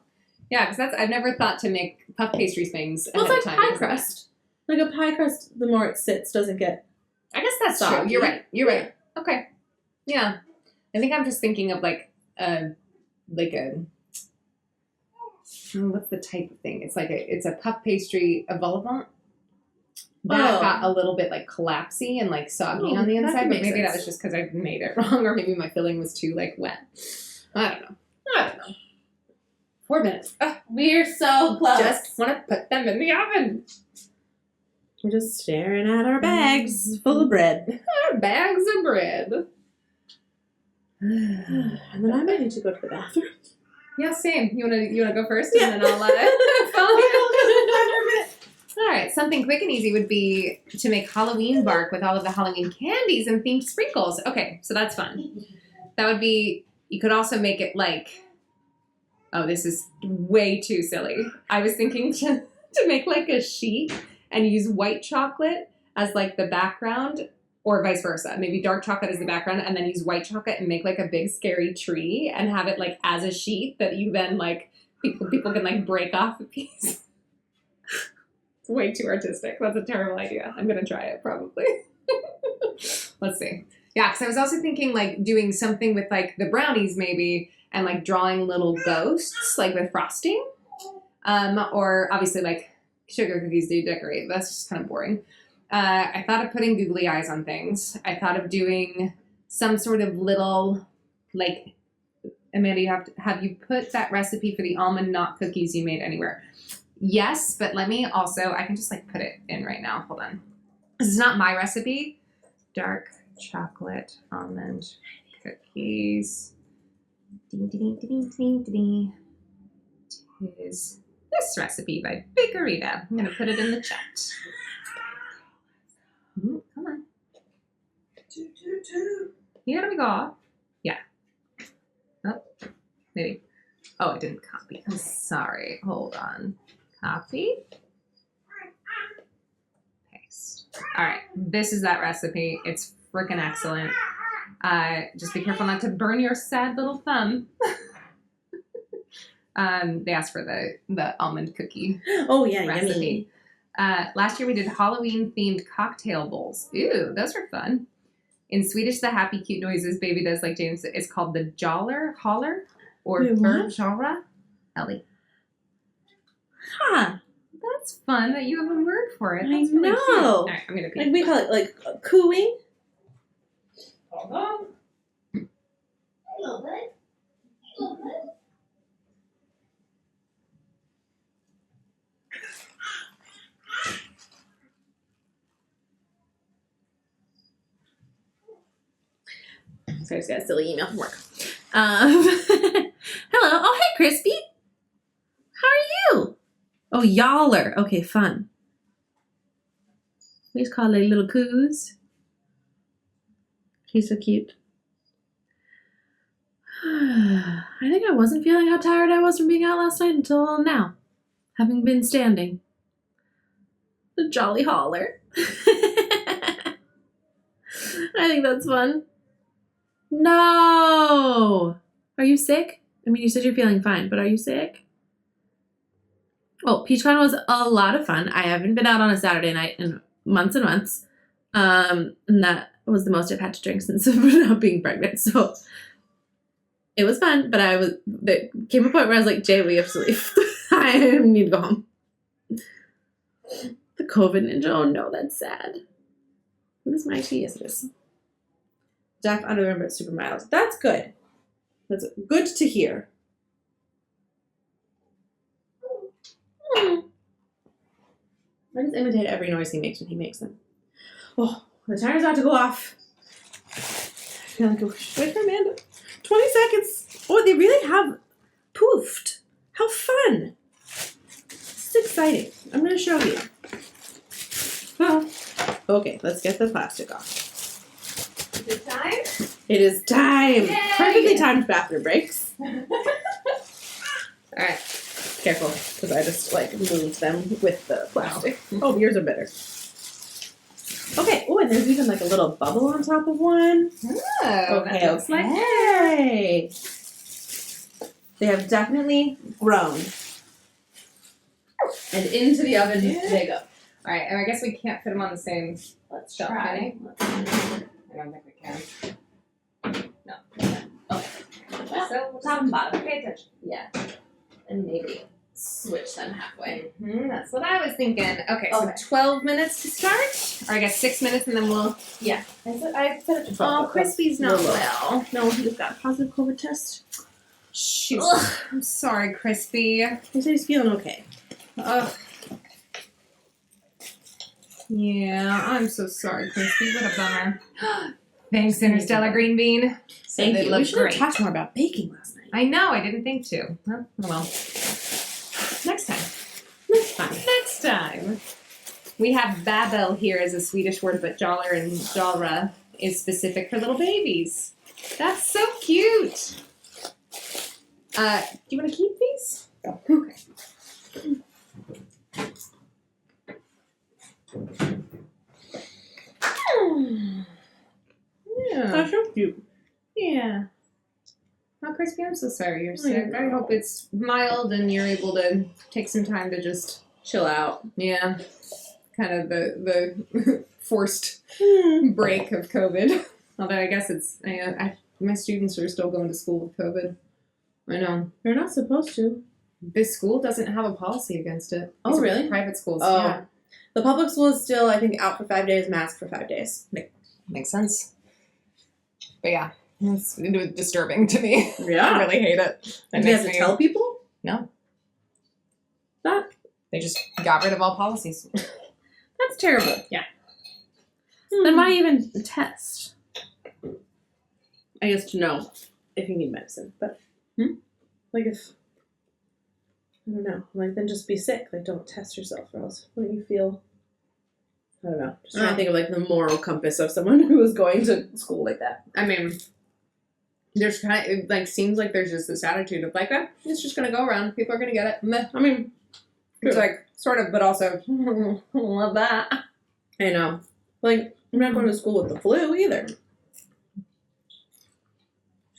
Yeah, because I've never thought to make puff pastry things Well, ahead it's of like time. pie because of that. crust. Like a pie crust, the more it sits, doesn't get. I guess that's true. Soggy. You're right. You're right. Okay. Yeah. I think I'm just thinking of like a what's the type of thing? It's like it's a puff pastry, a vol au vent. That Oh. got a little bit like collapsy and like soggy Oh, on the that inside, could but make maybe that sense. was just because I made it wrong, or maybe my filling was too like wet. I don't know. 4 minutes. Ugh, We're so close. just want to put them in the oven. We're just staring at our bags full of bread. Bags of bread. And then I might need to go to the bathroom. Yeah, same. You wanna go first, Yeah. and then I'll follow you. All right, something quick and easy would be to make Halloween bark with all of the Halloween candies and themed sprinkles. Okay, so that's fun. That would be. You could also make it like. Oh, this is way too silly. I was thinking to make like a sheet and use white chocolate as like the background, or vice versa. Maybe dark chocolate as the background, and then use white chocolate and make like a big scary tree and have it like as a sheet that you then like people can like break off a piece. It's way too artistic. That's a terrible idea. I'm gonna try it probably. Let's see. Yeah, because I was also thinking like doing something with like the brownies maybe, and like drawing little ghosts like with frosting, or obviously like sugar cookies do decorate. That's just kind of boring. I thought of putting googly eyes on things. I thought of doing some sort of little, like, Amanda, have you put that recipe for the almond knot cookies you made anywhere? Yes, but let me also, I can just like put it in right now. Hold on. This is not my recipe. Dark chocolate almond cookies. Is this recipe by Bakerita. I'm going to put it in the chat. Come on. You gotta be off. Yeah. Oh, maybe. Oh, I didn't copy. I'm sorry. Hold on. Copy. Paste. All right. This is that recipe. It's freaking excellent. Just be careful not to burn your sad little thumb. They asked for the almond cookie Oh, yeah, recipe. yummy. Last year we did Halloween-themed cocktail bowls. Ooh, those were fun. In Swedish, the happy, cute noises baby does, like James, is called the holler, or Wait, what? genre. Ellie. Huh. That's fun that you have a word for it. I That's really cute. know. All right, I'm going to Like we call it like cooing. Hold on. Hello, bud. Hello, bud. Sorry, I just got a silly email from work. Hello. Oh, hey, Crispy. How are you? Oh, yaller. Okay, fun. We just call it little coos. He's so cute. I think I wasn't feeling how tired I was from being out last night until now, having been standing. The jolly holler. I think that's fun. No! Are you sick? I mean, you said you're feeling fine, but are you sick? Well, PeachCon was a lot of fun. I haven't been out on a Saturday night in months and months. And that was the most I've had to drink since not being pregnant. So It was fun, but there came a point where I was like, Jay, we have to leave. I need to go home. The COVID ninja. Oh no, that's sad. What is my tea? Yes, it is. Jack, I don't remember, it's super mild. That's good. That's good to hear. I just imitate every noise he makes when he makes them. Oh, the timer's about to go off. I feel like I should wait for Amanda. 20 seconds. Oh, they really have poofed. How fun. This is exciting. I'm going to show you. Oh. Okay, let's get the plastic off. Is it time? It is time. Yay! Perfectly timed bathroom breaks. All Alright. Careful, because I just moved them with the plastic. Oh, yours are better. Okay. Oh, and there's even a little bubble on top of one. Oh, Okay, that looks like okay. They have definitely grown. And into the oven they go. All right, and I guess we can't fit them on the same shelf, can we? I don't think we can. No. Okay. So top and bottom. Pay attention. Yeah. And maybe switch them halfway. That's what I was thinking. Okay, so Okay. 12 minutes to start, or I guess 6 minutes, and then we'll. Yeah. I set it to 12. Oh, Crispy's not Low. well. No, he just got a positive COVID test. Shoot. Ugh. I'm sorry, Crispy. He said he's feeling okay. Ugh. Yeah, I'm so sorry, Crispy. What a bummer. Thanks, InterstellarGreenBean. So Thank they you. look We should have great. talked more about baking last night. I know, I didn't think to. Oh, well. Next time. Next time. Next time. We have Babel here as a Swedish word, but Jaller and Jalra is specific for little babies. That's so cute. Do you want to keep these? Oh, okay. Yeah. That's so cute. Yeah. Oh, Crispy, I'm so sorry you're I sick. I know. hope it's mild and you're able to take some time to just Chill out. yeah, kind of the forced break of COVID. Although I guess it's my students are still going to school with COVID. I know. You're not supposed to. This school doesn't have a policy against it. Oh, These are really? Private schools. Oh. Yeah. The public school is still, I think, out for 5 days, mask for 5 days. Makes sense. But yeah, it's disturbing to me. Yeah. I really hate it. It Do you have makes to me- tell people? No. That? They just got rid of all policies. That's terrible. Yeah. Then why even test? I guess to know if you need medicine. But, if, I don't know, then just be sick. Don't test yourself or else wouldn't you feel, I don't know. Just trying to think of, the moral compass of someone who is going to school like that. I mean, there's kind of, seems like there's just this attitude of it's just going to go around. People are going to get it. Meh. I mean, it's sort of, but also, love that. I know. I'm not going to school with the flu either.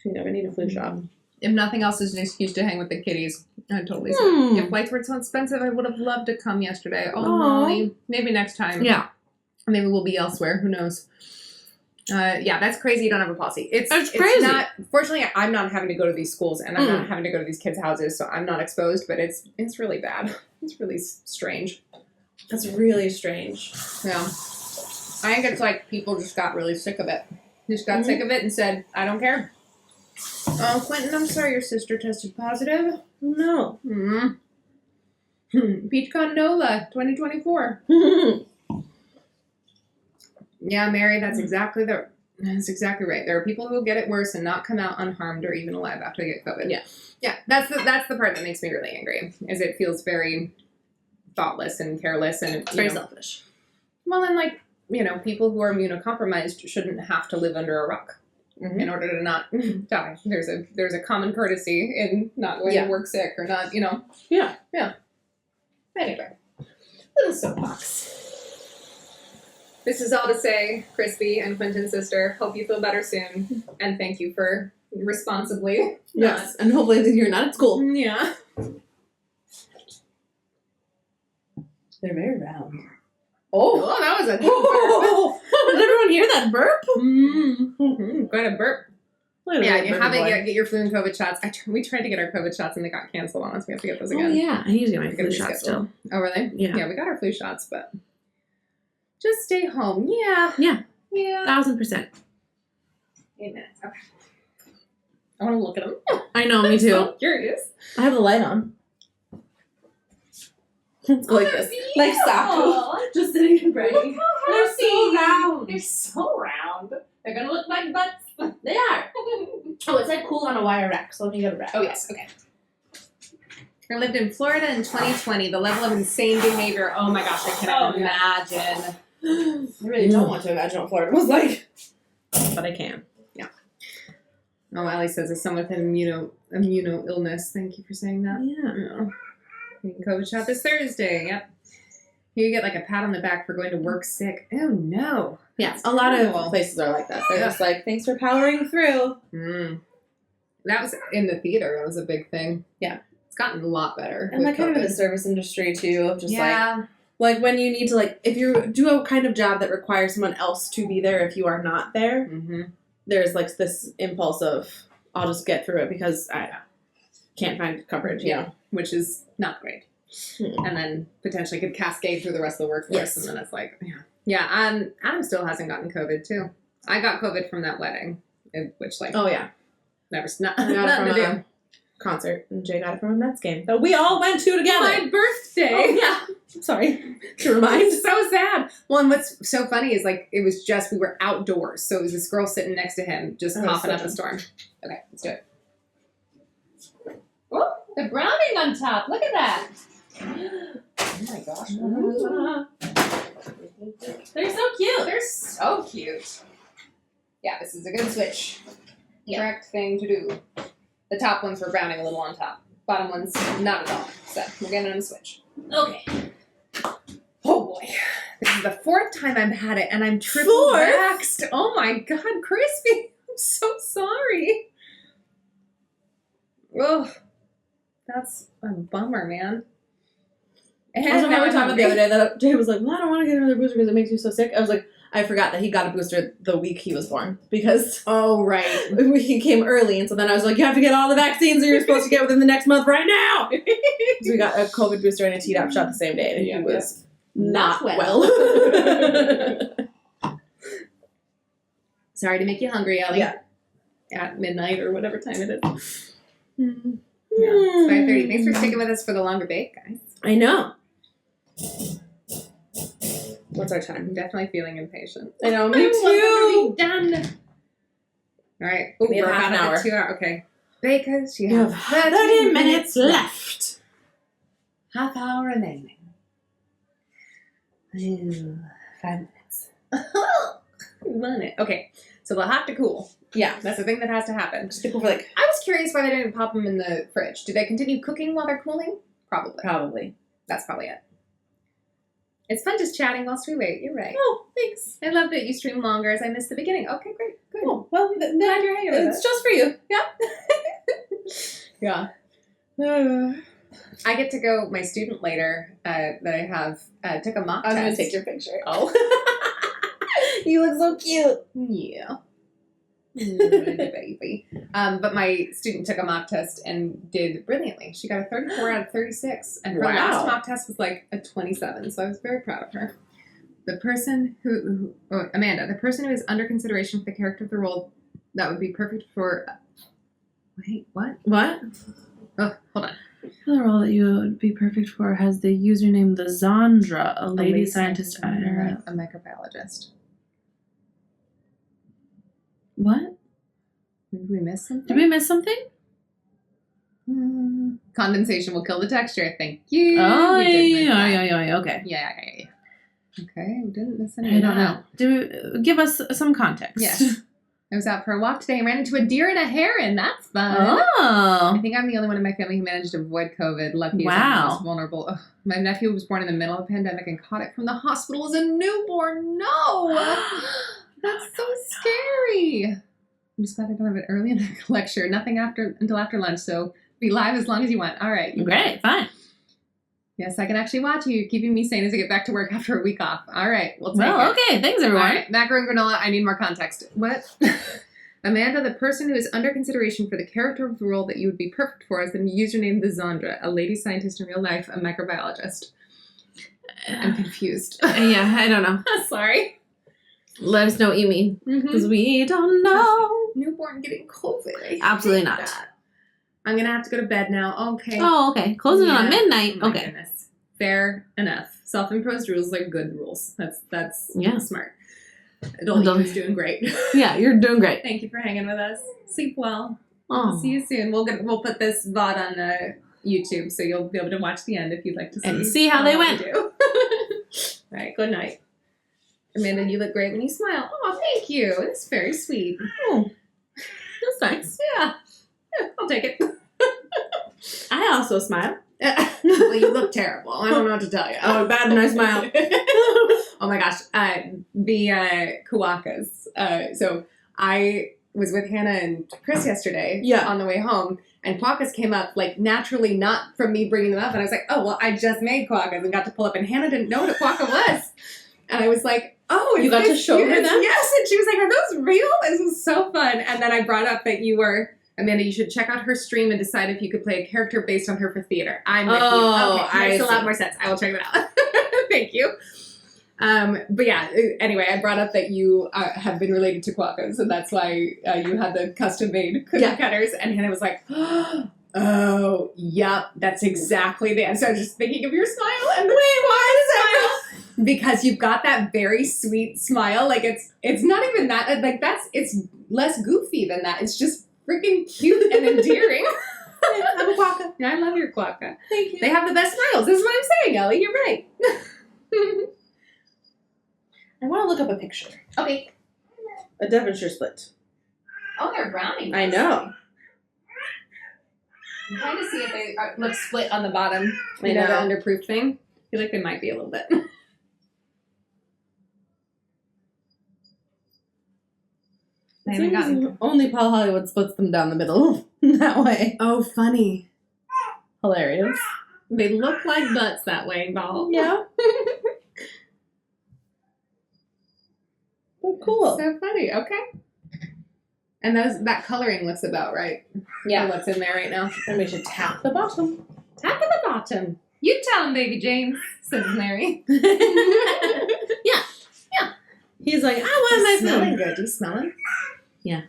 You never need a flu shot. If nothing else is an excuse to hang with the kiddies, I'd totally say. If flights weren't so expensive, I would have loved to come yesterday. Oh, Aw. Molly. Maybe next time. Yeah. Maybe we'll be elsewhere. Who knows? Yeah, that's crazy. You don't have a policy. It's crazy. It's not. Fortunately, I'm not having to go to these schools, and I'm not having to go to these kids' houses, so I'm not exposed. But it's really bad. It's really strange. That's really strange. Yeah, I think it's people just got really sick of it. Just got sick of it and said, "I don't care." Oh, Quentin, I'm sorry your sister tested positive. No. Peach Condola, 2024. Yeah, Mary, that's exactly right. There are people who will get it worse and not come out unharmed or even alive after they get COVID. Yeah. Yeah, that's the part that makes me really angry, is it feels very thoughtless and careless and It's very selfish. Well, and people who are immunocompromised shouldn't have to live under a rock in order to not die. There's a common courtesy in not going to work sick or not, Yeah. Anyway, little soapbox. This is all to say, Crispy and Quentin's sister, hope you feel better soon, and thank you for responsibly. Yes, and hopefully you're not at school. Yeah. They're very round. Oh, that was a Oh, did everyone hear that burp? quite a burp. Yeah, you have it. Get your flu and COVID shots. We tried to get our COVID shots and they got canceled on us. We have to get those again. Oh yeah, I need to get my We gotta flu shot reschedule. still. Oh really? Yeah. Yeah, we got our flu shots, but just stay home. Yeah. Yeah. Yeah. 1000%. 8 minutes. Okay. I want to look at them. I know, me I'm too. so curious. I have the light on. Let's go like this. Like Saku. Just sitting and writing. They're so round. They're so round. They're gonna look like butts. They are. Oh, it said cool on a wire rack, so let me get a rack. Oh yes, okay. I lived in Florida in 2020. The level of insane behavior. Oh my gosh, I cannot imagine. I really don't want to imagine what Florida was like. But I can. Oh, Allie says it's someone with an immuno illness. Thank you for saying that. Yeah. Getting COVID shot this Thursday. Yep. Here you get like a pat on the back for going to work sick. Oh no. Yeah, a lot of Terrible. places are like that. They're Yeah. just like, thanks for powering through. That was in the theater. That was a big thing. Yeah. It's gotten a lot better. And with like kind of in COVID. the service industry too, of just yeah. like when you need to like, if you do a kind of job that requires someone else to be there if you are not there, Mm-hmm. there's like this impulse of, I'll just get through it because I can't find coverage, you know. Which is not great. And then potentially could cascade through the rest of the workforce. Yes. And then it's like, yeah. Yeah, Adam still hasn't gotten COVID too. I got COVID from that wedding, which like, Oh yeah. never, not, I got it nothing to from do. a concert, and Jay got it from a Mets game that we all went to together. My birthday. Oh yeah. I'm sorry to remind. It's so sad. Well, and what's so funny is like it was just we were outdoors, so it was this girl sitting next to him, just Oh, coughing such up a a- storm. Okay, let's do it. Oh, the browning on top. Look at that. Oh my gosh. They're so cute. They're so cute. Yeah, this is a good switch. Yeah. Correct thing to do. The top ones were browning a little on top. Bottom ones, not at all. So we're getting on the switch. Okay. Oh boy. This is the 4th time I've had it and I'm triple Fourth? waxed. Oh my god, Crispy. I'm so sorry. Oh, that's a bummer, man. And That's what we now were I'm talking about the hungry. other day that Jay was like, well, I don't want to get another booster because it makes me so sick. I was like, I forgot that he got a booster the week he was born because Oh, right. he came early. And so then I was like, you have to get all the vaccines that you're supposed to get within the next month right now. So we got a COVID booster and a Tdap shot the same day. And Yeah, he was not Not well. Sorry to make you hungry, Ellie. Yeah. At midnight or whatever time it is. Yeah, Yeah, it's 5:30. Thanks for sticking with us for the longer bake, guys. I know. What's our time? I'm definitely feeling impatient. I know, me I want too. them to be done. All right. Ooh, We have we're half an about hour. at 2 hours. Okay. Bakers, you You have have 30 minutes left. Half hour remaining. Ooh, 5 minutes. Run it. Okay. So they'll have to cool. Yeah. That's the thing that has to happen. Just people for like, I was curious why they didn't pop them in the fridge. Do they continue cooking while they're cooling? Probably. probably. That's probably it. It's fun just chatting whilst we wait. You're right. Oh, thanks. I love that you stream longer as I missed the beginning. Okay, great. Good. Oh, well, Glad you're hanging with it's us. just for you. Yeah. I get to go, my student later that I have took a mock I was test. going to take your picture. Oh. You look so cute. Yeah. Baby. But my student took a mock test and did brilliantly. She got a 34 out of 36. And her Wow. last mock test was like a 27. So I was very proud of her. The person Amanda, the person who is under consideration for the character of the role that would be perfect for. Wait, what? What? Oh, hold on. The role that you would be perfect for has the username the Zandra, a lady scientist. A microbiologist. What? Did we miss something? Did we miss something? Condensation will kill the texture. Thank you. Oh, We did miss that. yeah. Okay. Yeah. Okay, we didn't miss any. I of don't that. know. Give us some context. Yes. I was out for a walk today and ran into a deer and a heron. That's fun. I Oh. think I'm the only one in my family who managed to avoid COVID. Lucky is Wow. the most vulnerable. Ugh. My nephew was born in the middle of the pandemic and caught it from the hospital as a newborn. No! That's so scary. I'm just glad I don't have it early in the lecture. Nothing until after lunch, so be live as long as you want. All right. Great. Fine. Yes, I can actually watch you. You're keeping me sane as I get back to work after a week off. All right. We'll take Well, it. okay. Thanks, All everyone. right. Macro and granola, I need more context. What? Amanda, the person who is under consideration for the character of the role that you would be perfect for, is the username Zandra, a lady scientist in real life, a microbiologist. I'm confused. Yeah, I don't know. Sorry. Let us know what you mean. Because we don't know. Newborn getting COVID. I Absolutely hate not. that. I'm going to have to go to bed now. Okay. Oh, okay. Closing Yeah. on midnight. Oh my Okay. goodness. Fair enough. Self-imposed rules are good rules. That's Yeah. smart. Adult you is doing great. Yeah, you're doing great. Thank you for hanging with us. Sleep well. Oh. See you soon. We'll put this VOD on YouTube, so you'll be able to watch the end if you'd like to see. And see how they went. we do. All right. Good night. Amanda, you look great when you smile. Oh, thank you. That's very sweet. Oh. That's nice. Yeah. I'll take it. I also smile. Well, you look terrible. I don't know what to tell you. Oh, bad when I smile. Oh my gosh. The Kawakas. So I was with Hannah and Chris yesterday on the way home, and Kawakas came up, like, naturally, not from me bringing them up. And I was like, oh, well, I just made Kawakas and got to pull up, and Hannah didn't know what a Kawaka was. And I was like, oh, You got to show her them? Yes. And she was like, are those real? This was so fun. And then I brought up that you were, Amanda, you should check out her stream and decide if you could play a character based on her for theater. I'm with you. Okay, makes a lot more sense. I will check that out. Thank you. But yeah, anyway, I brought up that you have been related to Kawakas, and that's why you had the custom-made cookie cutters. And Hannah was like, oh, yep, that's exactly the answer. I was just thinking of your smile. And wait, why is that? Because you've got that very sweet smile. Like, it's not even that, like, it's less goofy than that. It's just freaking cute and endearing. I'm a Quokka. I love your Quokka. Thank you. They have the best smiles. This is what I'm saying, Ellie. You're right. I want to look up a picture. Okay. A Devonshire split. Oh, they're browning. I know. I'm trying to see if they look split on the bottom. I You know, the know. underproof thing. I feel like they might be a little bit. I haven't gotten. Only Paul Hollywood splits them down the middle that way. Oh, funny. Hilarious. They look like butts that way, Paul. Yeah. Oh, cool. So funny. Okay. And that coloring looks about right. Yeah. For what's in there right now. And we should tap the bottom. Tap at the bottom. You tell him, baby James, says Mary. Yeah. He's like, I want my smelling food. good. Do you smell it? Yeah.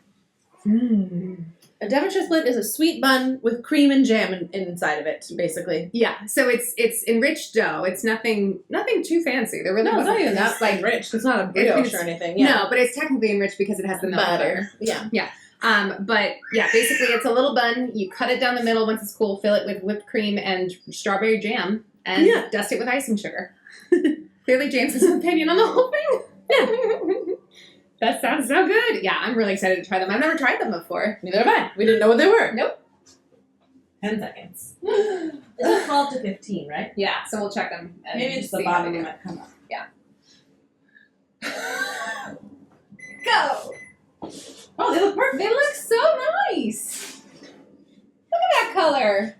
Mm. A Devonshire split is a sweet bun with cream and jam inside of it, basically. Yeah. So it's enriched dough. It's nothing too fancy. There really No, it's wasn't. not even that like enriched. It's not a brioche or anything. Yeah. No, but it's technically enriched because it has the milk Butter. Yeah. But yeah, basically it's a little bun. You cut it down the middle once it's cool, fill it with whipped cream and strawberry jam, and dust it with icing sugar. Clearly James has an opinion on the whole thing. Yeah. That sounds so good. Yeah, I'm really excited to try them. I've never tried them before. Neither have I. We didn't know what they were. Nope. 10 seconds. It's 12 to 15, right? Yeah, so we'll check them. And Maybe it's the see how bottom they do. might come up. Yeah. Go! Oh, they look perfect. They look so nice. Look at that color.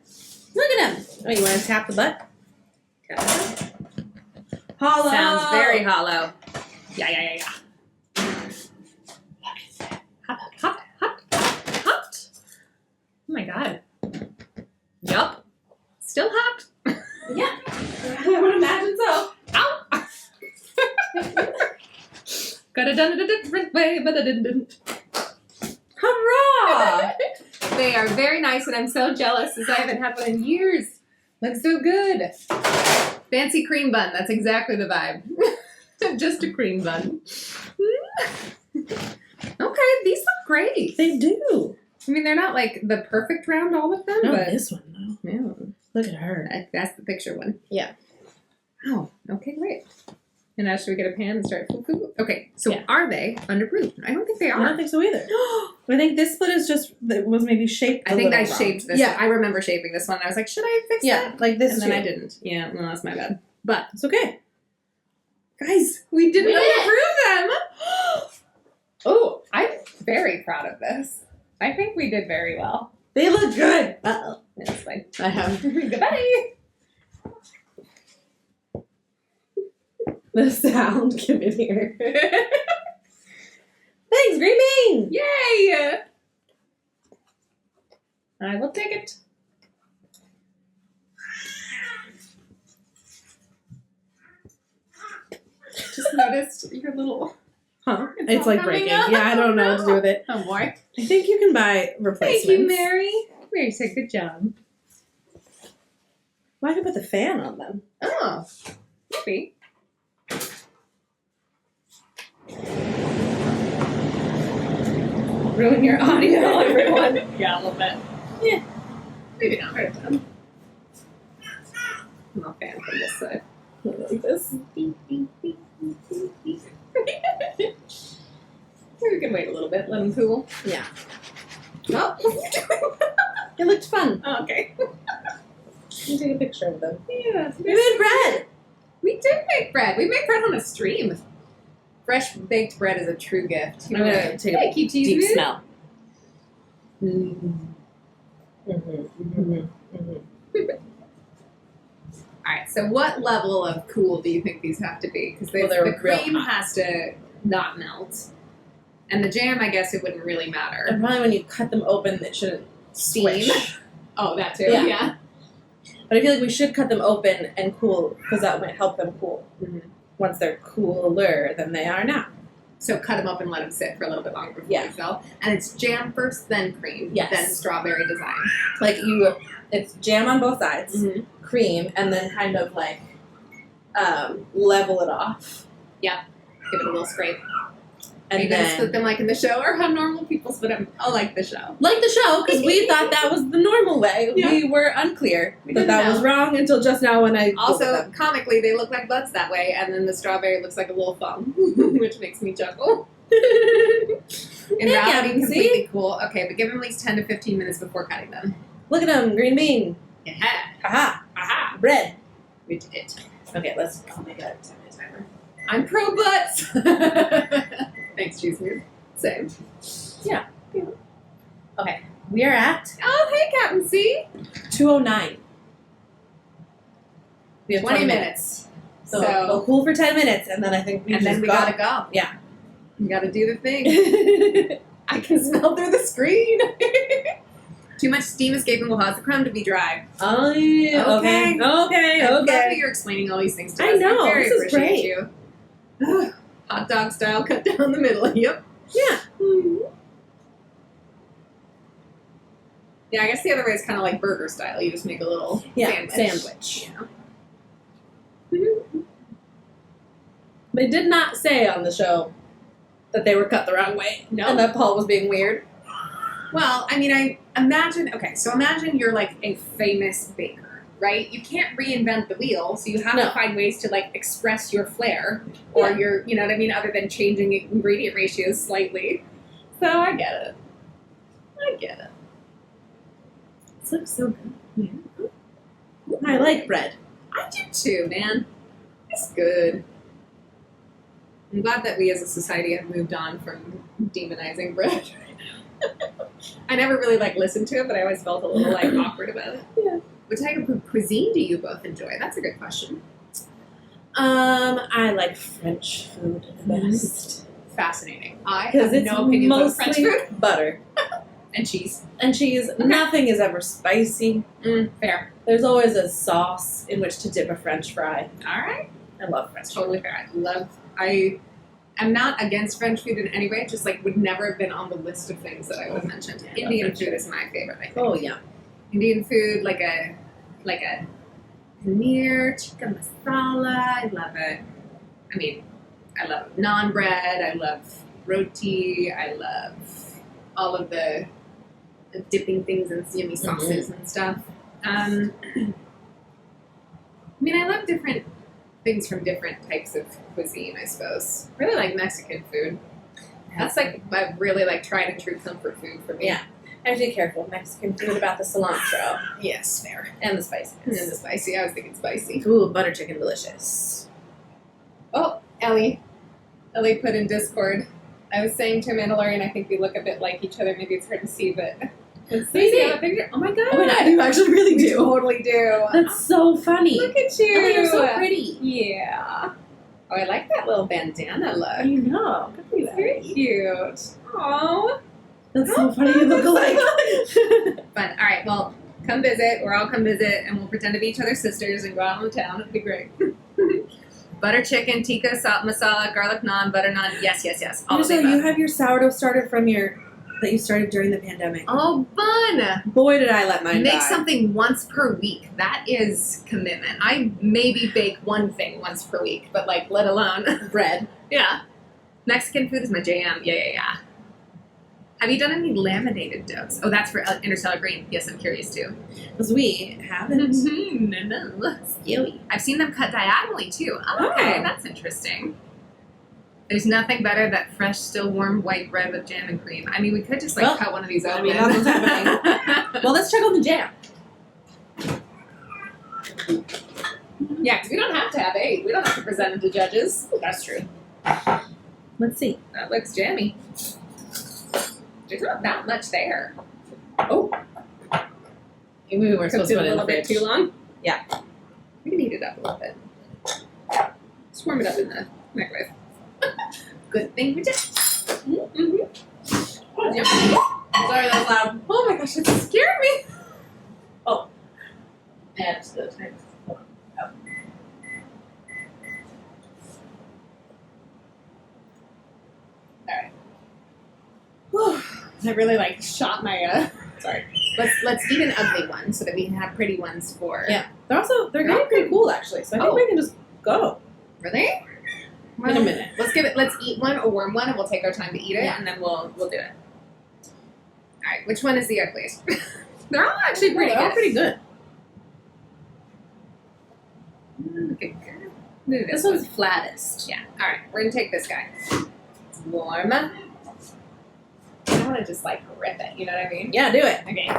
Look at them. Oh, you want to tap the butt? Hollow. Sounds very hollow. Yeah. Hot. Oh my god. Yup. Still hot. Yeah. I would imagine so. Ow! Could have done it a different way, but I didn't. Hurrah! They are very nice, and I'm so jealous as I haven't had one in years. Looks so good. Fancy cream bun. That's exactly the vibe. Just a cream bun. Okay, these look great. They do. I mean, they're not like the perfect round, all of them, No, but this one, though. yeah, Look at her. that's the picture one. Yeah. Oh, okay, great. And now should we get a pan and start? Okay, so Yeah. are they underproofed? I don't think they I are. don't think so either. I think this split is just, it was maybe shaped I think I little wrong. shaped this Yeah. one. I remember shaping this one. And I was like, should I fix Yeah, that? like this And then too. I didn't. Yeah, well, that's my bad. But, It's okay. guys, we didn't We did it. underproof them. Oh, I'm very proud of this. I think we did very well. They look good. Uh-oh. It's fine. I have Goodbye. the sound. Give it here. Thanks, Green Bean! Yay! I will take it. Just noticed your little... Huh? It's It's all like coming breaking. up. Yeah, I don't know what to do with it. Oh boy. I think you can buy replacements. Thank you, Mary. Mary said good job. Well, I can put the fan on them. Oh. Maybe. Ruin your audio, everyone. Yeah, a little bit. Yeah. Maybe not. Right then. I'm a fan from this side. Like this. We can wait a little bit, let them cool. Yeah. Oh, what are you doing? It looked fun. Oh, okay. Let me take a picture of them. Yeah. We made bread. We did make bread. We make bread on a stream. Fresh baked bread is a true gift. I'm gonna take a Thank you, deep Cheese. smell. Alright, so what level of cool do you think these have to be? Because Well, they're the real cream hot. has to not melt. And the jam, I guess it wouldn't really matter. And probably when you cut them open, it shouldn't Steam. squish. Oh, that too, Yeah. yeah. But I feel like we should cut them open and cool because that might help them cool. Mhm. Once they're cooler than they are now. So cut them up and let them sit for a little bit longer before Yeah. you sell. And it's jam first, then cream, Yes. then strawberry design. Like it's jam on both sides, Mhm. cream, and then kind of like level it off. Give it a little scrape. Are And you going to then split them like in the show, or how normal people split them? Oh, like the show. like the show, because we thought that was the normal way. Yeah. We were unclear. We But didn't that know. was wrong until just now when I Googled Also, them. comically, they look like butts that way, and then the strawberry looks like a little thumb, which makes me chuckle. In Yeah, reality, see? completely cool. Okay, but give them at least 10 to 15 minutes before cutting them. Look at them, green bean. Yeah. Haha. Aha. Bread. We did it. Okay, I'll make a 10-minute timer. I'm pro butts. Thanks, Cheese Mood. Same. Okay, we are at Oh, hey, Captain C. 2:09. We have 20 minutes. So we'll cool for 10 minutes, and then I think we and just then we go. gotta go. Yeah. We gotta do the thing. I can smell through the screen. Too much steam escaping will cause the crumb to be dry. Oh, yeah. Okay. Okay. I love that Okay. you're explaining all these things to I us. know, I very this is appreciate great. you. Hot dog style, cut down the middle. Yep. Yeah. Yeah, I guess the other way is kind of like burger style. You just make a little Sandwich. Yeah. They did not say on the show that they were cut the wrong way. No. And that Paul was being weird. Well, I mean, I imagine. Okay, so imagine you're like a famous baker, right? You can't reinvent the wheel, so you have No. to find ways to like express your flair or Yeah. your, you know what I mean, other than changing ingredient ratios slightly. So I get it. I get it. This looks so good. I like bread. I do too, man. It's good. I'm glad that we as a society have moved on from demonizing bread. I never really like listened to it, but I always felt a little like awkward about it. Yeah. What type of cuisine do you both enjoy? That's a good question. I like French food the best. Fascinating. I have Because it's no opinions on French mostly food butter. and cheese. And cheese. Nothing is ever spicy. Fair. There's always a sauce in which to dip a French fry. All right. I love French food. Totally fair. I am not against French food in any way. Just like would never have been on the list of things that I would have mentioned. Yeah, Indian French food is my favorite. I think. Oh, yeah. Indian food, like a paneer, tikka masala. I love it. I mean, I love naan bread. I love roti. I love all of the dipping things in yummy sauces and stuff. I mean, I love different things from different types of cuisine, I suppose. Really like Mexican food. That's like a really like tried and true comfort food for me. Yeah. I have to be careful. Mexican food about the cilantro Yes, fair. and the spices. And then the spicy. I was thinking spicy. Ooh, butter chicken delicious. Oh, Ellie put in Discord. I was saying to Mandalorian, I think we look a bit like each other. Maybe it's hard to see, but let's see. Maybe. That picture. Oh my god! Oh my god, you actually really We do. totally do. That's so funny. Look at you. Oh, you're so pretty. Yeah. Oh, I like that little bandana I look. know. Good for you. Very cute. Oh, That's so funny. You look alike. fun. All right, well, come visit. We're all come visit, and we'll pretend to be each other's sisters and go out in the town. It'll be great. Butter chicken, tikka, salt masala, garlic naan, butter naan. Yes, yes, yes. All of the You above. have your sourdough starter that you started during the pandemic. Oh, fun! Boy, did I let mine Make die. something once per week. That is commitment. I maybe bake one thing once per week, but like, let alone Bread. yeah. Mexican food is my jam. Yeah. Have you done any laminated doughs? Oh, that's for Interstellar Green. Yes, I'm curious too. Because we haven't. No. Yui. I've seen them cut diagonally too. Oh, okay, Oh. that's interesting. There's nothing better than fresh, still warm white bread with jam and cream. I mean, we could just like Well, cut one of these I open. mean, that's what's happening. Well, let's check on the jam. Yeah, because we don't have to have 8. We don't have to present them to judges. That's true. Let's see. That looks jammy. There's not that much there. Oh. Maybe we weren't supposed Cooked to it put a it in little the bit fridge. too long. Yeah. We can heat it up a little bit. Just warm it up in the microwave. Good thing we did. Mm-hmm. Sorry, that's loud. Oh my gosh, it scared me. Yeah, it's good. Thanks. I really like shot my sorry. Let's eat an ugly one so that we can have pretty ones for Yeah. They're getting pretty cool actually, so I think Oh. we can just go. Really? In a minute. Let's eat one, a warm one, and we'll take our time to eat it, Yeah. and then we'll do it. Alright, which one is the ugliest? They're all actually pretty They're all good. pretty good. Okay, good. Do This one's flattest. Yeah. Alright, we're gonna take this guy. It's warm. I don't want to just like rip it, you know what I mean? Yeah, do it. Okay.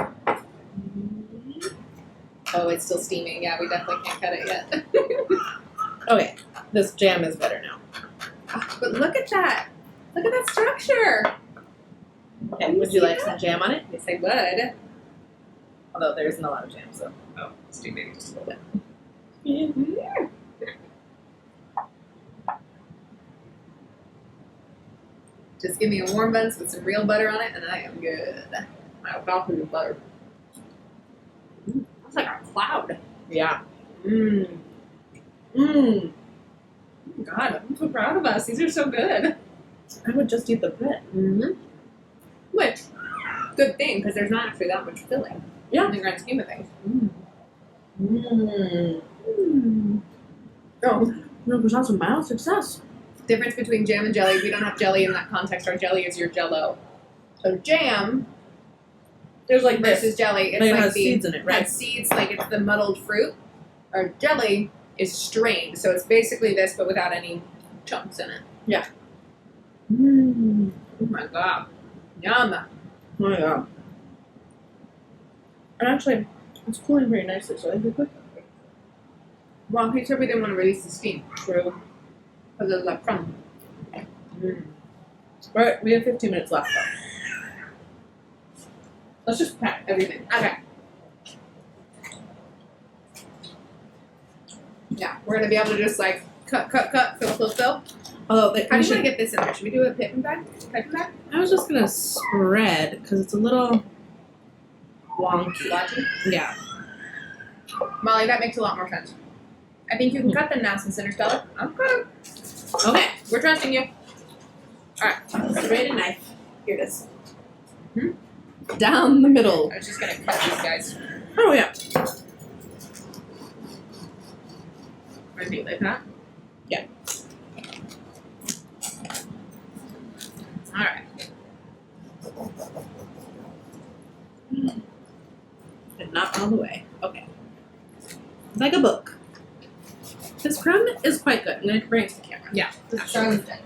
Oh, it's still steaming. Yeah, we definitely can't cut it yet. Okay. This jam is better now. But look at that. Look at that structure. Okay, would you like some jam on it? Yes, I would. Although there isn't a lot of jam, so. Oh, let's do maybe just a little bit. Yeah. Just give me a warm buns with some real butter on it, and I am good. I'll go for the butter. That's like a cloud. Yeah. Mmm. God, I'm so proud of us. These are so good. I would just eat the bread. Mm-hmm. Which, good thing, because there's not actually that much filling. Yeah. In the grand scheme of things. Oh, no, because that's a mild success. Difference between jam and jelly. We don't have jelly in that context. Our jelly is your jello. So jam There's like versus this. jelly, it's Like it like has the seeds in it, right? has seeds, like it's the muddled fruit. Our jelly is strained, so it's basically this, but without any chunks in it. Yeah. Oh my god, yum! Oh my god. And actually, it's cooling pretty nicely, so I think we're good. Well, he said we didn't want to release the steam True. because of the crumb. Alright, we have 15 minutes left though. Let's just pack everything. Okay. Yeah, we're gonna be able to just like cut, fill. Although, How do you want to get this in there? Should we do a piping bag? Piping bag? I was just gonna spread because it's a little wonky. Splotchy? Yeah. Molly, that makes a lot more sense. I think you can cut them now since Interstellar. Okay. Okay. We're trusting you. Serrated knife. Here it is. Hmm? Down the middle. I was just gonna cut these guys. Oh yeah. Maybe like that. Yeah. All right. And not all the way. Okay. Like a book. This crumb is quite good. I'm gonna bring it to the camera. Yeah. This crumb is good.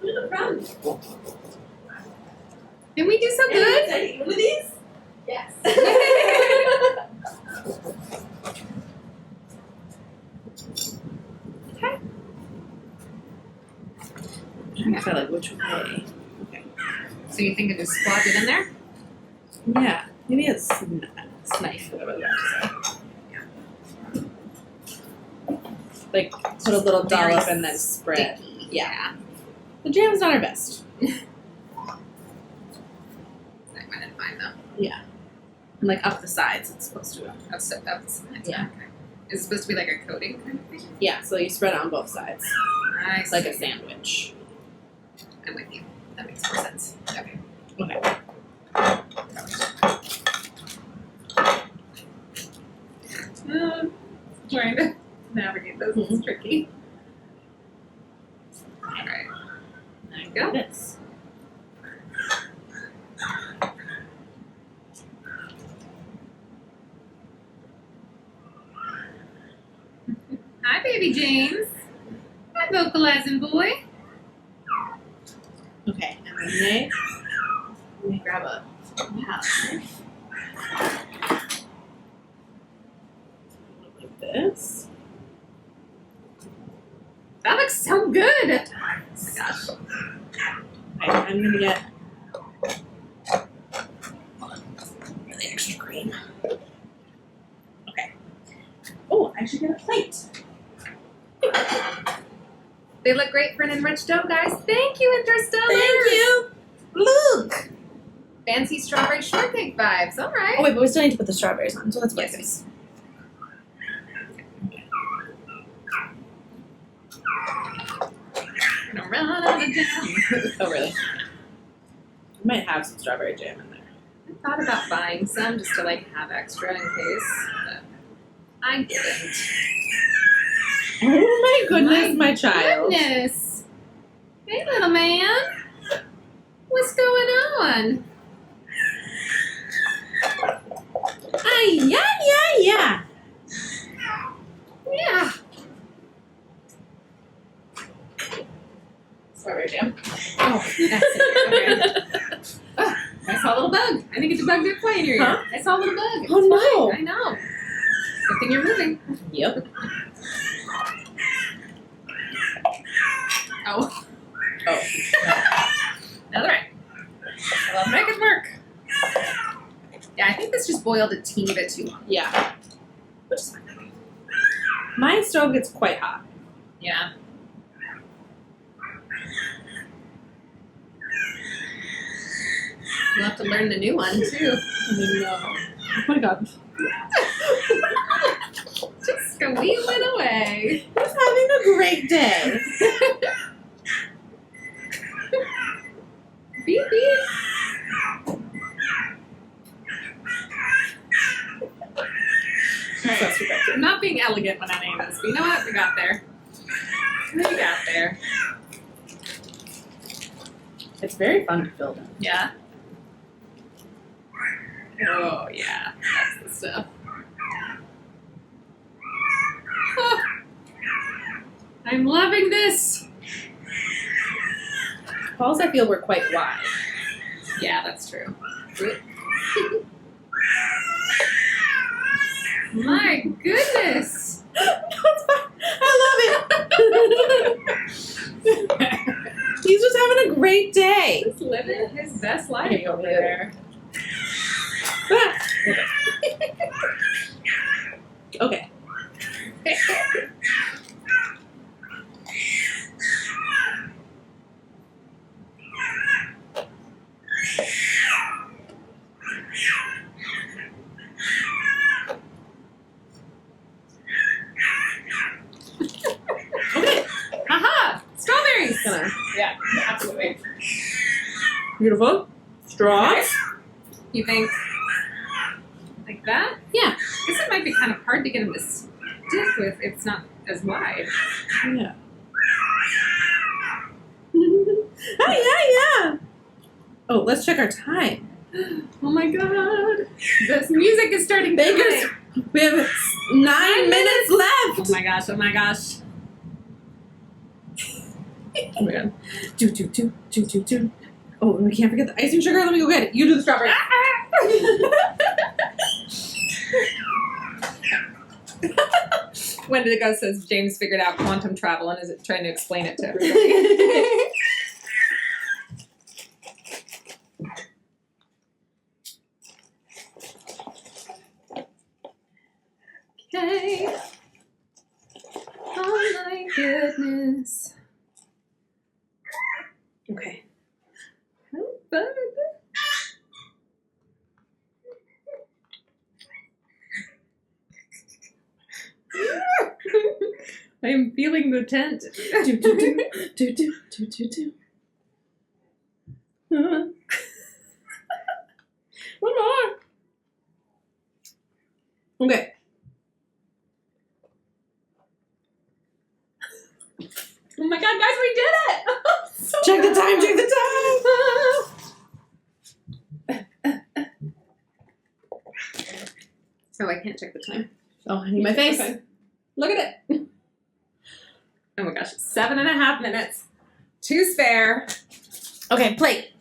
Look at the crumb. Did we do so good? Can I eat one of these? Yes. Okay. I'm trying to like which way. Okay. So you think I just splodge it in there? Yeah. Maybe a knife, whatever you have to say. Like, put a little dollop and then spread. Sticky. Yeah. The jam's not our best. I didn't find them. Yeah. And like up the sides, it's supposed to. Oh, so up the sides. Yeah. Okay. Is it supposed to be like a coating kind of thing? Yeah, so you spread it on both sides. Nice. Like a sandwich. I'm with you. That makes more sense. Okay. Okay. Trying to navigate this is tricky. Alright. There you go. This. Hi, baby James. Hi, vocalizing boy. Okay, and then let me grab a palette knife. Like this. That looks so good. Oh my gosh. Okay, I'm gonna get really extra green. Okay. Oh, I should get a plate. They look great for an enriched dough, guys. Thank you, Interstellar. Thank you. Look. Fancy strawberry shortcake vibes. All right. Oh wait, but we still need to put the strawberries on, so let's wait. Yes. Gonna run out of jam. Oh really? I might have some strawberry jam in there. I thought about buying some just to like have extra in case, but I didn't. Oh my goodness, my child. Goodness. Hey, little man. What's going on? Yeah. Yeah. Strawberry jam. Oh, that's it. Okay. Oh, I saw a little bug. I think it's a bug that's playing your ear. Huh? I saw a little bug. Oh, It's no. fine. I know. Good thing you're moving. Yep. Oh. Oh. That's all right. Well, make it work. Yeah, I think this just boiled a teeny bit too long. Yeah. Which is fine. My stove gets quite hot. Yeah. You'll have to learn the new one, too. No. Oh my god. Just go wheeling away. He's having a great day. Beep, beep. That's super cute. I'm not being elegant when I name this, but you know what? We got there. We got there. It's very fun to build in. Yeah. Oh, yeah. That's the stuff. Oh, I'm loving this. Balls, I feel, were quite wide. Yeah, that's true. My goodness. That's fine. I love it. He's just having a great day. He's living his best life Here you go, over baby. there. Ah. Okay. Okay. Aha! Strawberries! Gonna Yeah, absolutely. beautiful. Straws. Okay. You think like that? Yeah. I guess it might be kind of hard to get them to stick with if it's not as wide. Yeah. Yeah. Oh, let's check our time. Oh my god. This music is starting to Bakers, play. we have 9 minutes Oh left. my gosh, oh my gosh. Oh my god. Do. Oh, and we can't forget the icing sugar. Let me go get it. You do the strawberry. Wendigo says James figured out quantum travel and is trying to explain it to everybody. Okay. I am feeling the tent. Do, do, do, do, do, do, do, do. One more. Okay. Oh my god, guys, we did it! So Check the good. time, check the Oh, I can't check the time. Oh, I need my face. Okay. Look at it. Oh my gosh, 7.5 minutes. 2 spare. Okay, plate.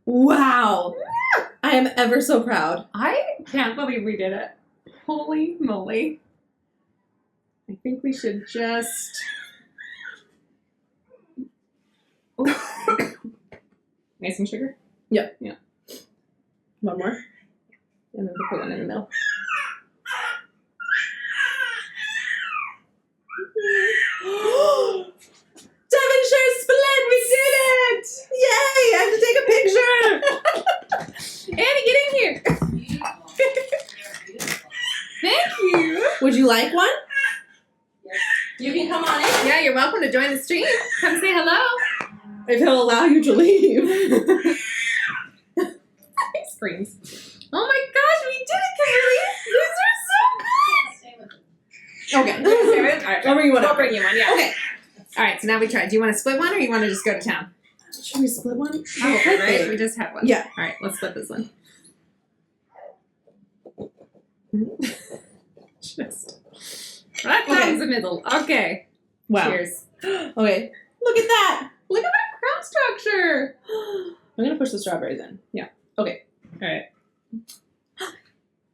Wow. I am ever so proud. I can't believe we did it. Holy moly. I think we should just... Icing sugar? Yep. Yeah. One more. And then put one in the middle. Devonshire split! We did it! Yay! I have to take a picture! Annie, get in here! Thank you! Would you like one? You can come on in. Yeah, you're welcome to join the stream. Come say hello. If he'll allow you to leave. He screams. Oh my gosh, we did it, Kimberly! These are so good! Okay. Alright, I'll bring you one. I'll bring you one, yeah. Okay. Alright, so now we try. Do you want to split one or you want to just go to town? Should we split one? Oh, right? We just had one. Yeah. Alright, let's split this one. Just. Right down the middle. Okay. Wow. Cheers. Okay. Look at that. Look at that crown structure. I'm gonna push the strawberries in. Yeah. Okay. Alright.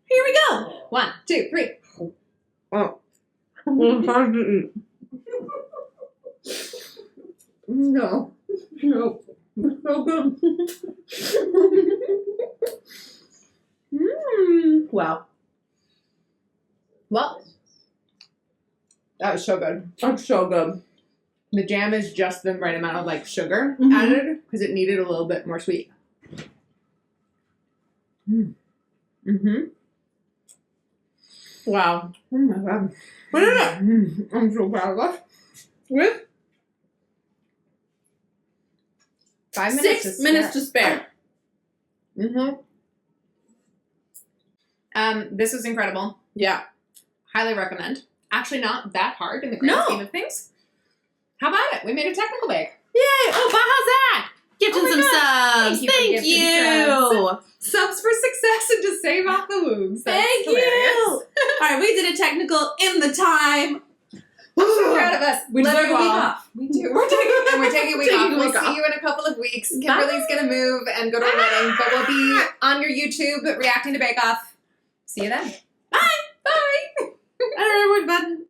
Here we go. 1, 2, 3. Oh. It's hard to eat. No. No. It's so good. Wow. Well, that was so good. That's so good. The jam is just the right amount of like sugar Mhm. added because it needed a little bit more sweet. Mm-hmm. Wow. Oh my god. What is it? I'm so proud of us. With 5 minutes. 6 minutes to spare. Mm-hmm. This was incredible. Yeah. Highly recommend. Actually, not that hard in the grand No. scheme of things. How about it? We made a technical bake. Yay! Oh, but how's that? Gifting Oh my some God. subs. Thank you for Thank gifting you. Subs for success and to save off the wounds. That's Thank hilarious. you. All right, we did a technical in the time. I'm so proud of us. We Love deserve you a week all. off. We do. We're taking a week Taking a off. We'll week off. see you in a couple of weeks. Kimberly's going to move and go to a wedding, but we'll be on your YouTube reacting to Bake Off. See you then. Bye. Bye. I don't know which button.